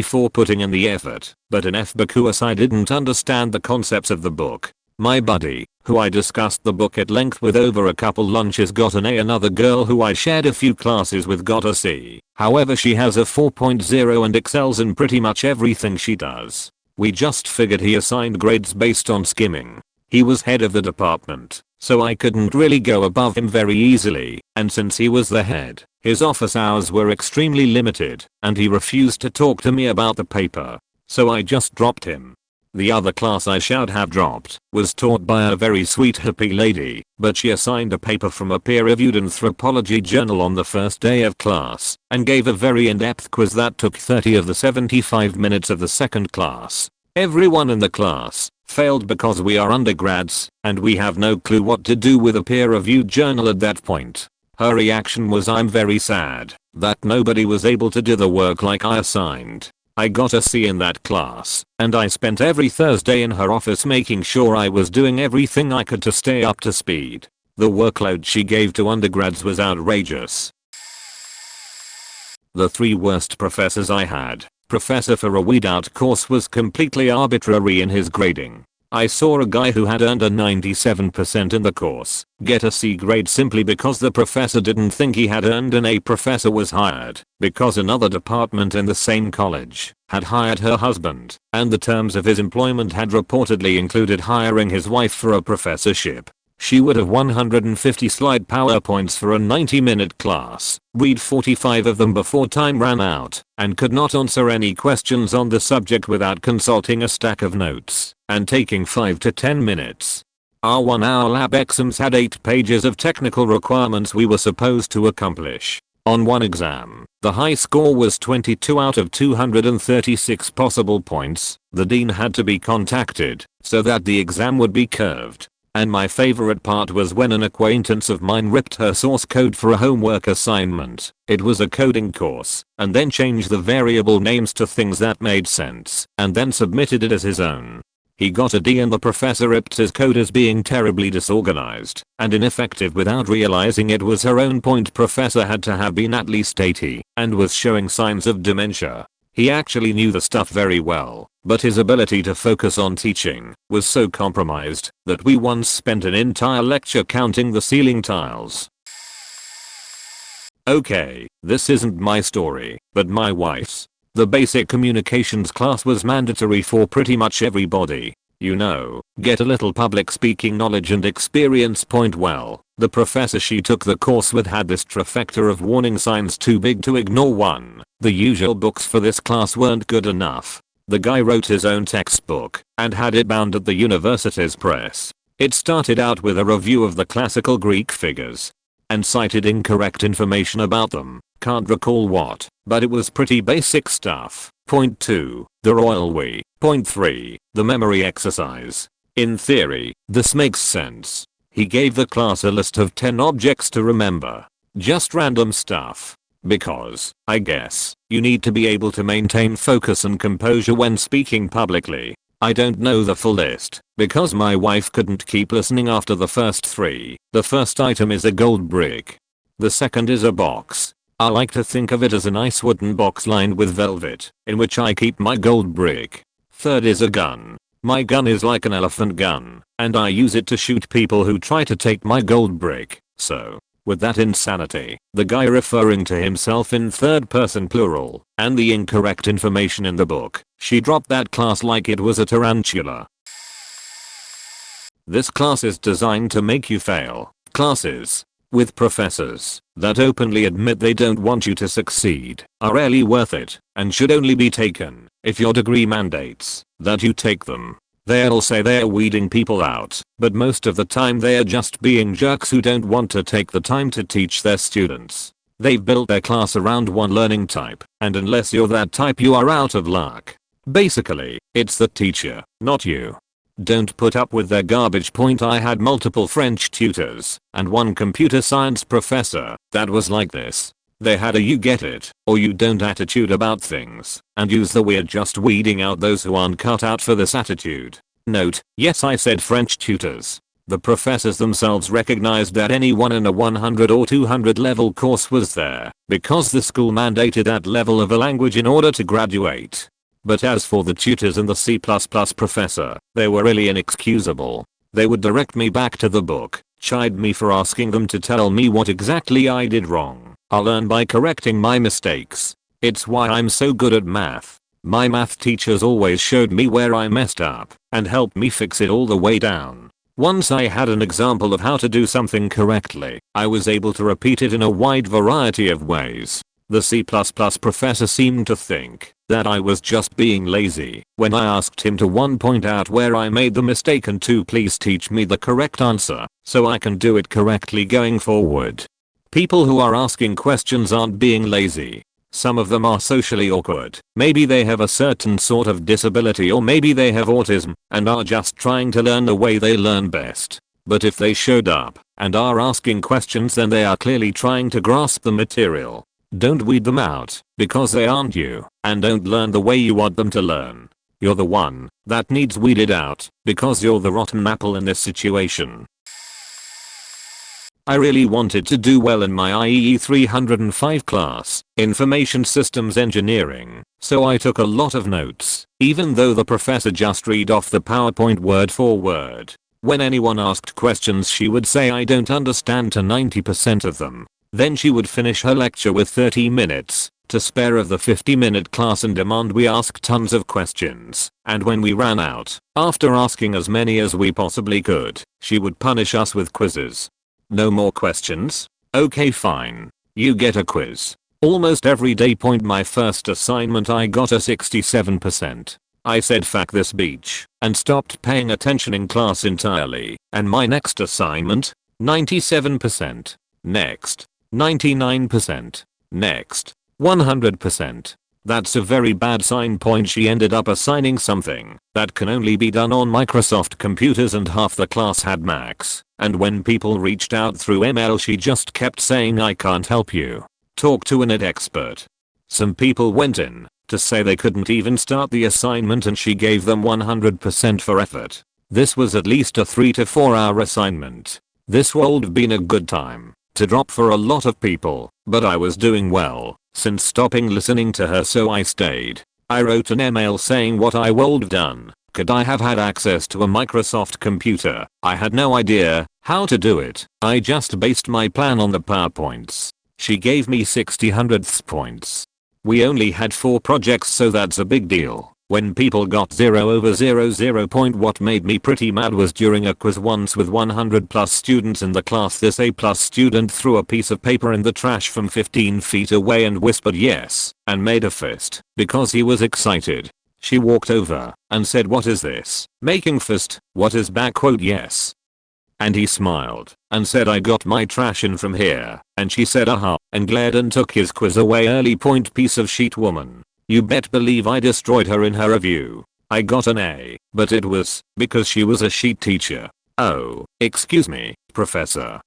for putting in the effort, but an F because I didn't understand the concepts of the book. My buddy, who I discussed the book at length with over a couple lunches, got an A. Another girl who I shared a few classes with got a C. However, she has a 4.0 and excels in pretty much everything she does. We just figured he assigned grades based on skimming. He was head of the department, so I couldn't really go above him very easily, and since he was the head, his office hours were extremely limited, and he refused to talk to me about the paper. So I just dropped him. The other class I should have dropped was taught by a very sweet hippie lady, but she assigned a paper from a peer-reviewed anthropology journal on the first day of class, and gave a very in-depth quiz that took 30 of the 75 minutes of the second class. Everyone in the class failed because we are undergrads, and we have no clue what to do with a peer-reviewed journal at that point. Her reaction was, "I'm very sad that nobody was able to do the work like I assigned." I got a C in that class, and I spent every Thursday in her office making sure I was doing everything I could to stay up to speed. The workload she gave to undergrads was outrageous. The 3 worst professors I had. Professor for a weed out course was completely arbitrary in his grading. I saw a guy who had earned a 97% in the course get a C grade simply because the professor didn't think he had earned an A. Professor was hired because another department in the same college had hired her husband, and the terms of his employment had reportedly included hiring his wife for a professorship. She would have 150 slide PowerPoints for a 90-minute class, read 45 of them before time ran out, and could not answer any questions on the subject without consulting a stack of notes and taking 5 to 10 minutes. Our 1-hour lab exams had 8 pages of technical requirements we were supposed to accomplish. On one exam, the high score was 22 out of 236 possible points. The dean had to be contacted so that the exam would be curved. And my favorite part was when an acquaintance of mine ripped her source code for a homework assignment. It was a coding course, and then changed the variable names to things that made sense, and then submitted it as his own. He got a D and the professor ripped his code as being terribly disorganized and ineffective without realizing it was her own point. Professor had to have been at least 80 and was showing signs of dementia. He actually knew the stuff very well, but his ability to focus on teaching was so compromised that we once spent an entire lecture counting the ceiling tiles. Okay, this isn't my story, but my wife's. The basic communications class was mandatory for pretty much everybody. You know, get a little public speaking knowledge and experience. Well, the professor she took the course with had this trifecta of warning signs too big to ignore. 1. The usual books for this class weren't good enough. The guy wrote his own textbook and had it bound at the university's press. It started out with a review of the classical Greek figures and cited incorrect information about them. Can't recall what, but it was pretty basic stuff. Point 2. The royal we. Point 3. The memory exercise. In theory, this makes sense. He gave the class a list of 10 objects to remember. Just random stuff. Because, I guess, you need to be able to maintain focus and composure when speaking publicly. I don't know the full list, because my wife couldn't keep listening after the first 3. The first item is a gold brick. The second is a box. I like to think of it as a nice wooden box lined with velvet, in which I keep my gold brick. Third is a gun. My gun is like an elephant gun, and I use it to shoot people who try to take my gold brick. So, with that insanity, the guy referring to himself in third person plural, and the incorrect information in the book, she dropped that class like it was a tarantula. This class is designed to make you fail. Classes with professors that openly admit they don't want you to succeed are rarely worth it and should only be taken if your degree mandates that you take them. They'll say they're weeding people out, but most of the time they're just being jerks who don't want to take the time to teach their students. They've built their class around one learning type, and unless you're that type you are out of luck. Basically, it's the teacher, not you. Don't put up with their garbage. I had multiple French tutors and one computer science professor that was like this. They had a you get it or you don't attitude about things and use the we're just weeding out those who aren't cut out for this attitude. Note, yes, I said French tutors. The professors themselves recognized that anyone in a 100 or 200 level course was there because the school mandated that level of a language in order to graduate. But as for the tutors and the C++ professor, they were really inexcusable. They would direct me back to the book, chide me for asking them to tell me what exactly I did wrong. I'll learn by correcting my mistakes. It's why I'm so good at math. My math teachers always showed me where I messed up and helped me fix it all the way down. Once I had an example of how to do something correctly, I was able to repeat it in a wide variety of ways. The C++ professor seemed to think that I was just being lazy when I asked him to 1. Point out where I made the mistake and 2. Please teach me the correct answer so I can do it correctly going forward. People who are asking questions aren't being lazy. Some of them are socially awkward. Maybe they have a certain sort of disability, or maybe they have autism and are just trying to learn the way they learn best. But if they showed up and are asking questions, then they are clearly trying to grasp the material. Don't weed them out because they aren't you, and don't learn the way you want them to learn. You're the one that needs weeded out because you're the rotten apple in this situation. I really wanted to do well in my IEE 305 class, Information Systems Engineering, so I took a lot of notes, even though the professor just read off the PowerPoint word for word. When anyone asked questions she would say I don't understand to 90% of them. Then she would finish her lecture with 30 minutes to spare of the 50-minute class and demand we ask tons of questions, and when we ran out, after asking as many as we possibly could, she would punish us with quizzes. No more questions? Okay fine. You get a quiz. Almost every day. My first assignment I got a 67%. I said fuck this beach and stopped paying attention in class entirely, and my next assignment? 97%. Next. 99%. Next. 100%. That's a very bad sign. She ended up assigning something that can only be done on Microsoft computers and half the class had Macs, and when people reached out through email she just kept saying I can't help you. Talk to an IT expert. Some people went in to say they couldn't even start the assignment and she gave them 100% for effort. This was at least a 3 to 4 hour assignment. This would have been a good time to drop for a lot of people, but I was doing well since stopping listening to her, so I stayed. I wrote an email saying what I would have done. Could I have had access to a Microsoft computer? I had no idea how to do it. I just based my plan on the PowerPoints. She gave me 60 points. We only had 4 projects, so that's a big deal. When people got 0 over 00 point, what made me pretty mad was during a quiz once with 100 plus students in the class, this A plus student threw a piece of paper in the trash from 15 feet away and whispered yes and made a fist because he was excited. She walked over and said, what is this? Making fist, what is back? Quote, yes. And he smiled and said, I got my trash in from here. And she said aha and glared and took his quiz away early. Point, piece of shit woman. You bet believe I destroyed her in her review. I got an A, but it was because she was a sheet teacher. Oh, excuse me, professor.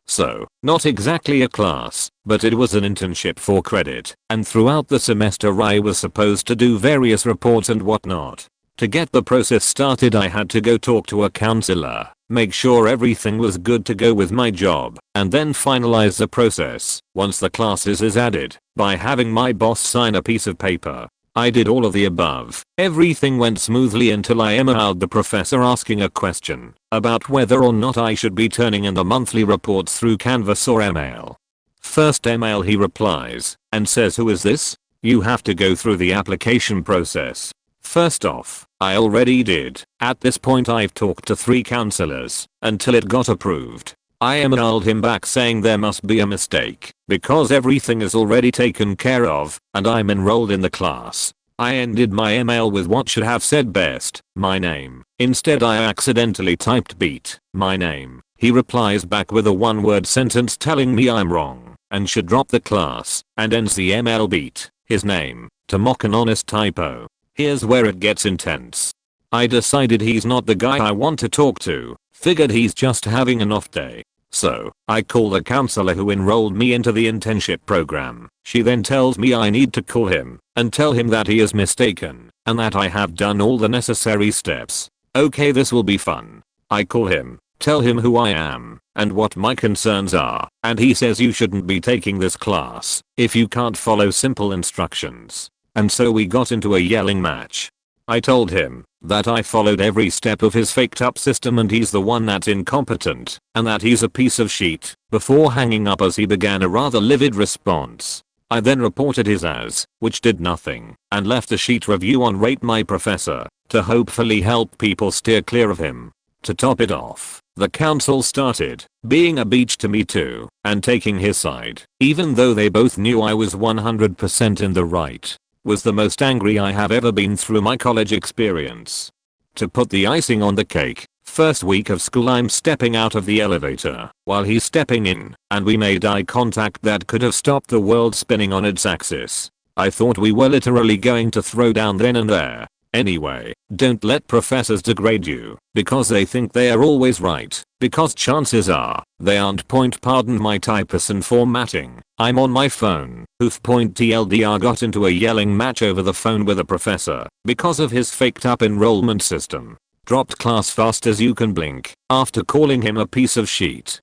So, not exactly a class, but it was an internship for credit, and throughout the semester I was supposed to do various reports and whatnot. To get the process started I had to go talk to a counselor, make sure everything was good to go with my job, and then finalize the process once the classes is added by having my boss sign a piece of paper. I did all of the above. Everything went smoothly until I emailed the professor asking a question about whether or not I should be turning in the monthly reports through Canvas or email. First email he replies and says, who is this? You have to go through the application process. First off, I already did. At this point I've talked to 3 counselors until it got approved. I emailed him back saying there must be a mistake because everything is already taken care of and I'm enrolled in the class. I ended my email with what should have said best, my name. Instead I accidentally typed beat, my name. He replies back with a 1-word sentence telling me I'm wrong and should drop the class, and ends the email beat, his name, to mock an honest typo. Here's where it gets intense. I decided he's not the guy I want to talk to, figured he's just having an off day. So, I call the counselor who enrolled me into the internship program. She then tells me I need to call him and tell him that he is mistaken and that I have done all the necessary steps. Okay, this will be fun. I call him, tell him who I am and what my concerns are, and he says you shouldn't be taking this class if you can't follow simple instructions. And so we got into a yelling match. I told him that I followed every step of his faked up system and he's the one that's incompetent and that he's a piece of shit, before hanging up as he began a rather livid response. I then reported his as, which did nothing, and left a sheet review on Rate My Professor to hopefully help people steer clear of him. To top it off, the council started being a beach to me too and taking his side, even though they both knew I was 100% in the right. Was the most angry I have ever been through my college experience. To put the icing on the cake, first week of school I'm stepping out of the elevator while he's stepping in, and we made eye contact that could have stopped the world spinning on its axis. I thought we were literally going to throw down then and there. Anyway, don't let professors degrade you because they think they are always right, because chances are they aren't. Pardon my typus and formatting. I'm on my phone. TLDR got into a yelling match over the phone with a professor because of his faked up enrollment system. dropped class fast as you can blink after calling him a piece of shit.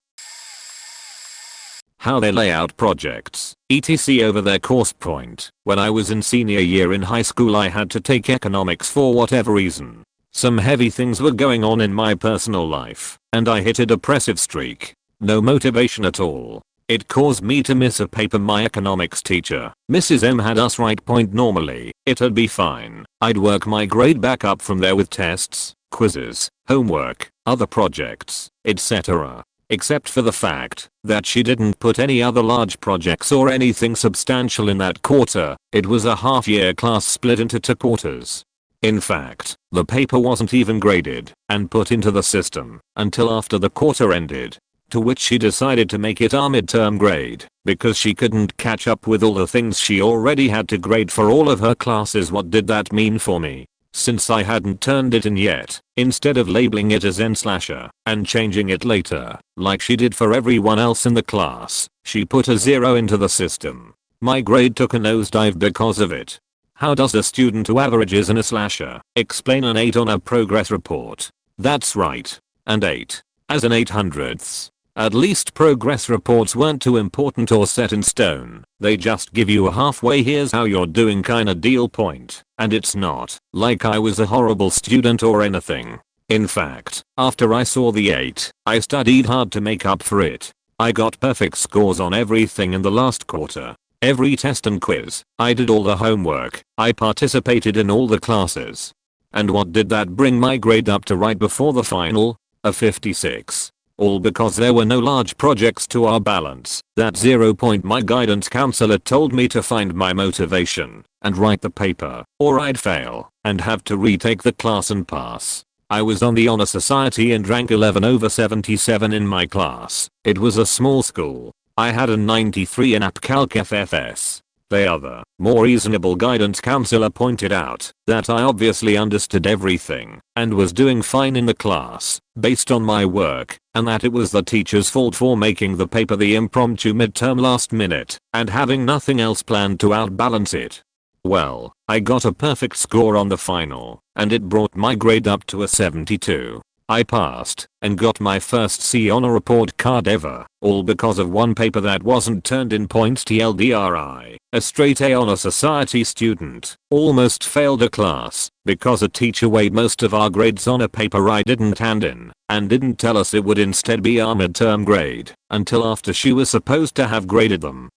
How they lay out projects, etc. over their course point. When I was in senior year in high school I had to take economics for whatever reason. Some heavy things were going on in my personal life, and I hit a depressive streak. No motivation at all. It caused me to miss a paper my economics teacher, Mrs. M, had us write. Normally, it'd be fine. I'd work my grade back up from there with tests, quizzes, homework, other projects, etc. Except for the fact that she didn't put any other large projects or anything substantial in that quarter. It was a half-year class split into 2 quarters. In fact, the paper wasn't even graded and put into the system until after the quarter ended. To which she decided to make it our midterm grade because she couldn't catch up with all the things she already had to grade for all of her classes. What did that mean for me? Since I hadn't turned it in yet, instead of labeling it as N/er and changing it later, like she did for everyone else in the class, she put a 0 into the system. My grade took a nosedive because of it. How does a student who averages an A/er explain an 8 on a progress report? That's right. And 8. As an 800ths. At least progress reports weren't too important or set in stone. They just give you a halfway here's how you're doing kinda deal point. And it's not like I was a horrible student or anything. In fact, after I saw the 8, I studied hard to make up for it. I got perfect scores on everything in the last quarter. Every test and quiz. I did all the homework. I participated in all the classes. And what did that bring my grade up to right before the final? A 56. All because there were no large projects to our balance. That 0 point my guidance counselor told me to find my motivation and write the paper or I'd fail and have to retake the class and pass. I was on the honor society and rank 11 over 77 in my class. It was a small school. I had a 93 in App Calc FFS. The other, more reasonable guidance counselor pointed out that I obviously understood everything and was doing fine in the class based on my work, and that it was the teacher's fault for making the paper the impromptu midterm last minute and having nothing else planned to outbalance it. Well, I got a perfect score on the final, and it brought my grade up to a 72. I passed and got my first C on a report card ever, all because of one paper that wasn't turned in. TLDRI, a straight A on a society student, almost failed a class because a teacher weighed most of our grades on a paper I didn't hand in and didn't tell us it would instead be our midterm grade until after she was supposed to have graded them.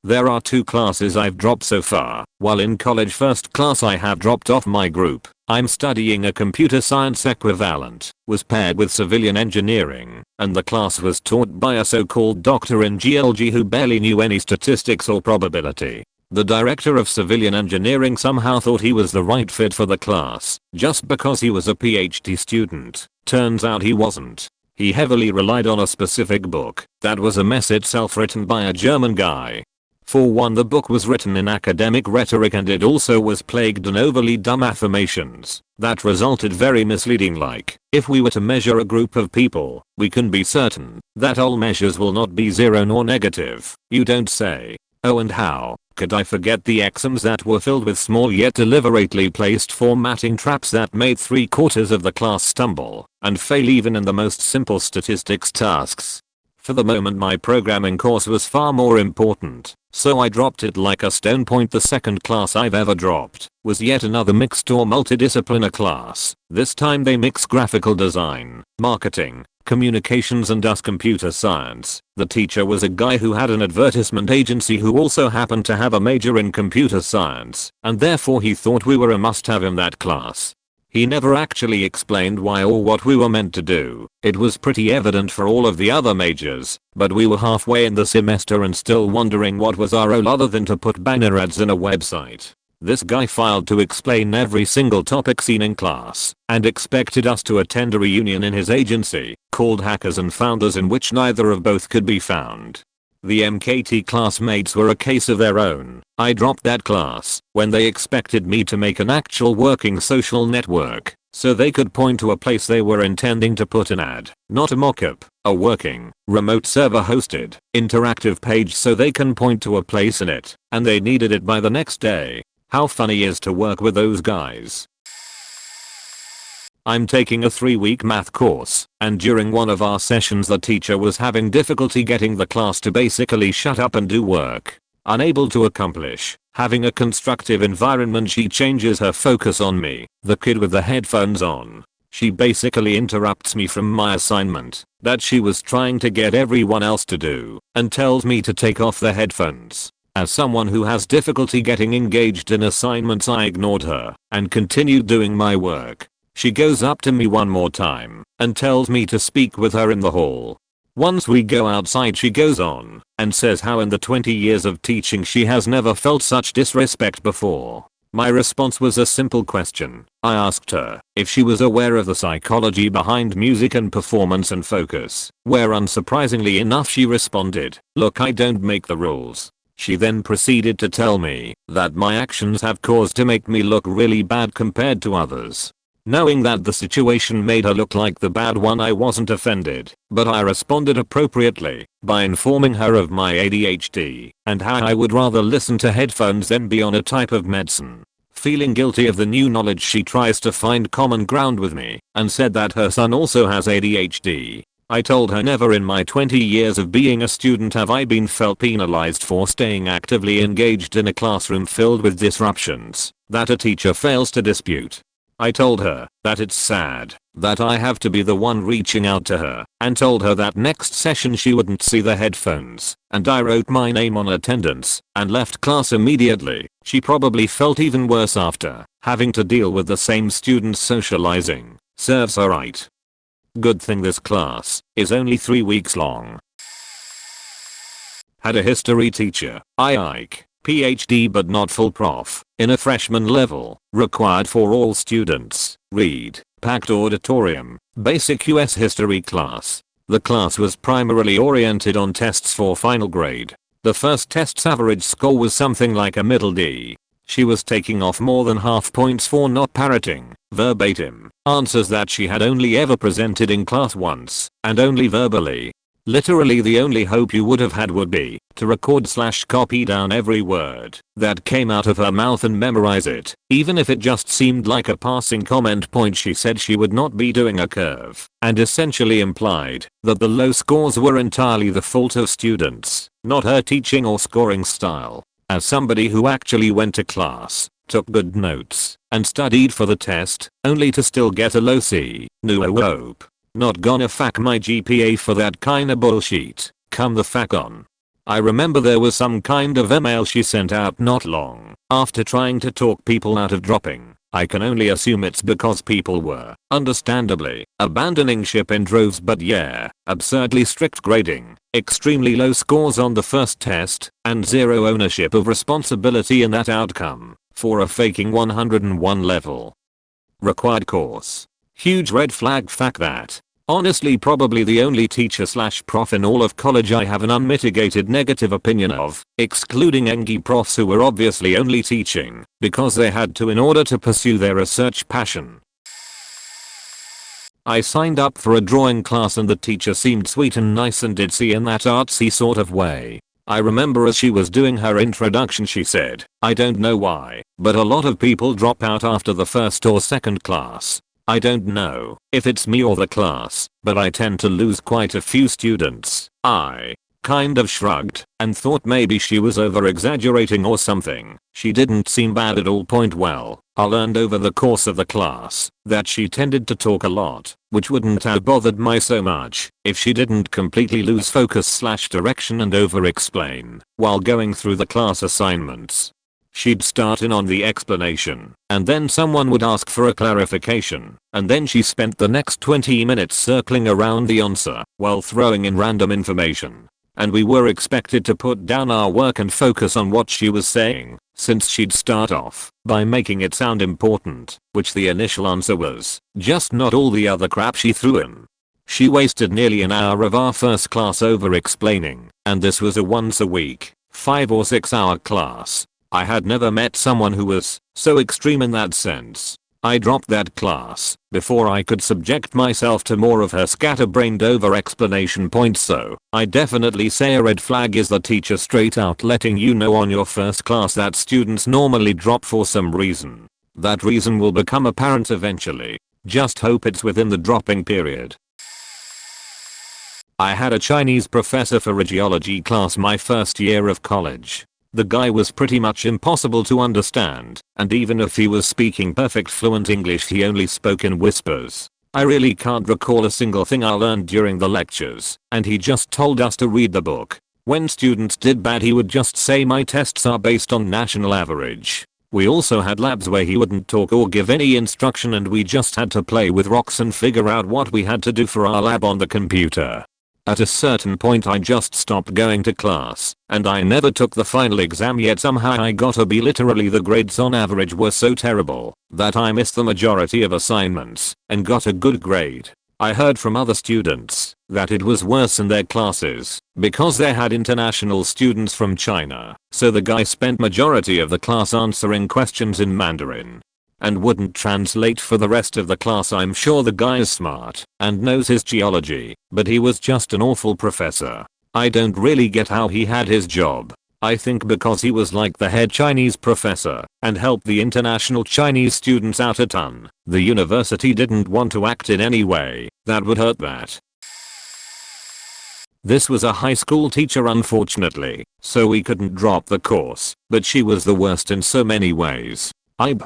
There are 2 classes I've dropped so far. While in college first class I have dropped off my group. I'm studying a computer science equivalent, was paired with civilian engineering, and the class was taught by a so-called doctor in GLG who barely knew any statistics or probability. The director of civilian engineering somehow thought he was the right fit for the class, just because he was a PhD student. Turns out he wasn't. He heavily relied on a specific book that was a mess itself, written by a German guy. For one, the book was written in academic rhetoric and it also was plagued in overly dumb affirmations that resulted very misleading, like, if we were to measure a group of people, we can be certain that all measures will not be 0 nor negative. You don't say. Oh, and how could I forget the axioms that were filled with small yet deliberately placed formatting traps that made 3/4 of the class stumble and fail even in the most simple statistics tasks. For the moment my programming course was far more important, so I dropped it like a stone. The second class I've ever dropped was yet another mixed or multidisciplinary class. This time they mix graphical design, marketing, communications and us computer science. The teacher was a guy who had an advertisement agency who also happened to have a major in computer science, and therefore he thought we were a must-have in that class. He never actually explained why or what we were meant to do. It was pretty evident for all of the other majors, but we were halfway in the semester and still wondering what was our role other than to put banner ads in a website. This guy filed to explain every single topic seen in class and expected us to attend a reunion in his agency called Hackers and Founders, in which neither of both could be found. The MKT classmates were a case of their own. I dropped that class when they expected me to make an actual working social network so they could point to a place they were intending to put an ad, not a mock-up, a working, remote server hosted, interactive page so they can point to a place in it, and they needed it by the next day. How funny is to work with those guys. I'm taking a 3-week math course, and during one of our sessions the teacher was having difficulty getting the class to basically shut up and do work. Unable to accomplish having a constructive environment, she changes her focus on me, the kid with the headphones on. She basically interrupts me from my assignment that she was trying to get everyone else to do, and tells me to take off the headphones. As someone who has difficulty getting engaged in assignments, I ignored her and continued doing my work. She goes up to me one more time and tells me to speak with her in the hall. Once we go outside, she goes on and says how in the 20 years of teaching she has never felt such disrespect before. My response was a simple question. I asked her if she was aware of the psychology behind music and performance and focus, where unsurprisingly enough she responded, "Look, I don't make the rules." She then proceeded to tell me that my actions have caused to make me look really bad compared to others. Knowing that the situation made her look like the bad one, I wasn't offended, but I responded appropriately by informing her of my ADHD and how I would rather listen to headphones than be on a type of medicine. Feeling guilty of the new knowledge, she tries to find common ground with me and said that her son also has ADHD. I told her never in my 20 years of being a student have I been felt penalized for staying actively engaged in a classroom filled with disruptions that a teacher fails to dispute. I told her that it's sad that I have to be the one reaching out to her, and told her that next session she wouldn't see the headphones, and I wrote my name on attendance and left class immediately. She probably felt even worse after having to deal with the same students socializing. Serves her right. Good thing this class is only 3 weeks long. Had a history teacher, Ike, PhD but not full prof, in a freshman level, required for all students, read, packed auditorium, basic US history class. The class was primarily oriented on tests for final grade. The first test's average score was something like a middle D. She was taking off more than half points for not parroting verbatim answers that she had only ever presented in class once, and only verbally. Literally the only hope you would have had would be to record/copy down every word that came out of her mouth and memorize it, even if it just seemed like a passing comment point. She said she would not be doing a curve, and essentially implied that the low scores were entirely the fault of students, not her teaching or scoring style. As somebody who actually went to class, took good notes, and studied for the test, only to still get a low C, nope. Not gonna fuck my GPA for that kinda bullshit. Come the fuck on. I remember there was some kind of email she sent out not long after trying to talk people out of dropping. I can only assume it's because people were, understandably, abandoning ship in droves, but yeah, absurdly strict grading, extremely low scores on the first test, and zero ownership of responsibility in that outcome, for a faking 101 level. Required course. Huge red flag. Fuck that. Honestly, probably the only teacher/prof in all of college I have an unmitigated negative opinion of, excluding Engie profs who were obviously only teaching because they had to in order to pursue their research passion. I signed up for a drawing class and the teacher seemed sweet and nice and ditzy in that artsy sort of way. I remember as she was doing her introduction she said, "I don't know why, but a lot of people drop out after the first or second class. I don't know if it's me or the class, but I tend to lose quite a few students." I kind of shrugged and thought maybe she was over exaggerating or something. She didn't seem bad at all. Well, I learned over the course of the class that she tended to talk a lot, which wouldn't have bothered me so much if she didn't completely lose focus/direction and over explain while going through the class assignments. She'd start in on the explanation, and then someone would ask for a clarification, and then she spent the next 20 minutes circling around the answer while throwing in random information. And we were expected to put down our work and focus on what she was saying, since she'd start off by making it sound important, which the initial answer was, just not all the other crap she threw in. She wasted nearly an hour of our first class over explaining, and this was a once a week, 5 or 6 hour class. I had never met someone who was so extreme in that sense. I dropped that class before I could subject myself to more of her scatterbrained over explanation points, so I definitely say a red flag is the teacher straight out letting you know on your first class that students normally drop for some reason. That reason will become apparent eventually. Just hope it's within the dropping period. I had a Chinese professor for geology class my first year of college. The guy was pretty much impossible to understand, and even if he was speaking perfect fluent English he only spoke in whispers. I really can't recall a single thing I learned during the lectures, and he just told us to read the book. When students did bad he would just say my tests are based on national average. We also had labs where he wouldn't talk or give any instruction and we just had to play with rocks and figure out what we had to do for our lab on the computer. At a certain point I just stopped going to class, and I never took the final exam yet somehow I got a B. Literally the grades on average were so terrible that I missed the majority of assignments and got a good grade. I heard from other students that it was worse in their classes because they had international students from China, so the guy spent majority of the class answering questions in Mandarin and wouldn't translate for the rest of the class. I'm sure the guy is smart and knows his geology, but he was just an awful professor. I don't really get how he had his job. I think because he was like the head Chinese professor and helped the international Chinese students out a ton. The university didn't want to act in any way that would hurt that. This was a high school teacher unfortunately, so we couldn't drop the course, but she was the worst in so many ways.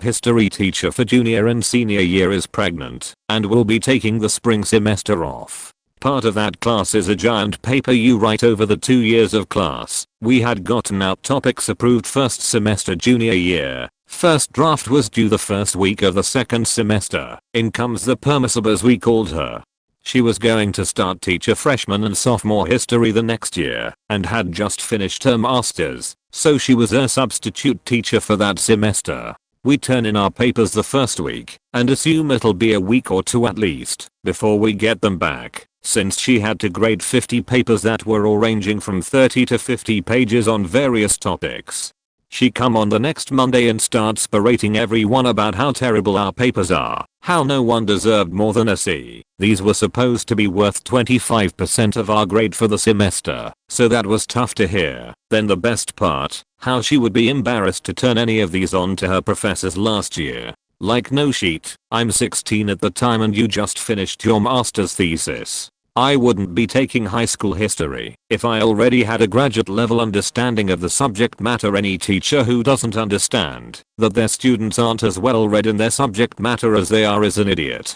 History teacher for junior and senior year is pregnant and will be taking the spring semester off. Part of that class is a giant paper you write over the 2 years of class. We had gotten out topics approved first semester junior year. First draft was due the first week of the second semester. In comes the permissive as we called her. She was going to start teach a freshman and sophomore history the next year and had just finished her masters, so she was a substitute teacher for that semester. We turn in our papers the first week and assume it'll be a week or two at least before we get them back, since she had to grade 50 papers that were all ranging from 30 to 50 pages on various topics. She come on the next Monday and starts berating everyone about how terrible our papers are, how no one deserved more than a C. These were supposed to be worth 25% of our grade for the semester, so that was tough to hear. Then the best part, how she would be embarrassed to turn any of these on to her professors last year. Like no sheet, I'm 16 at the time and you just finished your master's thesis. I wouldn't be taking high school history if I already had a graduate level understanding of the subject matter. Any teacher who doesn't understand that their students aren't as well read in their subject matter as they are is an idiot.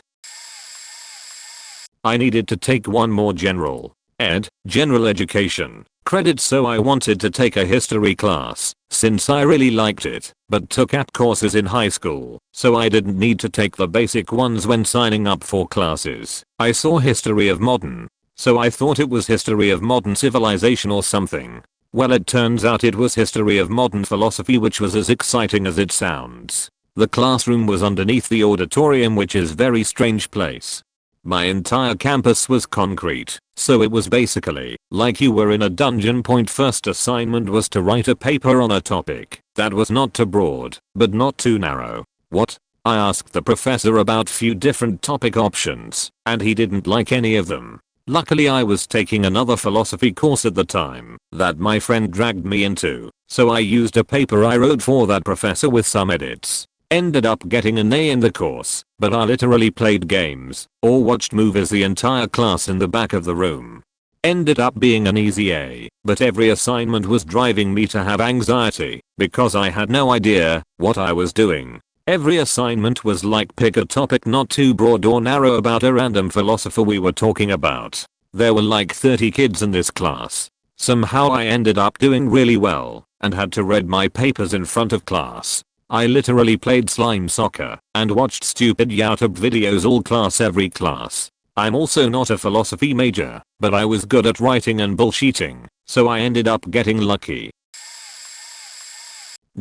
I needed to take one more general education credit, so I wanted to take a history class since I really liked it, but took AP courses in high school, so I didn't need to take the basic ones when signing up for classes. I saw history of modern, so I thought it was history of modern civilization or something. Well, it turns out it was history of modern philosophy, which was as exciting as it sounds. The classroom was underneath the auditorium, which is a very strange place. My entire campus was concrete, so it was basically like you were in a dungeon. First assignment was to write a paper on a topic that was not too broad, but not too narrow. What? I asked the professor about few different topic options, and he didn't like any of them. Luckily I was taking another philosophy course at the time that my friend dragged me into, so I used a paper I wrote for that professor with some edits. Ended up getting an A in the course, but I literally played games or watched movies the entire class in the back of the room. Ended up being an easy A, but every assignment was driving me to have anxiety because I had no idea what I was doing. Every assignment was like pick a topic not too broad or narrow about a random philosopher we were talking about. There were like 30 kids in this class. Somehow I ended up doing really well and had to read my papers in front of class. I literally played slime soccer and watched stupid YouTube videos all class every class. I'm also not a philosophy major, but I was good at writing and bullshitting, so I ended up getting lucky.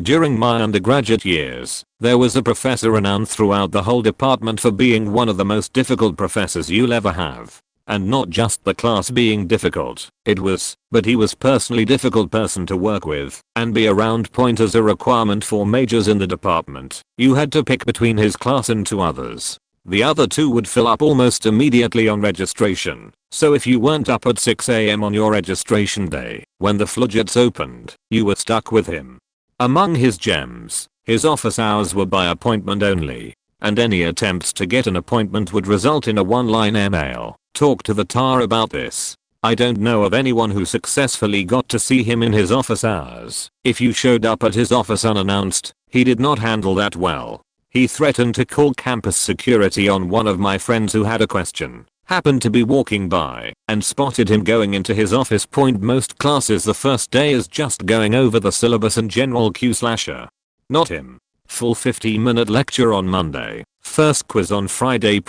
During my undergraduate years, there was a professor renowned throughout the whole department for being one of the most difficult professors you'll ever have. And not just the class being difficult, but he was personally difficult person to work with and be around. As a requirement for majors in the department, you had to pick between his class and 2 others. The other 2 would fill up almost immediately on registration, so if you weren't up at 6 AM on your registration day when the floodgates opened, you were stuck with him. Among his gems, his office hours were by appointment only, and any attempts to get an appointment would result in a one-line email. Talk to the tar about this. I don't know of anyone who successfully got to see him in his office hours. If you showed up at his office unannounced, he did not handle that well. He threatened to call campus security on one of my friends who had a question. Happened to be walking by and spotted him going into his office. Most classes the first day is just going over the syllabus and general Q/er. Not him. Full 15-minute lecture on Monday, first quiz on Friday.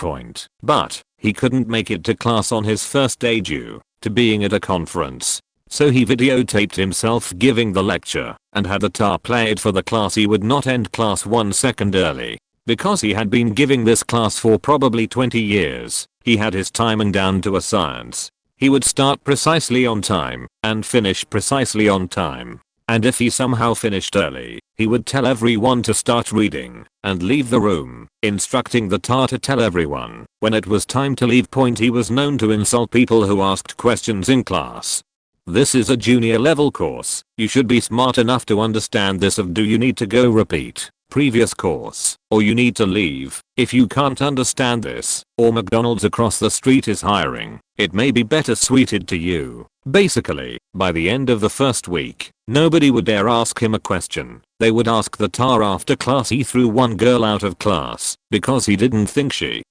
But he couldn't make it to class on his first day due to being at a conference. So he videotaped himself giving the lecture and had the tar play it for the class. He would not end class 1 second early. Because he had been giving this class for probably 20 years, he had his timing down to a science. He would start precisely on time and finish precisely on time. And if he somehow finished early, he would tell everyone to start reading and leave the room, instructing the tar to tell everyone when it was time to leave. He was known to insult people who asked questions in class. This is a junior level course. You should be smart enough to understand this. Do you need to go repeat previous course, or you need to leave? If you can't understand this, or McDonald's across the street is hiring, it may be better suited to you. Basically, by the end of the first week, nobody would dare ask him a question. They would ask the tar after class. He threw one girl out of class because he didn't think she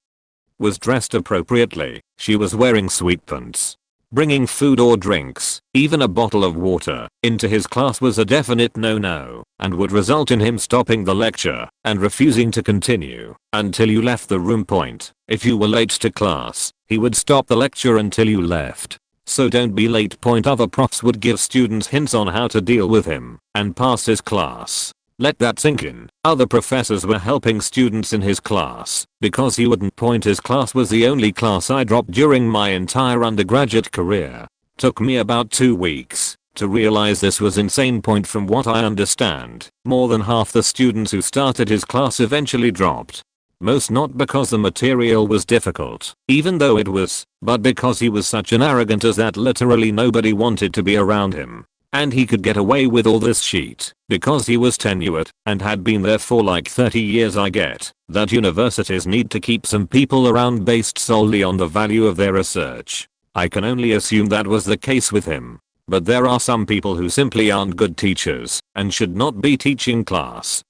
was dressed appropriately. She was wearing sweatpants. Bringing food or drinks, even a bottle of water, into his class was a definite no-no, and would result in him stopping the lecture and refusing to continue until you left the room. If you were late to class, he would stop the lecture until you left. So don't be late. Other profs would give students hints on how to deal with him and pass his class. Let that sink in. Other professors were helping students in his class because he wouldn't. His class was the only class I dropped during my entire undergraduate career. Took me about 2 weeks to realize this was insane. From what I understand, more than half the students who started his class eventually dropped. Most not because the material was difficult, even though it was, but because he was such an arrogant as that literally nobody wanted to be around him. And he could get away with all this shit because he was tenured and had been there for like 30 years. I get that universities need to keep some people around based solely on the value of their research. I can only assume that was the case with him. But there are some people who simply aren't good teachers and should not be teaching class.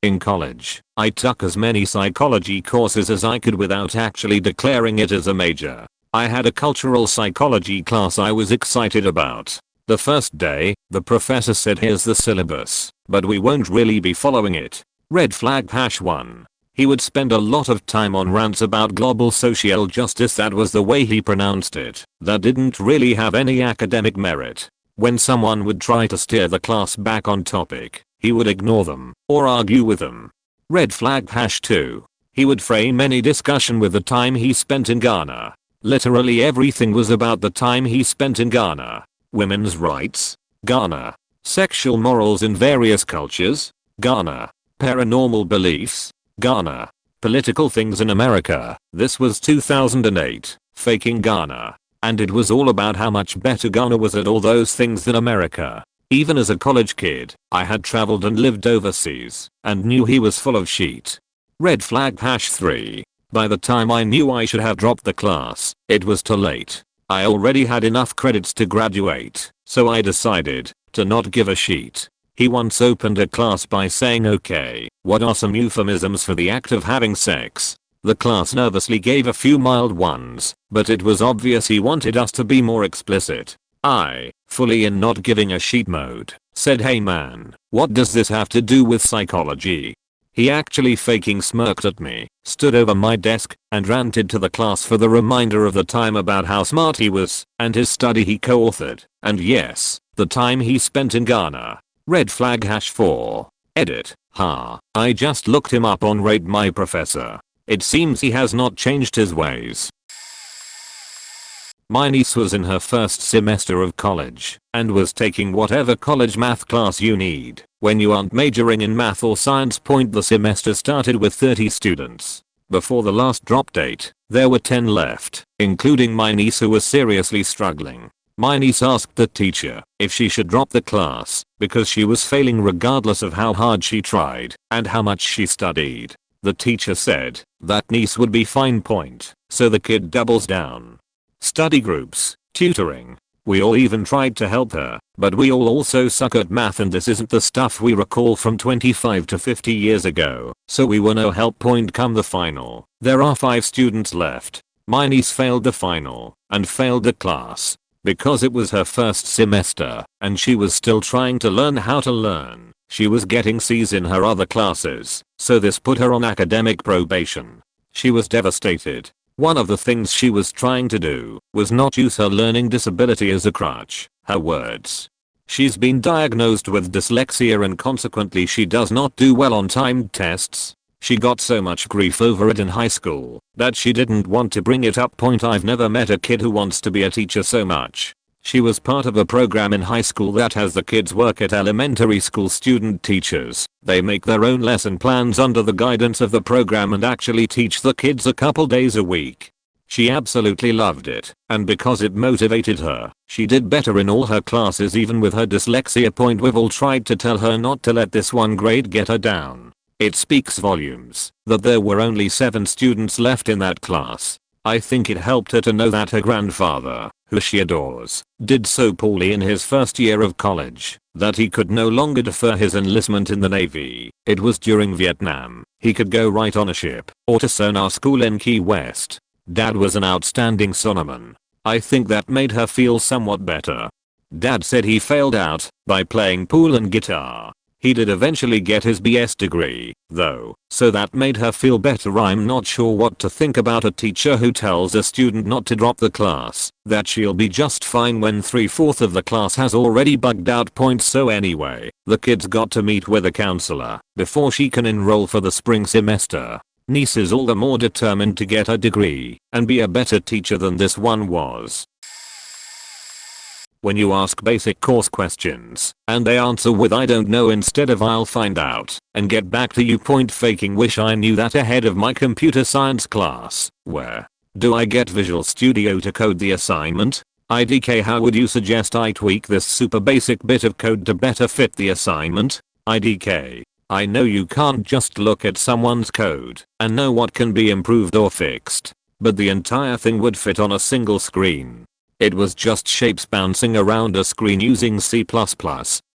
In college, I took as many psychology courses as I could without actually declaring it as a major. I had a cultural psychology class I was excited about. The first day, the professor said here's the syllabus, but we won't really be following it. Red flag #1. He would spend a lot of time on rants about global social justice. That was the way he pronounced it. That didn't really have any academic merit. When someone would try to steer the class back on topic, he would ignore them or argue with them. Red flag #2. He would frame any discussion with the time he spent in Ghana. Literally everything was about the time he spent in Ghana. Women's rights, Ghana. Sexual morals in various cultures, Ghana. Paranormal beliefs, Ghana. Political things in America. This was 2008, faking Ghana. And it was all about how much better Ghana was at all those things than America. Even as a college kid, I had traveled and lived overseas and knew he was full of shit. Red flag #3. By the time I knew I should have dropped the class, it was too late. I already had enough credits to graduate, so I decided to not give a shit. He once opened a class by saying, "Okay, what are some euphemisms for the act of having sex?" The class nervously gave a few mild ones, but it was obvious he wanted us to be more explicit. I, fully in not giving a shit mode, said, "Hey man, what does this have to do with psychology?" He actually faking smirked at me, stood over my desk, and ranted to the class for the remainder of the time about how smart he was, and his study he co-authored, and yes, the time he spent in Ghana. Red flag #4. Edit. I just looked him up on Rate My Professor. It seems he has not changed his ways. My niece was in her first semester of college and was taking whatever college math class you need when you aren't majoring in math or science. The semester started with 30 students. Before the last drop date, there were 10 left, including my niece who was seriously struggling. My niece asked the teacher if she should drop the class because she was failing regardless of how hard she tried and how much she studied. The teacher said that niece would be fine point, so the kid doubles down. Study groups, tutoring. We all even tried to help her, but we all also suck at math and this isn't the stuff we recall from 25 to 50 years ago, so we were no help point come the final. There are 5 students left. My niece failed the final and failed the class because it was her first semester and she was still trying to learn how to learn. She was getting C's in her other classes, so this put her on academic probation. She was devastated. One of the things she was trying to do was not use her learning disability as a crutch. Her words. She's been diagnosed with dyslexia and consequently she does not do well on timed tests. She got so much grief over it in high school that she didn't want to bring it up. I've never met a kid who wants to be a teacher so much. She was part of a program in high school that has the kids work at elementary school student teachers. They make their own lesson plans under the guidance of the program and actually teach the kids a couple days a week. She absolutely loved it, and because it motivated her, she did better in all her classes even with her dyslexia. We've all tried to tell her not to let this one grade get her down. It speaks volumes that there were only 7 students left in that class. I think it helped her to know that her grandfather, who she adores, did so poorly in his first year of college that he could no longer defer his enlistment in the Navy. It was during Vietnam. He could go right on a ship or to sonar school in Key West. Dad was an outstanding sonarman. I think that made her feel somewhat better. Dad said he failed out by playing pool and guitar. He did eventually get his BS degree, though, so that made her feel better. I'm not sure what to think about a teacher who tells a student not to drop the class, that she'll be just fine when 3/4 of the class has already bugged out. So anyway, the kid's got to meet with a counselor before she can enroll for the spring semester. Niece is all the more determined to get a degree and be a better teacher than this one was. When you ask basic course questions and they answer with I don't know instead of I'll find out and get back to you. Faking wish I knew that ahead of my computer science class. Where do I get Visual Studio to code the assignment? IDK, how would you suggest I tweak this super basic bit of code to better fit the assignment? IDK. I know you can't just look at someone's code and know what can be improved or fixed, but the entire thing would fit on a single screen. It was just shapes bouncing around a screen using C++,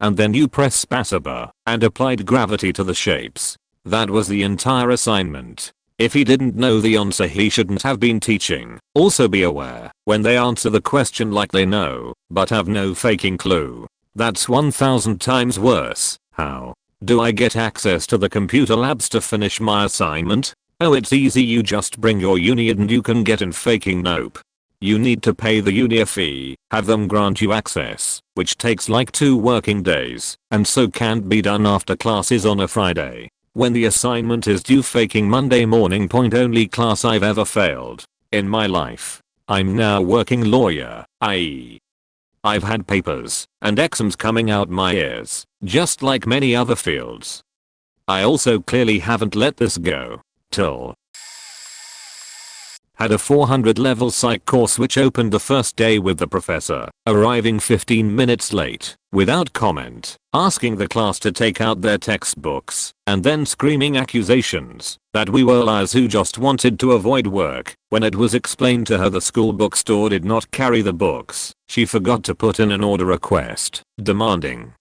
and then you press spacebar and applied gravity to the shapes. That was the entire assignment. If he didn't know the answer, he shouldn't have been teaching. Also be aware when they answer the question like they know but have no faking clue. That's 1000 times worse. How do I get access to the computer labs to finish my assignment? Oh, it's easy. You just bring your uni and you can get in faking. Nope. You need to pay the uni a fee, have them grant you access, which takes like 2 working days, and so can't be done after classes on a Friday. When the assignment is due. Faking Monday morning. Only class I've ever failed in my life. I'm now working lawyer, i.e. I've had papers and exams coming out my ears, just like many other fields. I also clearly haven't let this go till had a 400 level psych course which opened the first day with the professor arriving 15 minutes late without comment, asking the class to take out their textbooks, and then screaming accusations that we were liars who just wanted to avoid work. When it was explained to her the school bookstore did not carry the books, she forgot to put in an order request, demanding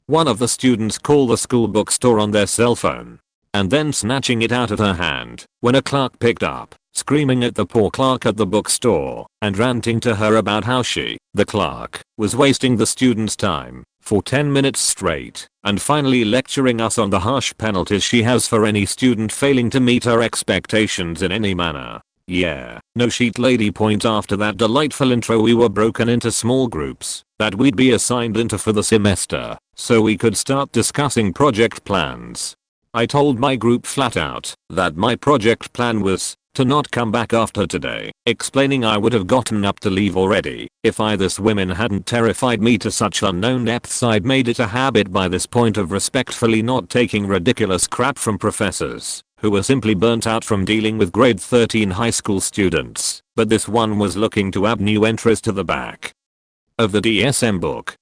one of the students call the school bookstore on their cell phone, and then snatching it out of her hand when a clerk picked up, screaming at the poor clerk at the bookstore and ranting to her about how she, the clerk, was wasting the student's time for 10 minutes straight, and finally lecturing us on the harsh penalties she has for any student failing to meet her expectations in any manner. Yeah, no sheet lady. After that delightful intro we were broken into small groups that we'd be assigned into for the semester so we could start discussing project plans. I told my group flat out that my project plan was to not come back after today, explaining I would have gotten up to leave already if this women hadn't terrified me to such unknown depths. I'd made it a habit by this point of respectfully not taking ridiculous crap from professors who were simply burnt out from dealing with grade 13 high school students, but this one was looking to add new entries to the back. of the DSM book.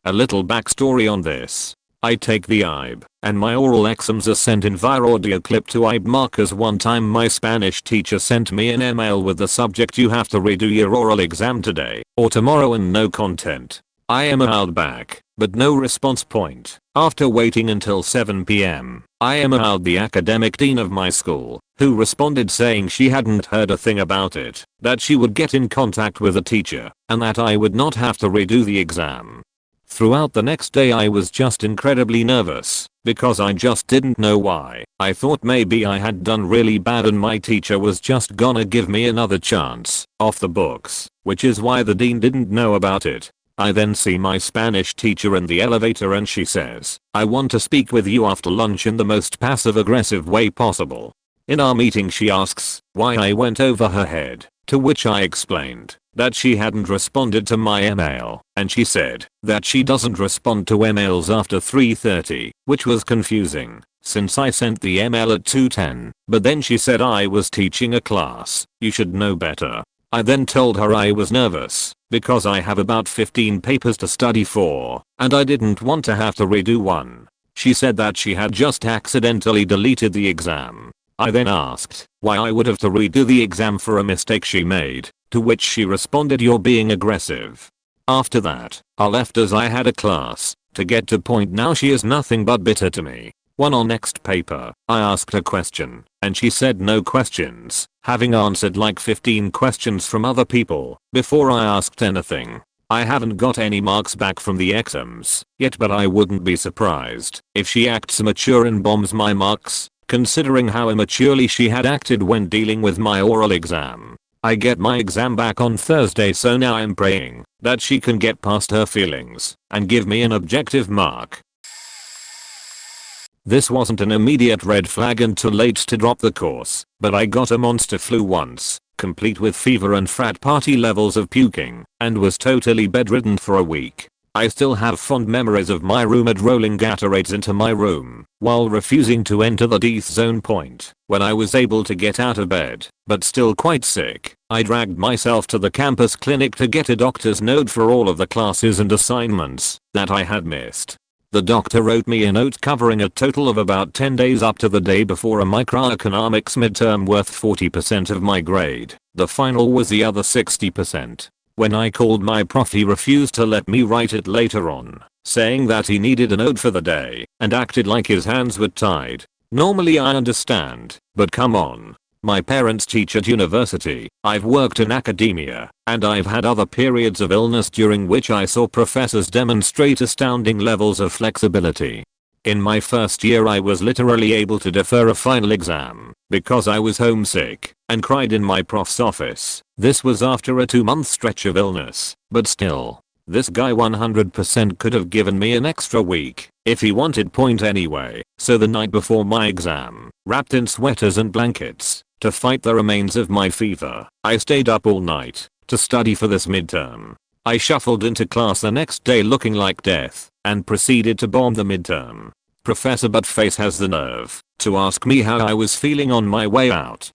A little backstory on this. I take the IB, and my oral exams are sent in via audio clip to IB markers. One time my Spanish teacher sent me an email with the subject, "You have to redo your oral exam today or tomorrow," and no content. I emailed back, but no response point. After waiting until 7 p.m, I emailed the academic dean of my school, who responded saying she hadn't heard a thing about it, that she would get in contact with the teacher, and that I would not have to redo the exam. Throughout the next day I was just incredibly nervous, because I just didn't know why. I thought maybe I had done really bad and my teacher was just gonna give me another chance, off the books, which is why the dean didn't know about it. I then see my Spanish teacher in the elevator and she says, "I want to speak with you after lunch," in the most passive-aggressive way possible. In our meeting she asks why I went over her head, to which I explained that she hadn't responded to my email, and she said that she doesn't respond to emails after 3:30, which was confusing since I sent the email at 2:10, but then she said I was teaching a class, "You should know better." I then told her I was nervous because I have about 15 papers to study for, and I didn't want to have to redo one. She said that she had just accidentally deleted the exam. I then asked why I would have to redo the exam for a mistake she made, to which she responded, "You're being aggressive." After that, I left as I had a class to get to point. Now she is nothing but bitter to me. On next paper, I asked a question, and she said no questions, having answered like 15 questions from other people before I asked anything. I haven't got any marks back from the exams yet, but I wouldn't be surprised if she acts mature and bombs my marks, considering how immaturely she had acted when dealing with my oral exam. I get my exam back on Thursday, so now I'm praying that she can get past her feelings and give me an objective mark. This wasn't an immediate red flag and too late to drop the course, but I got a monster flu once, complete with fever and frat party levels of puking, and was totally bedridden for a week. I still have fond memories of my roommate rolling Gatorades into my room while refusing to enter the death zone point. When I was able to get out of bed, but still quite sick, I dragged myself to the campus clinic to get a doctor's note for all of the classes and assignments that I had missed. The doctor wrote me a note covering a total of about 10 days up to the day before a microeconomics midterm worth 40% of my grade. The final was the other 60%. When I called my prof, he refused to let me write it later on, saying that he needed a note for the day and acted like his hands were tied. Normally I understand, but come on. My parents teach at university, I've worked in academia, and I've had other periods of illness during which I saw professors demonstrate astounding levels of flexibility. In my first year I was literally able to defer a final exam because I was homesick and cried in my prof's office. This was after a 2-month stretch of illness, but still, this guy 100% could have given me an extra week if he wanted point anyway. So the night before my exam, wrapped in sweaters and blankets to fight the remains of my fever, I stayed up all night to study for this midterm. I shuffled into class the next day looking like death and proceeded to bomb the midterm. Professor Buttface has the nerve to ask me how I was feeling on my way out.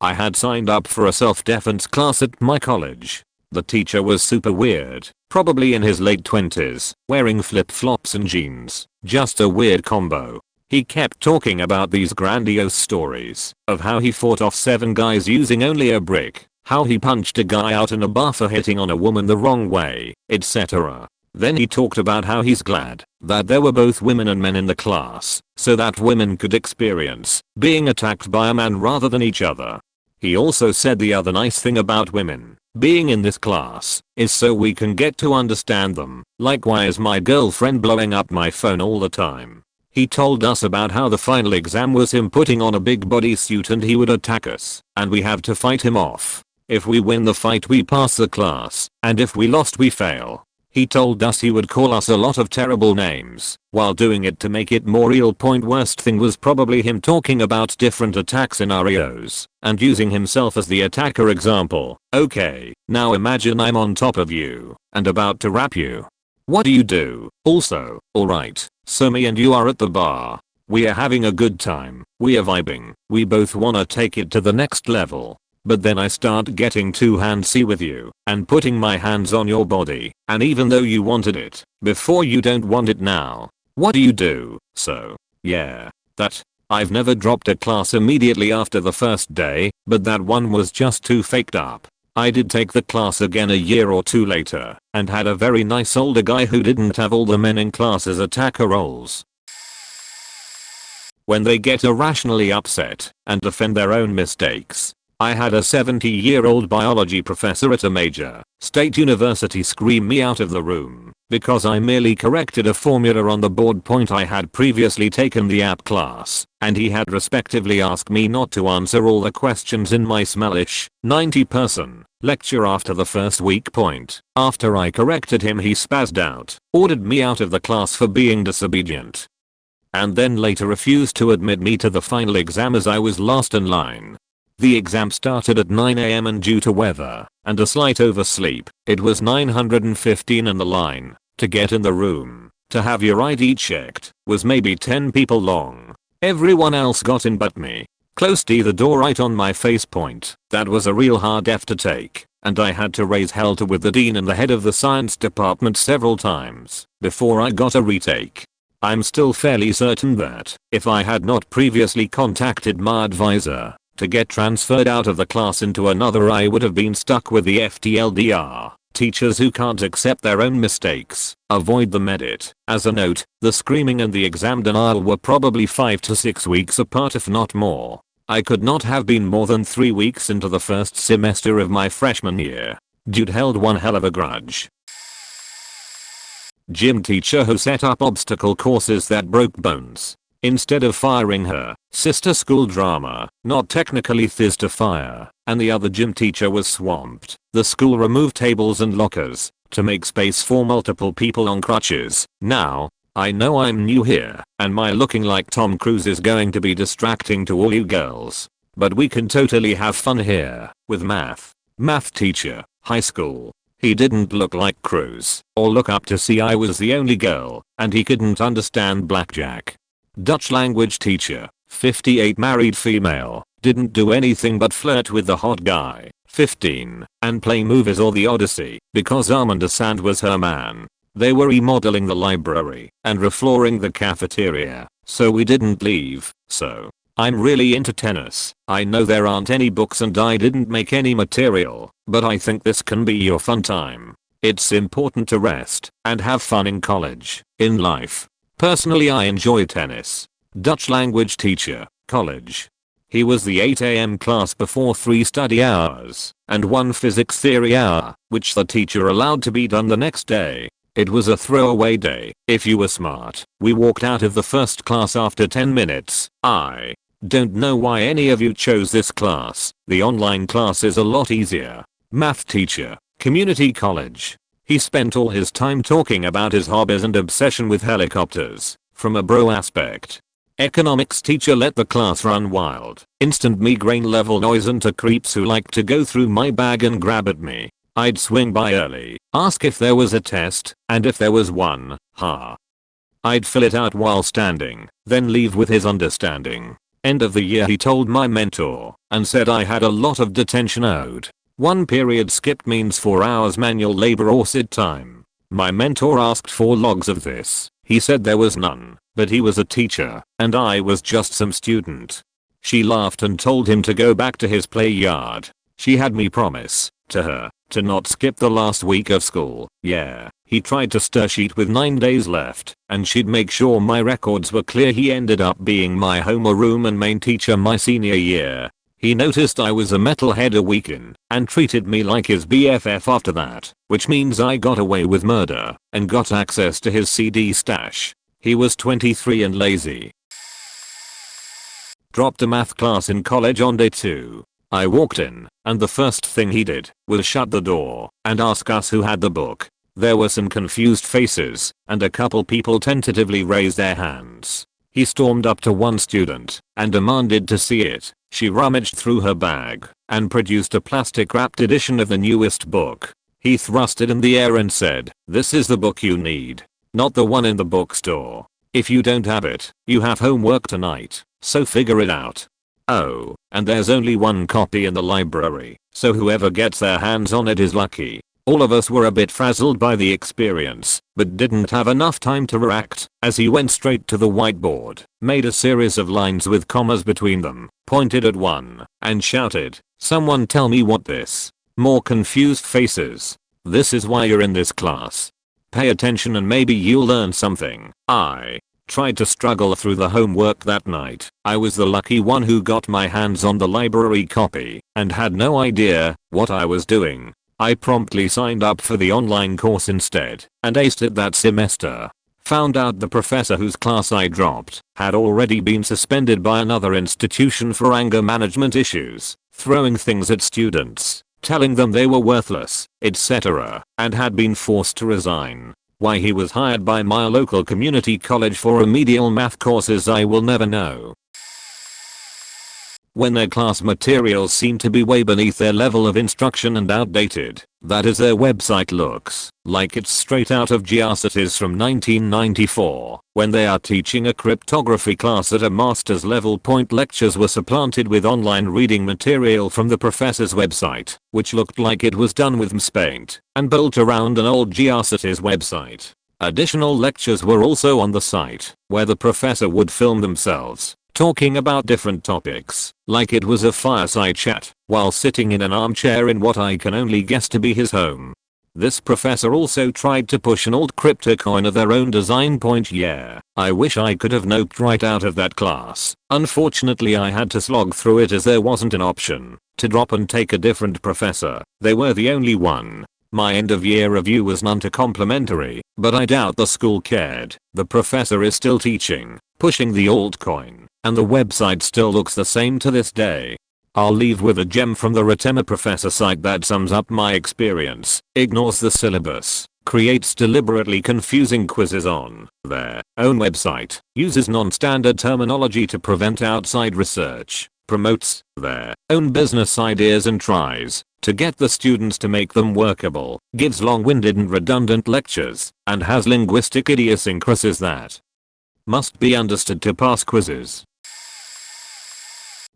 I had signed up for a self-defense class at my college. The teacher was super weird, probably in his late 20s, wearing flip-flops and jeans. Just a weird combo. He kept talking about these grandiose stories of how he fought off 7 guys using only a brick, how he punched a guy out in a bar for hitting on a woman the wrong way, etc. Then he talked about how he's glad that there were both women and men in the class, so that women could experience being attacked by a man rather than each other. He also said the other nice thing about women being in this class is so we can get to understand them. Like, why is my girlfriend blowing up my phone all the time? He told us about how the final exam was him putting on a big bodysuit and he would attack us, and we have to fight him off. If we win the fight we pass the class, and if we lost we fail. He told us he would call us a lot of terrible names while doing it to make it more real. Worst thing was probably him talking about different attack scenarios and using himself as the attacker example. Okay, now imagine I'm on top of you and about to rap you. What do you do? Also, alright, so me and you are at the bar. We are having a good time. We are vibing. We both wanna take it to the next level. but then I start getting too handsy with you and putting my hands on your body, and even though you wanted it before, you don't want it now. What do you do? So, yeah, that. I've never dropped a class immediately after the first day, but that one was just too faked up. I did take the class again a year or two later, and had a very nice older guy who didn't have all the men in class as attacker roles. When they get irrationally upset and defend their own mistakes. I had a 70-year-old biology professor at a major state university scream me out of the room because I merely corrected a formula on the board point I had previously taken the app class, and he had respectively asked me not to answer all the questions in my smellish 90-person lecture after the first weak point. After I corrected him, he spazzed out, ordered me out of the class for being disobedient, and then later refused to admit me to the final exam as I was last in line. The exam started at 9 AM and due to weather and a slight oversleep, it was 9:15 and the line to get in the room to have your ID checked was maybe 10 people long. Everyone else got in but me. Closed the door right on my face point. That was a real hard F to take, and I had to raise hell to with the dean and the head of the science department several times before I got a retake. I'm still fairly certain that if I had not previously contacted my advisor to get transferred out of the class into another, I would have been stuck with the FTLDR. Teachers who can't accept their own mistakes, avoid them. Edit. As a note, the screaming and the exam denial were probably 5 to 6 weeks apart if not more. I could not have been more than 3 weeks into the first semester of my freshman year. Dude held one hell of a grudge. Gym teacher who set up obstacle courses that broke bones. Instead of firing her, sister school drama, not technically thiz to fire, and the other gym teacher was swamped. The school removed tables and lockers to make space for multiple people on crutches. Now, I know I'm new here, and my looking like Tom Cruise is going to be distracting to all you girls, but we can totally have fun here with math. Math teacher, high school. He didn't look like Cruise or look up to see I was the only girl, and he couldn't understand blackjack. Dutch language teacher, 58, married female, didn't do anything but flirt with the hot guy, 15, and play movies or the Odyssey because Armand Sand was her man. They were remodeling the library and reflooring the cafeteria, so we didn't leave. So, I'm really into tennis. I know there aren't any books and I didn't make any material, but I think this can be your fun time. It's important to rest and have fun in college, in life. Personally, I enjoy tennis. Dutch language teacher, college. He was the 8 AM class before 3 study hours and 1 physics theory hour, which the teacher allowed to be done the next day. It was a throwaway day. If you were smart, we walked out of the first class after 10 minutes. I don't know why any of you chose this class. The online class is a lot easier. Math teacher, community college. He spent all his time talking about his hobbies and obsession with helicopters, from a bro aspect. Economics teacher let the class run wild. Instant migraine level noise into creeps who like to go through my bag and grab at me. I'd swing by early, ask if there was a test, and if there was one, I'd fill it out while standing, then leave with his understanding. End of the year he told my mentor, and said I had a lot of detention owed. 1 period skipped means 4 hours manual labor or sit time. My mentor asked for logs of this. He said there was none, but he was a teacher, and I was just some student. She laughed and told him to go back to his play yard. She had me promise to her to not skip the last week of school. Yeah, he tried to stir sheet with 9 days left, and she'd make sure my records were clear. He ended up being my homeroom and main teacher my senior year. He noticed I was a metalhead a week in and treated me like his BFF after that, which means I got away with murder and got access to his CD stash. He was 23 and lazy. Dropped a math class in college on day 2. I walked in, and the first thing he did was shut the door and ask us who had the book. There were some confused faces, and a couple people tentatively raised their hands. He stormed up to one student and demanded to see it. She rummaged through her bag and produced a plastic-wrapped edition of the newest book. He thrust it in the air and said, "This is the book you need, not the one in the bookstore. If you don't have it, you have homework tonight, so figure it out." Oh, and there's only one copy in the library, so whoever gets their hands on it is lucky. All of us were a bit frazzled by the experience, but didn't have enough time to react, as he went straight to the whiteboard, made a series of lines with commas between them, pointed at one, and shouted, "Someone tell me what this?" More confused faces. "This is why you're in this class. Pay attention and maybe you'll learn something." I tried to struggle through the homework that night. I was the lucky one who got my hands on the library copy, and had no idea what I was doing. I promptly signed up for the online course instead, and aced it that semester. Found out the professor whose class I dropped had already been suspended by another institution for anger management issues, throwing things at students, telling them they were worthless, etc., and had been forced to resign. Why he was hired by my local community college for remedial math courses I will never know. When their class materials seem to be way beneath their level of instruction and outdated, that is, their website looks like it's straight out of Geocities from 1994. When they are teaching a cryptography class at a master's level point, lectures were supplanted with online reading material from the professor's website, which looked like it was done with Paint and built around an old Geocities website. Additional lectures were also on the site, where the professor would film themselves talking about different topics, like it was a fireside chat, while sitting in an armchair in what I can only guess to be his home. This professor also tried to push an old crypto coin of their own design. Yeah, I wish I could have noped right out of that class. Unfortunately I had to slog through it as there wasn't an option to drop and take a different professor. They were the only one. My end of year review was none too complimentary, but I doubt the school cared. The professor is still teaching, pushing the old coin, and the website still looks the same to this day. I'll leave with a gem from the Retema professor site that sums up my experience. Ignores the syllabus, creates deliberately confusing quizzes on their own website, uses non-standard terminology to prevent outside research, promotes their own business ideas and tries to get the students to make them workable, gives long-winded and redundant lectures, and has linguistic idiosyncrasies that must be understood to pass quizzes.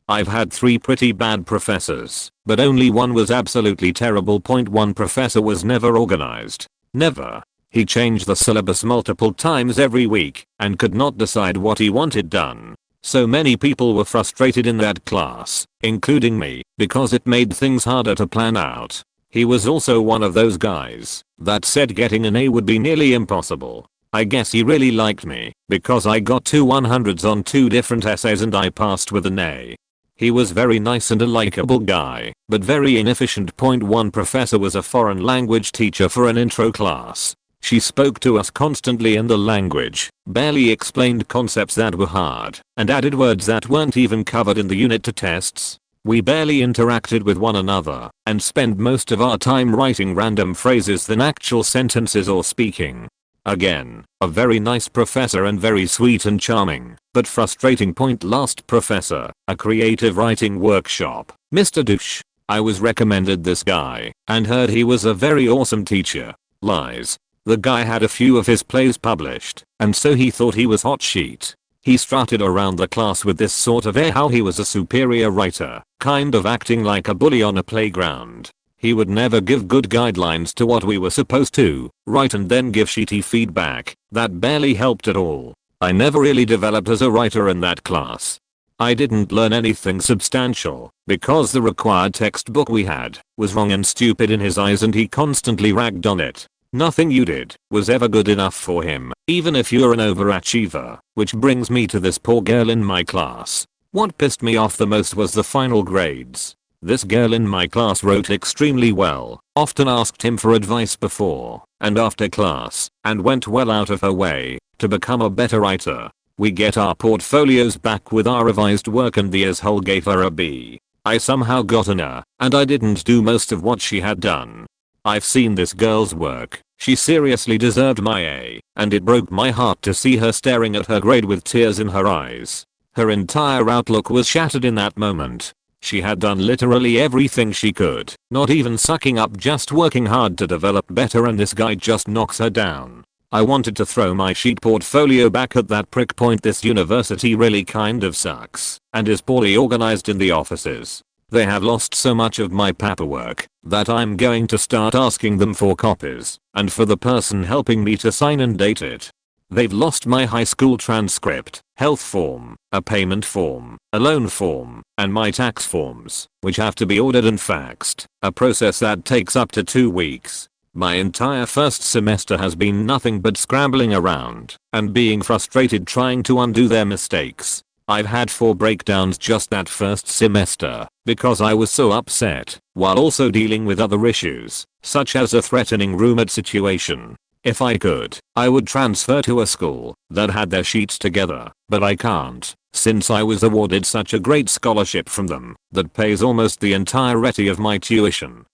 I've had 3 pretty bad professors, but only one was absolutely terrible. One professor was never organized. Never. He changed the syllabus multiple times every week, and could not decide what he wanted done. So many people were frustrated in that class, including me, because it made things harder to plan out. He was also one of those guys that said getting an A would be nearly impossible. I guess he really liked me, because I got 2 100s on 2 different essays and I passed with an A. He was very nice and a likable guy, but very inefficient. One professor was a foreign language teacher for an intro class. She spoke to us constantly in the language, barely explained concepts that were hard, and added words that weren't even covered in the unit to tests. We barely interacted with one another, and spent most of our time writing random phrases than actual sentences or speaking. Again, a very nice professor and very sweet and charming, but frustrating. Last professor, a creative writing workshop, Mr. Douche. I was recommended this guy, and heard he was a very awesome teacher. Lies. The guy had a few of his plays published, and so he thought he was hot shit. He strutted around the class with this sort of air how he was a superior writer, kind of acting like a bully on a playground. He would never give good guidelines to what we were supposed to write and then give shitty feedback that barely helped at all. I never really developed as a writer in that class. I didn't learn anything substantial because the required textbook we had was wrong and stupid in his eyes, and he constantly ragged on it. Nothing you did was ever good enough for him, even if you're an overachiever. Which brings me to this poor girl in my class. What pissed me off the most was the final grades. This girl in my class wrote extremely well, often asked him for advice before and after class, and went well out of her way to become a better writer. We get our portfolios back with our revised work and the asshole gave her a B. I somehow got an A, and I didn't do most of what she had done. I've seen this girl's work. She seriously deserved my A, and it broke my heart to see her staring at her grade with tears in her eyes. Her entire outlook was shattered in that moment. She had done literally everything she could, not even sucking up, just working hard to develop better, and this guy just knocks her down. I wanted to throw my sheet portfolio back at that prick. This university really kind of sucks and is poorly organized in the offices. They have lost so much of my paperwork that I'm going to start asking them for copies and for the person helping me to sign and date it. They've lost my high school transcript, health form, a payment form, a loan form, and my tax forms, which have to be ordered and faxed, a process that takes up to 2 weeks. My entire first semester has been nothing but scrambling around and being frustrated trying to undo their mistakes. I've had 4 breakdowns just that first semester because I was so upset, while also dealing with other issues, such as a threatening roommate situation. If I could, I would transfer to a school that had their sheets together, but I can't, since I was awarded such a great scholarship from them that pays almost the entirety of my tuition.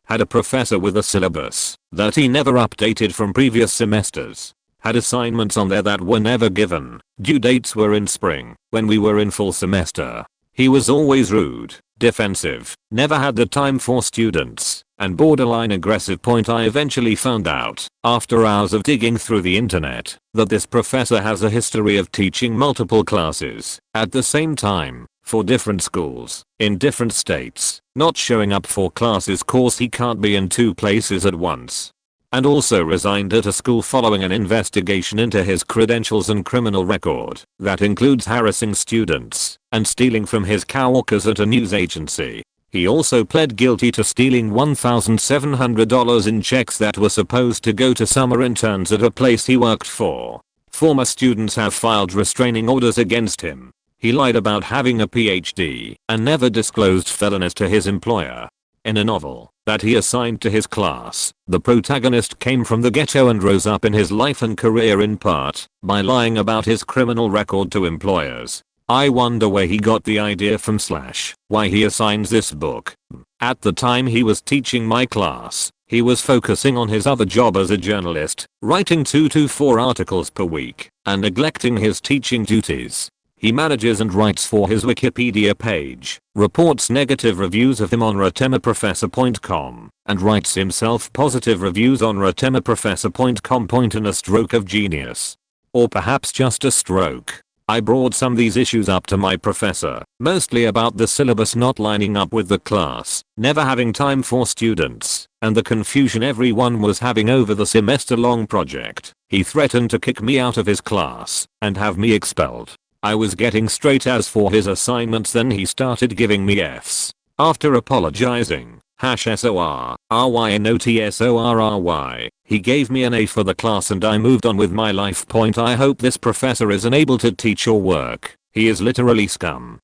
Had a professor with a syllabus that he never updated from previous semesters. Had assignments on there that were never given. Due dates were in spring, when we were in full semester. He was always rude, defensive, never had the time for students, and borderline aggressive. I eventually found out, after hours of digging through the internet, that this professor has a history of teaching multiple classes at the same time, for different schools, in different states, not showing up for classes cause he can't be in 2 places at once. And also resigned at a school following an investigation into his credentials and criminal record that includes harassing students and stealing from his coworkers at a news agency. He also pled guilty to stealing $1,700 in checks that were supposed to go to summer interns at a place he worked for. Former students have filed restraining orders against him. He lied about having a PhD and never disclosed felonies to his employer. In a novel that he assigned to his class, the protagonist came from the ghetto and rose up in his life and career in part by lying about his criminal record to employers. I wonder where he got the idea from / why he assigns this book. At the time he was teaching my class, he was focusing on his other job as a journalist, writing 2 to 4 articles per week, and neglecting his teaching duties. He manages and writes for his Wikipedia page, reports negative reviews of him on rotemaprofessor.com, and writes himself positive reviews on rotemaprofessor.com. In a stroke of genius. Or perhaps just a stroke. I brought some of these issues up to my professor, mostly about the syllabus not lining up with the class, never having time for students, and the confusion everyone was having over the semester-long project. He threatened to kick me out of his class and have me expelled. I was getting straight A's for his assignments, then he started giving me F's. After apologizing, #SORRYNOTSORRY, he gave me an A for the class and I moved on with my life. I hope this professor is unable to teach or work. He is literally scum.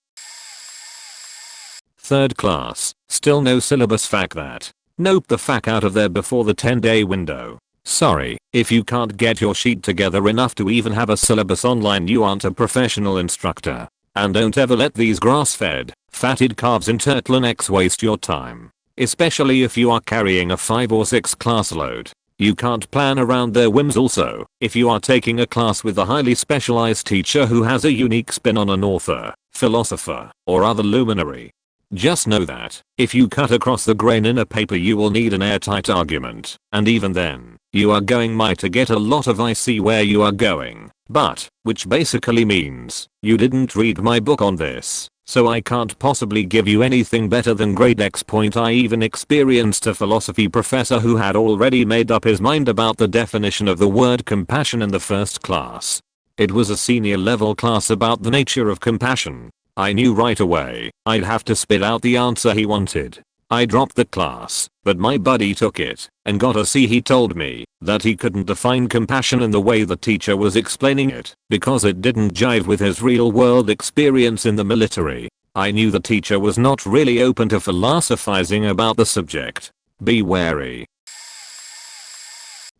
3rd class, still no syllabus. Fuck that. Nope the fuck out of there before the 10-day window. Sorry, if you can't get your sheet together enough to even have a syllabus online, you aren't a professional instructor. And don't ever let these grass-fed, fatted calves in turtlenecks waste your time. Especially if you are carrying a 5 or 6 class load. You can't plan around their whims. Also, if you are taking a class with a highly specialized teacher who has a unique spin on an author, philosopher, or other luminary. Just know that, if you cut across the grain in a paper you will need an airtight argument, and even then, you are going to get a lot of "I see where you are going, but," which basically means, "You didn't read my book on this, so I can't possibly give you anything better than grade X." I even experienced a philosophy professor who had already made up his mind about the definition of the word compassion in the first class. It was a senior level class about the nature of compassion. I knew right away I'd have to spit out the answer he wanted. I dropped the class, but my buddy took it and got a C. He told me that he couldn't define compassion in the way the teacher was explaining it because it didn't jive with his real world experience in the military. I knew the teacher was not really open to philosophizing about the subject. Be wary.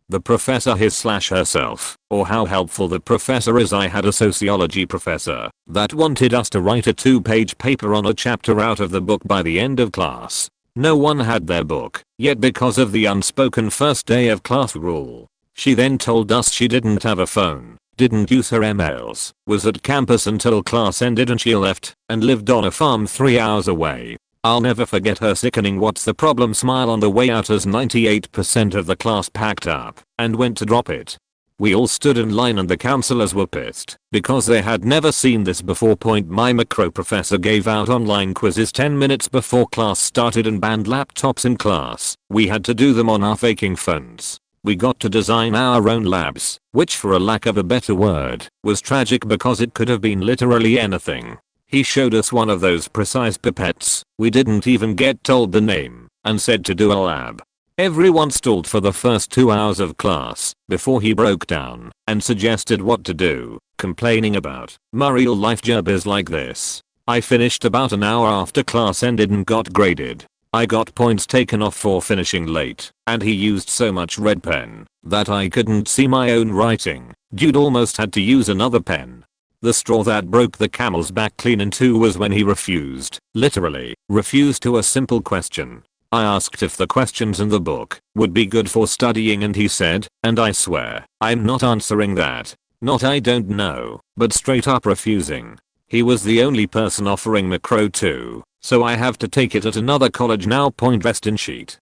The professor his/herself, or how helpful the professor is. I had a sociology professor that wanted us to write a 2-page paper on a chapter out of the book by the end of class. No one had their book, yet because of the unspoken first day of class rule, she then told us she didn't have a phone, didn't use her emails, was at campus until class ended and she left, and lived on a farm 3 hours away. I'll never forget her sickening "what's the problem" smile on the way out as 98% of the class packed up and went to drop it. We all stood in line and the counselors were pissed because they had never seen this before. My macro professor gave out online quizzes 10 minutes before class started and banned laptops in class. We had to do them on our faking phones. We got to design our own labs, which for a lack of a better word, was tragic because it could have been literally anything. He showed us one of those precise pipettes, we didn't even get told the name, and said to do a lab. Everyone stalled for the first 2 hours of class before he broke down and suggested what to do, complaining about "my real life job is like this." I finished about an hour after class ended and got graded. I got points taken off for finishing late, and he used so much red pen that I couldn't see my own writing. Dude almost had to use another pen. The straw that broke the camel's back clean in two was when he refused, literally, refused to a simple question. I asked if the questions in the book would be good for studying and he said, and I swear, I'm not answering that. Not I don't know, but straight up refusing. He was the only person offering macro too, so I have to take it at another college now. Rest in sheet.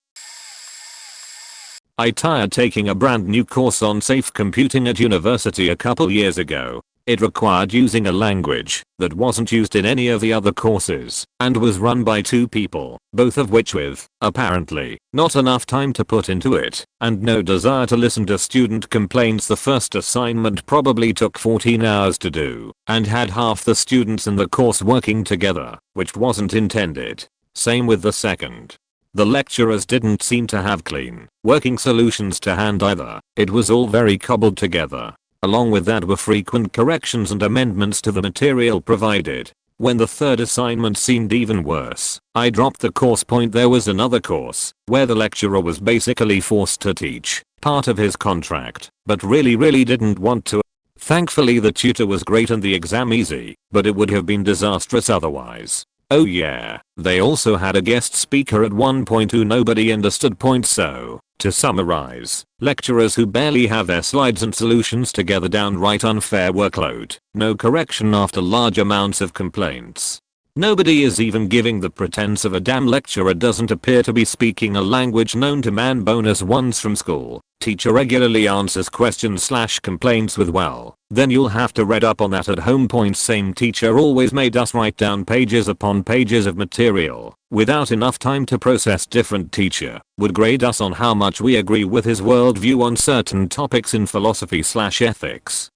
I tried taking a brand new course on safe computing at university a couple years ago. It required using a language that wasn't used in any of the other courses and was run by two people, both of which with, apparently, not enough time to put into it and no desire to listen to student complaints. The first assignment probably took 14 hours to do and had half the students in the course working together, which wasn't intended. Same with the second. The lecturers didn't seem to have clean, working solutions to hand either. It was all very cobbled together. Along with that were frequent corrections and amendments to the material provided. When the third assignment seemed even worse, I dropped the course. There was another course where the lecturer was basically forced to teach part of his contract, but really didn't want to. Thankfully the tutor was great and the exam easy, but it would have been disastrous otherwise. Oh yeah, they also had a guest speaker at one point who nobody understood. So, to summarize, lecturers who barely have their slides and solutions together, downright unfair workload, no correction after large amounts of complaints. Nobody is even giving the pretense of a damn. Lecturer doesn't appear to be speaking a language known to man. Bonus ones from school. Teacher regularly answers questions/complaints with "well, then you'll have to read up on that at home." Same teacher always made us write down pages upon pages of material without enough time to process. Different teacher would grade us on how much we agree with his worldview on certain topics in philosophy/ethics.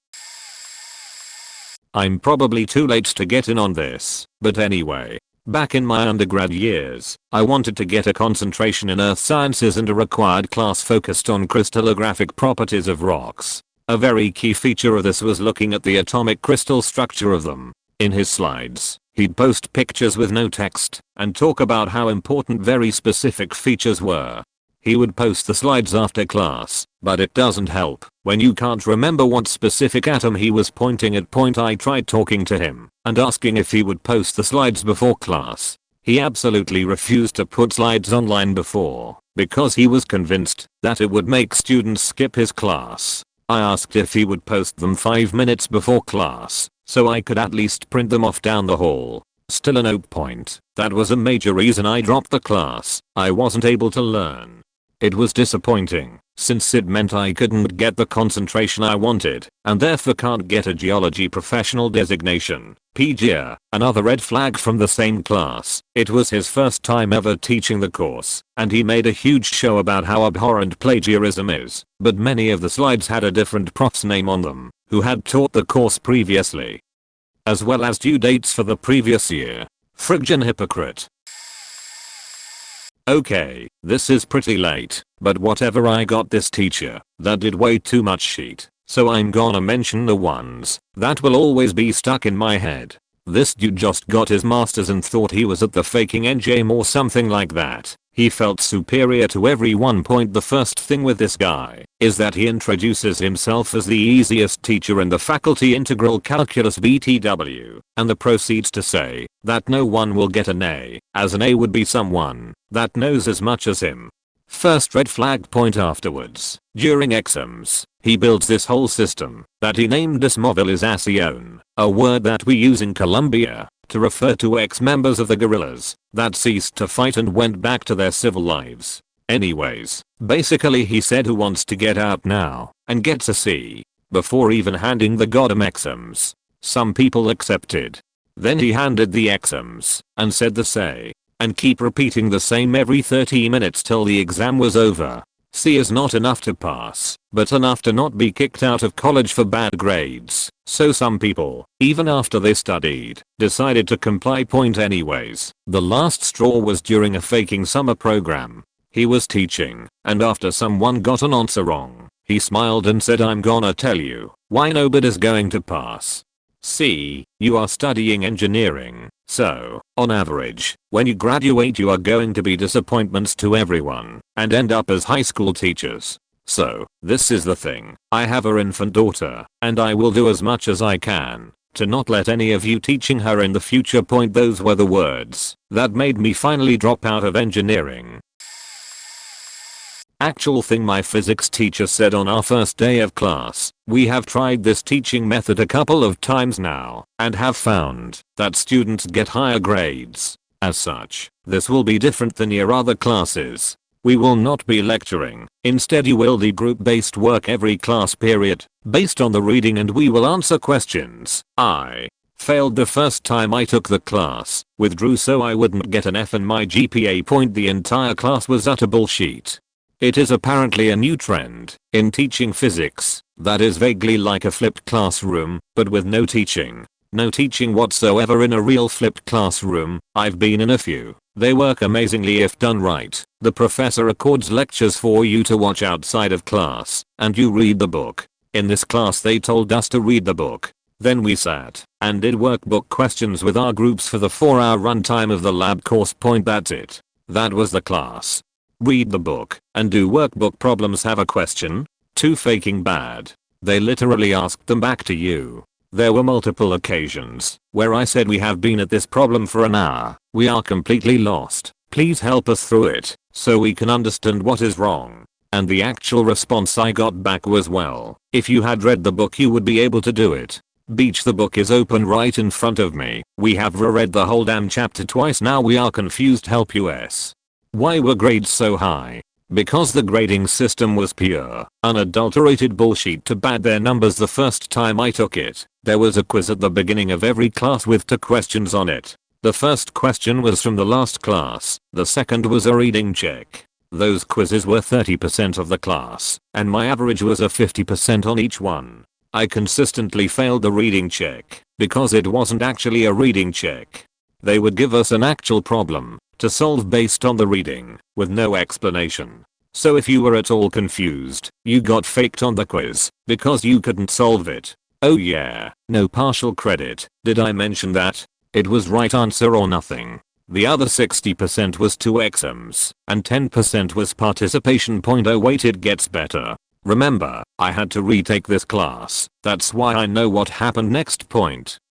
I'm probably too late to get in on this, but anyway. Back in my undergrad years, I wanted to get a concentration in earth sciences and a required class focused on crystallographic properties of rocks. A very key feature of this was looking at the atomic crystal structure of them. In his slides, he'd post pictures with no text and talk about how important very specific features were. He would post the slides after class, but it doesn't help when you can't remember what specific atom he was pointing at. I tried talking to him and asking if he would post the slides before class. He absolutely refused to put slides online before because he was convinced that it would make students skip his class. I asked if he would post them 5 minutes before class so I could at least print them off down the hall. Still a no point. That was a major reason I dropped the class. I wasn't able to learn. It was disappointing, since it meant I couldn't get the concentration I wanted, and therefore can't get a geology professional designation. PGA, another red flag from the same class. It was his first time ever teaching the course, and he made a huge show about how abhorrent plagiarism is, but many of the slides had a different prof's name on them, who had taught the course previously, as well as due dates for the previous year. Friggin' hypocrite. Okay, this is pretty late, but whatever, I got this teacher that did way too much sheet, so I'm gonna mention the ones that will always be stuck in my head. This dude just got his masters and thought he was at the faking NJM or something like that. He felt superior to everyone. The first thing with this guy is that he introduces himself as the easiest teacher in the faculty, integral calculus BTW, and then proceeds to say that no one will get an A, as an A would be someone that knows as much as him. First red flag. Afterwards, during exams, He built this whole system that he named Dismobilisation, a word that we use in Colombia to refer to ex-members of the guerrillas that ceased to fight and went back to their civil lives. Anyways, basically he said who wants to get out now and gets a C before even handing the goddamn exams. Some people accepted. Then he handed the exams and said the say and keep repeating the same every 30 minutes till the exam was over. C is not enough to pass, but enough to not be kicked out of college for bad grades. So some people, even after they studied, decided to comply. Anyways, the last straw was during a faking summer program. He was teaching, and after someone got an answer wrong, he smiled and said, "I'm gonna tell you why nobody's going to pass. See, you are studying engineering, so, on average, when you graduate you are going to be disappointments to everyone and end up as high school teachers. So, this is the thing, I have an infant daughter, and I will do as much as I can to not let any of you teaching her in the future." Those were the words that made me finally drop out of engineering. Actual thing my physics teacher said on our first day of class, "We have tried this teaching method a couple of times now and have found that students get higher grades. As such, this will be different than your other classes. We will not be lecturing. Instead you will do group-based work every class period based on the reading, and we will answer questions." I failed the first time I took the class, withdrew so I wouldn't get an F and my GPA point. The entire class was utter bullshit. It is apparently a new trend in teaching physics that is vaguely like a flipped classroom, but with no teaching. No teaching whatsoever in a real flipped classroom. I've been in a few. They work amazingly if done right. The professor records lectures for you to watch outside of class, and you read the book. In this class they told us to read the book. Then we sat and did workbook questions with our groups for the 4-hour runtime of the lab course. That's it. That was the class. Read the book and do workbook problems. Have a question? Too faking bad. They literally asked them back to you. There were multiple occasions where I said, "We have been at this problem for an hour. We are completely lost. Please help us through it so we can understand what is wrong." And the actual response I got back was, "Well, if you had read the book you would be able to do it. Beach, the book is open right in front of me. We have reread the whole damn chapter twice now. We are confused. Help us." Why were grades so high? Because the grading system was pure, unadulterated bullshit to pad their numbers. The first time I took it, there was a quiz at the beginning of every class with 2 questions on it. The first question was from the last class, the second was a reading check. Those quizzes were 30% of the class, and my average was a 50% on each one. I consistently failed the reading check because it wasn't actually a reading check. They would give us an actual problem to solve based on the reading, with no explanation. So if you were at all confused, you got faked on the quiz, because you couldn't solve it. Oh yeah, no partial credit. Did I mention that? It was right answer or nothing. The other 60% was 2 exams, and 10% was participation. Oh wait, it gets better. Remember, I had to retake this class. That's why I know what happened next.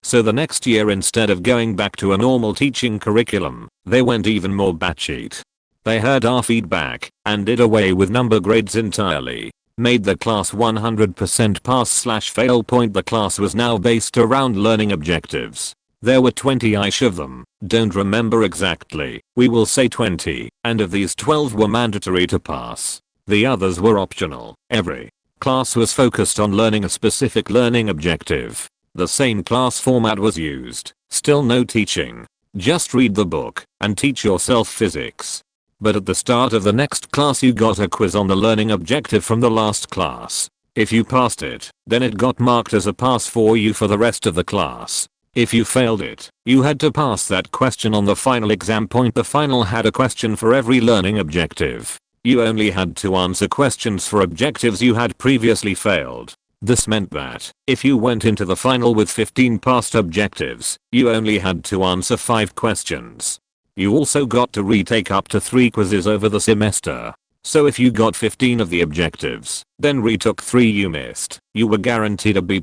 So the next year, instead of going back to a normal teaching curriculum, they went even more batshit. They heard our feedback and did away with number grades entirely. Made the class 100% pass/fail. The class was now based around learning objectives. There were 20-ish of them, don't remember exactly, we will say 20, and of these 12 were mandatory to pass. The others were optional. Every class was focused on learning a specific learning objective. The same class format was used. Still no teaching. Just read the book and teach yourself physics. But at the start of the next class you got a quiz on the learning objective from the last class. If you passed it, then it got marked as a pass for you for the rest of the class. If you failed it, you had to pass that question on the final exam. The final had a question for every learning objective. You only had to answer questions for objectives you had previously failed. This meant that, if you went into the final with 15 passed objectives, you only had to answer 5 questions. You also got to retake up to 3 quizzes over the semester. So if you got 15 of the objectives, then retook 3 you missed, you were guaranteed a B+.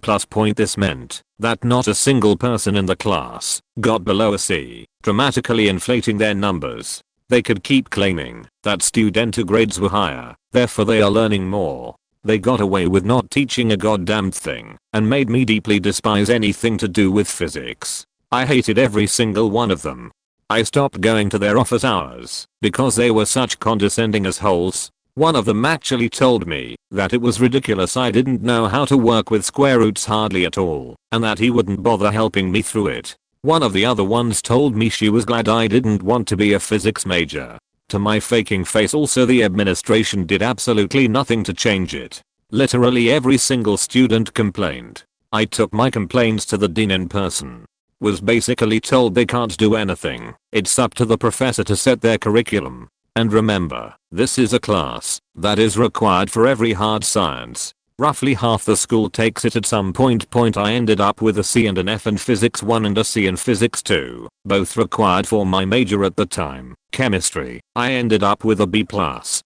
This meant that not a single person in the class got below a C, dramatically inflating their numbers. They could keep claiming that student grades were higher, therefore they are learning more. They got away with not teaching a goddamn thing and made me deeply despise anything to do with physics. I hated every single one of them. I stopped going to their office hours because they were such condescending assholes. One of them actually told me that it was ridiculous I didn't know how to work with square roots hardly at all and that he wouldn't bother helping me through it. One of the other ones told me she was glad I didn't want to be a physics major. To my faking face also the administration did absolutely nothing to change it. Literally every single student complained. I took my complaints to the dean in person. Was basically told they can't do anything. It's up to the professor to set their curriculum. And remember, this is a class that is required for every hard science. Roughly half the school takes it at some point. I ended up with a C and an F in physics 1 and a C in physics 2, both required for my major at the time, chemistry. I ended up with a B+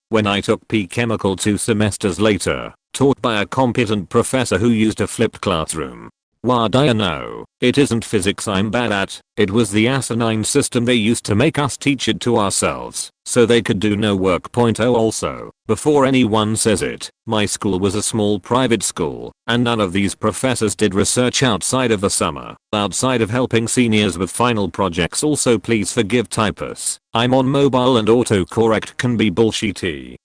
when I took P Chemical 2 semesters later, taught by a competent professor who used a flipped classroom. What do you know? It isn't physics I'm bad at, it was the asinine system they used to make us teach it to ourselves, so they could do no work. Also, before anyone says it, my school was a small private school, and none of these professors did research outside of the summer, outside of helping seniors with final projects. Also please forgive typos, I'm on mobile and autocorrect can be bullshitty.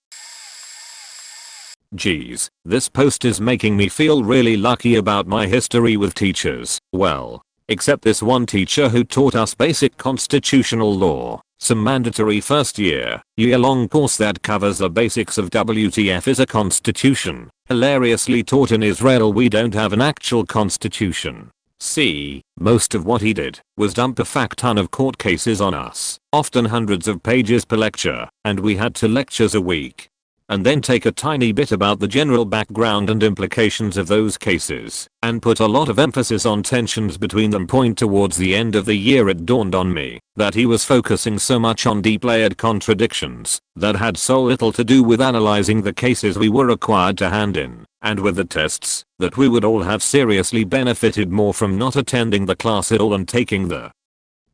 Geez, this post is making me feel really lucky about my history with teachers. Well, except this one teacher who taught us basic constitutional law, some mandatory first year-long course that covers the basics of WTF is a constitution. Hilariously taught in Israel we don't have an actual constitution. See, most of what he did was dump a fuck ton of court cases on us, often hundreds of pages per lecture, and we had 2 lectures a week. And then take a tiny bit about the general background and implications of those cases, and put a lot of emphasis on tensions between them. Towards the end of the year it dawned on me that he was focusing so much on deep layered contradictions that had so little to do with analyzing the cases we were required to hand in, and with the tests, that we would all have seriously benefited more from not attending the class at all and taking the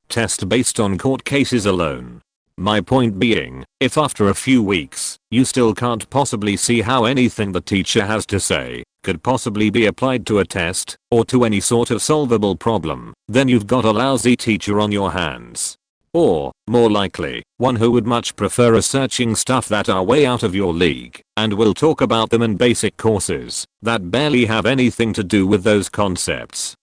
test based on court cases alone. My point being, if after a few weeks, you still can't possibly see how anything the teacher has to say could possibly be applied to a test or to any sort of solvable problem, then you've got a lousy teacher on your hands. Or, more likely, one who would much prefer researching stuff that are way out of your league and will talk about them in basic courses that barely have anything to do with those concepts.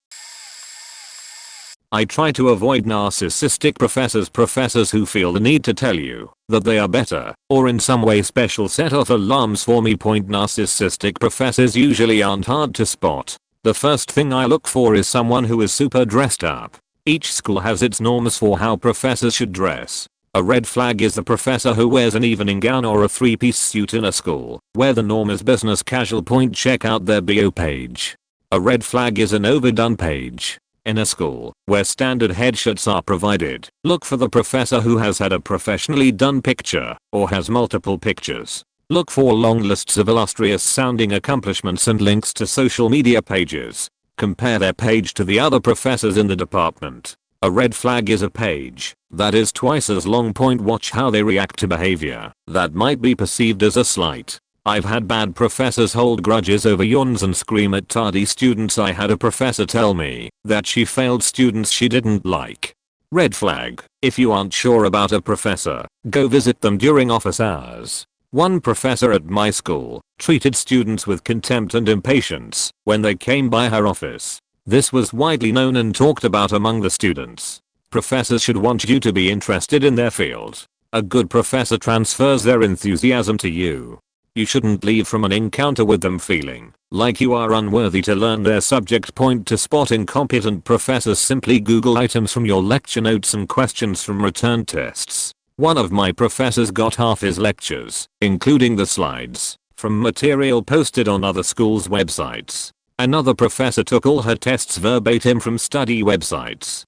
I try to avoid narcissistic professors who feel the need to tell you that they are better or in some way special. Set off alarms for me. Narcissistic professors usually aren't hard to spot. The first thing I look for is someone who is super dressed up. Each school has its norms for how professors should dress. A red flag is the professor who wears an evening gown or a 3-piece suit in a school where the norm is business casual. Check out their bio page. A red flag is an overdone page. In a school where standard headshots are provided, look for the professor who has had a professionally done picture or has multiple pictures. Look for long lists of illustrious sounding accomplishments and links to social media pages. Compare their page to the other professors in the department. A red flag is a page that is twice as long. Watch how they react to behavior that might be perceived as a slight. I've had bad professors hold grudges over yawns and scream at tardy students. I had a professor tell me that she failed students she didn't like. Red flag. If you aren't sure about a professor, go visit them during office hours. One professor at my school treated students with contempt and impatience when they came by her office. This was widely known and talked about among the students. Professors should want you to be interested in their field. A good professor transfers their enthusiasm to you. You shouldn't leave from an encounter with them feeling like you are unworthy to learn their subject. To spot incompetent professors, simply Google items from your lecture notes and questions from return tests. One of my professors got half his lectures, including the slides, from material posted on other schools' websites. Another professor took all her tests verbatim from study websites.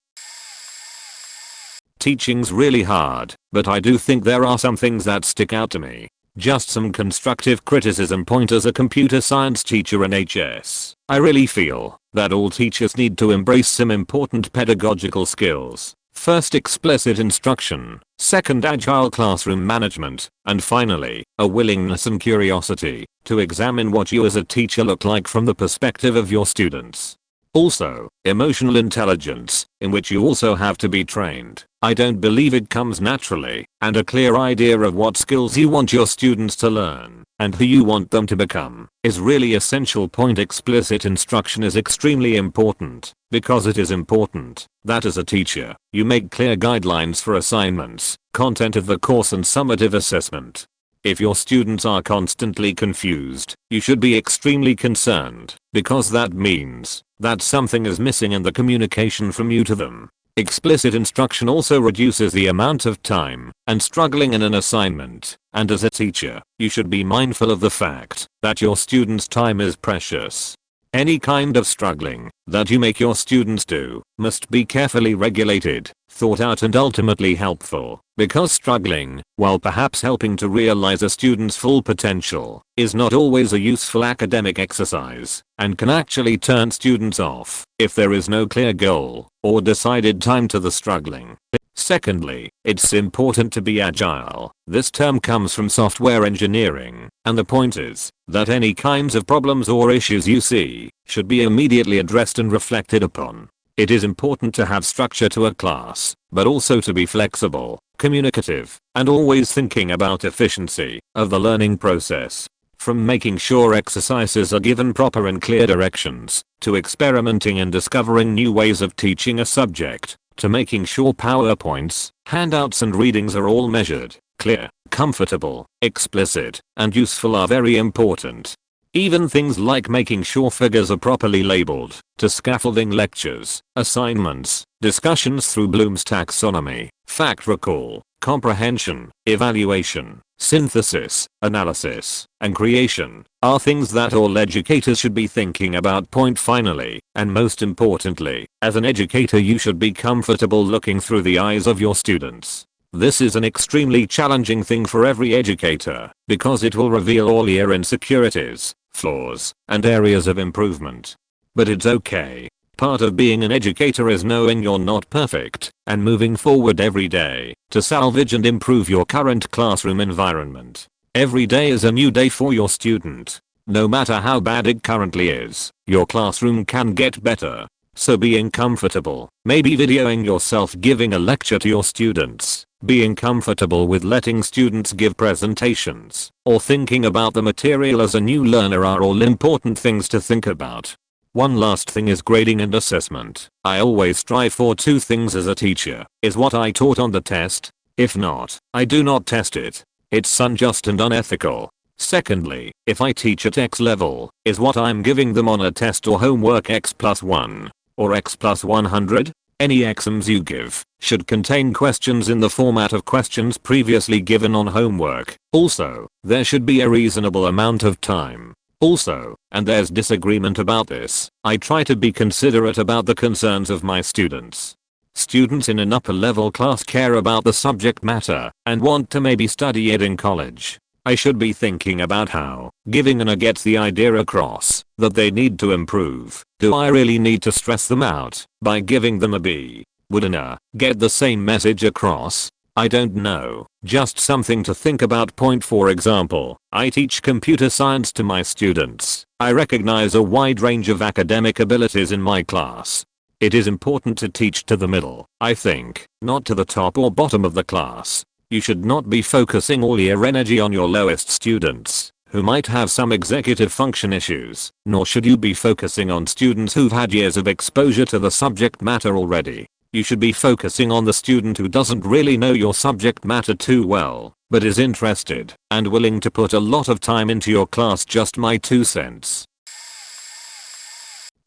Teaching's really hard, but I do think there are some things that stick out to me. Just some constructive criticism. As a computer science teacher in HS, I really feel that all teachers need to embrace some important pedagogical skills. First, explicit instruction. Second, agile classroom management. And finally, a willingness and curiosity to examine what you as a teacher look like from the perspective of your students. Also, emotional intelligence, in which you also have to be trained. I don't believe it comes naturally, and a clear idea of what skills you want your students to learn, and who you want them to become, is really essential. Point: explicit instruction is extremely important, because it is important that as a teacher, you make clear guidelines for assignments, content of the course and summative assessment. If your students are constantly confused, you should be extremely concerned, because that means that something is missing in the communication from you to them. Explicit instruction also reduces the amount of time and struggling in an assignment, and as a teacher, you should be mindful of the fact that your students' time is precious. Any kind of struggling that you make your students do must be carefully regulated, thought out, and ultimately helpful, because struggling, while perhaps helping to realize a student's full potential, is not always a useful academic exercise, and can actually turn students off if there is no clear goal or decided time to the struggling. Secondly, it's important to be agile. This term comes from software engineering, and the point is that any kinds of problems or issues you see should be immediately addressed and reflected upon. It is important to have structure to a class, but also to be flexible, communicative, and always thinking about efficiency of the learning process. From making sure exercises are given proper and clear directions, to experimenting and discovering new ways of teaching a subject, to making sure PowerPoints, handouts and readings are all measured, clear, comfortable, explicit, and useful are very important. Even things like making sure figures are properly labeled, to scaffolding lectures, assignments, discussions through Bloom's taxonomy, fact recall, comprehension, evaluation, synthesis, analysis, and creation, are things that all educators should be thinking about. Finally, and most importantly, as an educator you should be comfortable looking through the eyes of your students. This is an extremely challenging thing for every educator, because it will reveal all your insecurities, flaws, and areas of improvement. But it's okay. Part of being an educator is knowing you're not perfect, and moving forward every day to salvage and improve your current classroom environment. Every day is a new day for your student. No matter how bad it currently is, your classroom can get better. So being comfortable, maybe videoing yourself giving a lecture to your students, being comfortable with letting students give presentations, or thinking about the material as a new learner are all important things to think about. One last thing is grading and assessment. I always strive for two things as a teacher. Is what I taught on the test? If not, I do not test it. It's unjust and unethical. Secondly, if I teach at X level, is what I'm giving them on a test or homework X+1? Or X+100? Any exams you give should contain questions in the format of questions previously given on homework. Also, there should be a reasonable amount of time. Also, and there's disagreement about this, I try to be considerate about the concerns of my students. Students in an upper level class care about the subject matter and want to maybe study it in college. I should be thinking about how giving an A gets the idea across that they need to improve. Do I really need to stress them out by giving them a B? Would an A get the same message across? I don't know, just something to think about. For example, I teach computer science to my students. I recognize a wide range of academic abilities in my class. It is important to teach to the middle, I think, not to the top or bottom of the class. You should not be focusing all your energy on your lowest students, who might have some executive function issues, nor should you be focusing on students who've had years of exposure to the subject matter already. You should be focusing on the student who doesn't really know your subject matter too well, but is interested and willing to put a lot of time into your class. Just my 2 cents.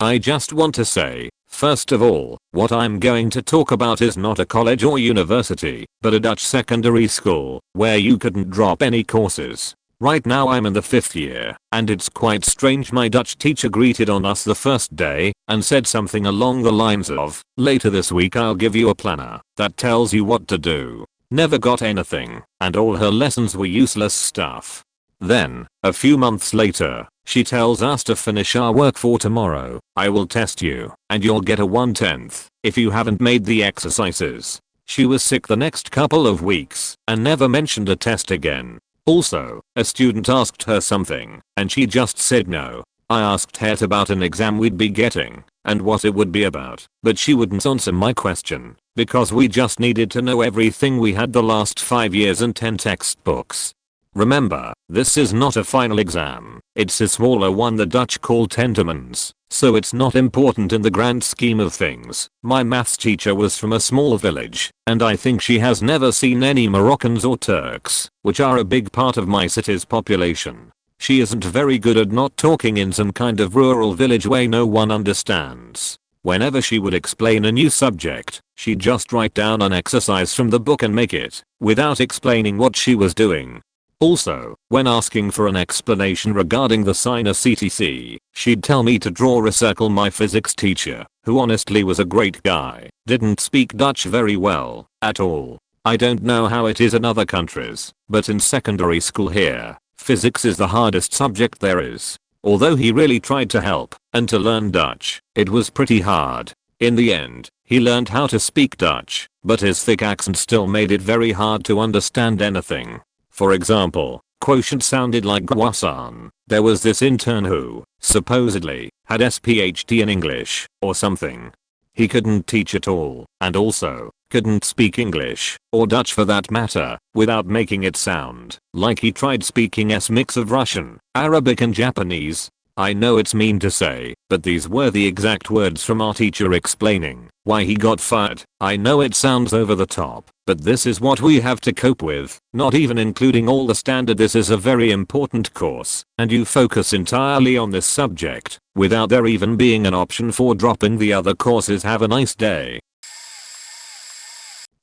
I just want to say, first of all, what I'm going to talk about is not a college or university, but a Dutch secondary school, where you couldn't drop any courses. Right now I'm in the 5th year, and it's quite strange. My Dutch teacher greeted on us the first day, and said something along the lines of, later this week I'll give you a planner that tells you what to do. Never got anything, and all her lessons were useless stuff. Then, a few months later, she tells us to finish our work for tomorrow. I will test you, and you'll get a 1/10 if you haven't made the exercises. She was sick the next couple of weeks and never mentioned a test again. Also, a student asked her something, and she just said no. I asked her about an exam we'd be getting and what it would be about, but she wouldn't answer my question because we just needed to know everything we had the last 5 years and 10 textbooks. Remember, this is not a final exam. It's a smaller one the Dutch call tentamens, so it's not important in the grand scheme of things. My maths teacher was from a small village, and I think she has never seen any Moroccans or Turks, which are a big part of my city's population. She isn't very good at not talking in some kind of rural village way no one understands. Whenever she would explain a new subject, she'd just write down an exercise from the book and make it, without explaining what she was doing. Also, when asking for an explanation regarding the sinus etc., she'd tell me to draw a circle. My physics teacher, who honestly was a great guy, didn't speak Dutch very well, at all. I don't know how it is in other countries, but in secondary school here, physics is the hardest subject there is. Although he really tried to help and to learn Dutch, it was pretty hard. In the end, he learned how to speak Dutch, but his thick accent still made it very hard to understand anything. For example, quotient sounded like croissant. There was this intern who, supposedly, had his PhD in English, or something. He couldn't teach at all, and also, couldn't speak English, or Dutch for that matter, without making it sound like he tried speaking a mix of Russian, Arabic and Japanese. I know it's mean to say, but these were the exact words from our teacher explaining why he got fired. I know it sounds over the top, but this is what we have to cope with, not even including all the standard. This is a very important course, and you focus entirely on this subject, without there even being an option for dropping the other courses. Have a nice day.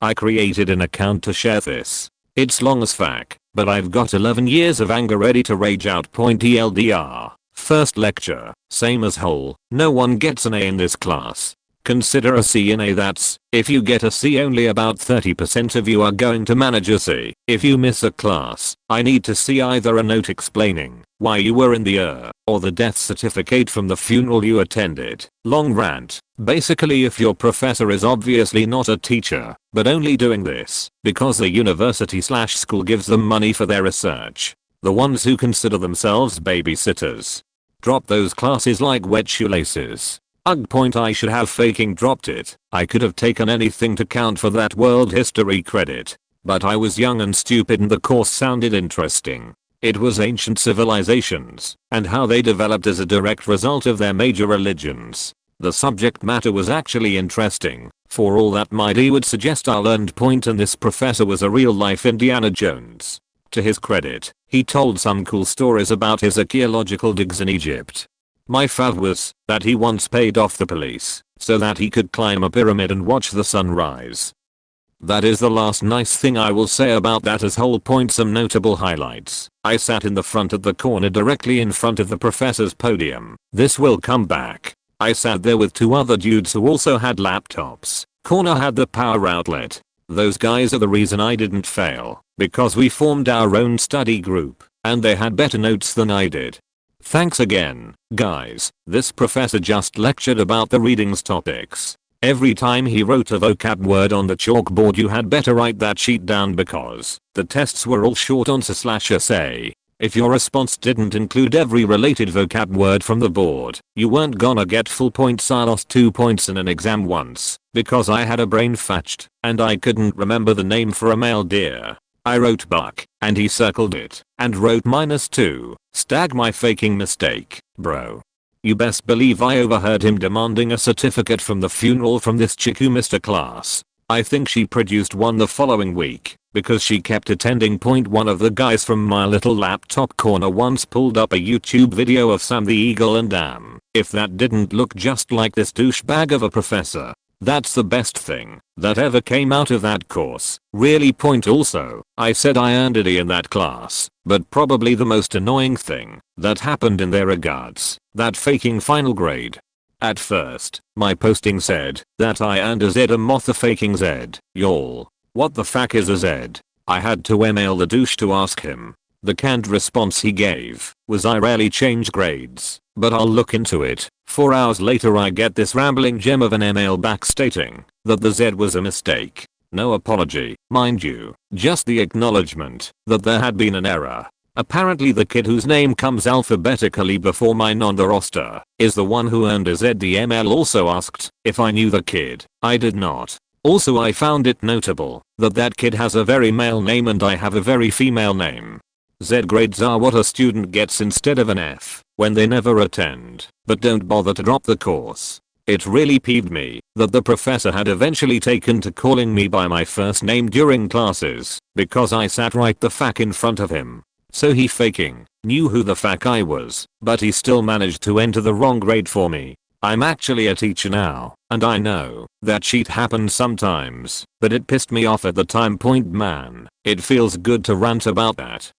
I created an account to share this. It's long as fuck, but I've got 11 years of anger ready to rage out. TLDR. First lecture, same as whole, no one gets an A in this class. Consider a C in A. That's, if you get a C only about 30% of you are going to manage a C. If you miss a class, I need to see either a note explaining why you were in the or the death certificate from the funeral you attended. Long rant. Basically, if your professor is obviously not a teacher, but only doing this because the university/school gives them money for their research, the ones who consider themselves babysitters, drop those classes like wet shoelaces. Ugh. I should have fucking dropped it. I could have taken anything to count for that world history credit. But I was young and stupid and the course sounded interesting. It was ancient civilizations and how they developed as a direct result of their major religions. The subject matter was actually interesting, for all that my D would suggest I learned point, and this professor was a real life Indiana Jones. To his credit, he told some cool stories about his archaeological digs in Egypt. My fav was that he once paid off the police so that he could climb a pyramid and watch the sunrise. That is the last nice thing I will say about that as whole. Some notable highlights. I sat in the front at the corner directly in front of the professor's podium. This will come back. I sat there with 2 other dudes who also had laptops. Corner had the power outlet. Those guys are the reason I didn't fail, because we formed our own study group, and they had better notes than I did. Thanks again, guys. This professor just lectured about the readings topics. Every time he wrote a vocab word on the chalkboard, you had better write that sheet down because the tests were all short answer/essay. If your response didn't include every related vocab word from the board, you weren't gonna get full points. I lost 2 points in an exam once because I had a brain fatched and I couldn't remember the name for a male deer. I wrote buck and he circled it and wrote -2. Stag. My faking mistake, bro. You best believe I overheard him demanding a certificate from the funeral from this chick who missed a class. I think she produced one the following week because she kept attending. One of the guys from my little laptop corner once pulled up a YouTube video of Sam the Eagle, and damn, if that didn't look just like this douchebag of a professor. That's the best thing that ever came out of that course. Really. Also, I said I earned a D in that class, but probably the most annoying thing that happened in their regards, that faking final grade. At first, my posting said that I earned a Z. A moth a faking Z. Y'all, what the fuck is a Z? I had to email the douche to ask him. The canned response he gave was, "I rarely change grades, but I'll look into it." 4 hours later I get this rambling gem of an email back stating that the Z was a mistake. No apology, mind you, just the acknowledgement that there had been an error. Apparently the kid whose name comes alphabetically before mine on the roster is the one who earned a Z. The email also asked if I knew the kid. I did not. Also I found it notable that that kid has a very male name and I have a very female name. Z grades are what a student gets instead of an F when they never attend but don't bother to drop the course. It really peeved me that the professor had eventually taken to calling me by my first name during classes because I sat right the fuck in front of him. So he faking knew who the fuck I was, but he still managed to enter the wrong grade for me. I'm actually a teacher now, and I know that shit happens sometimes, but it pissed me off at the time. Point man, it feels good to rant about that.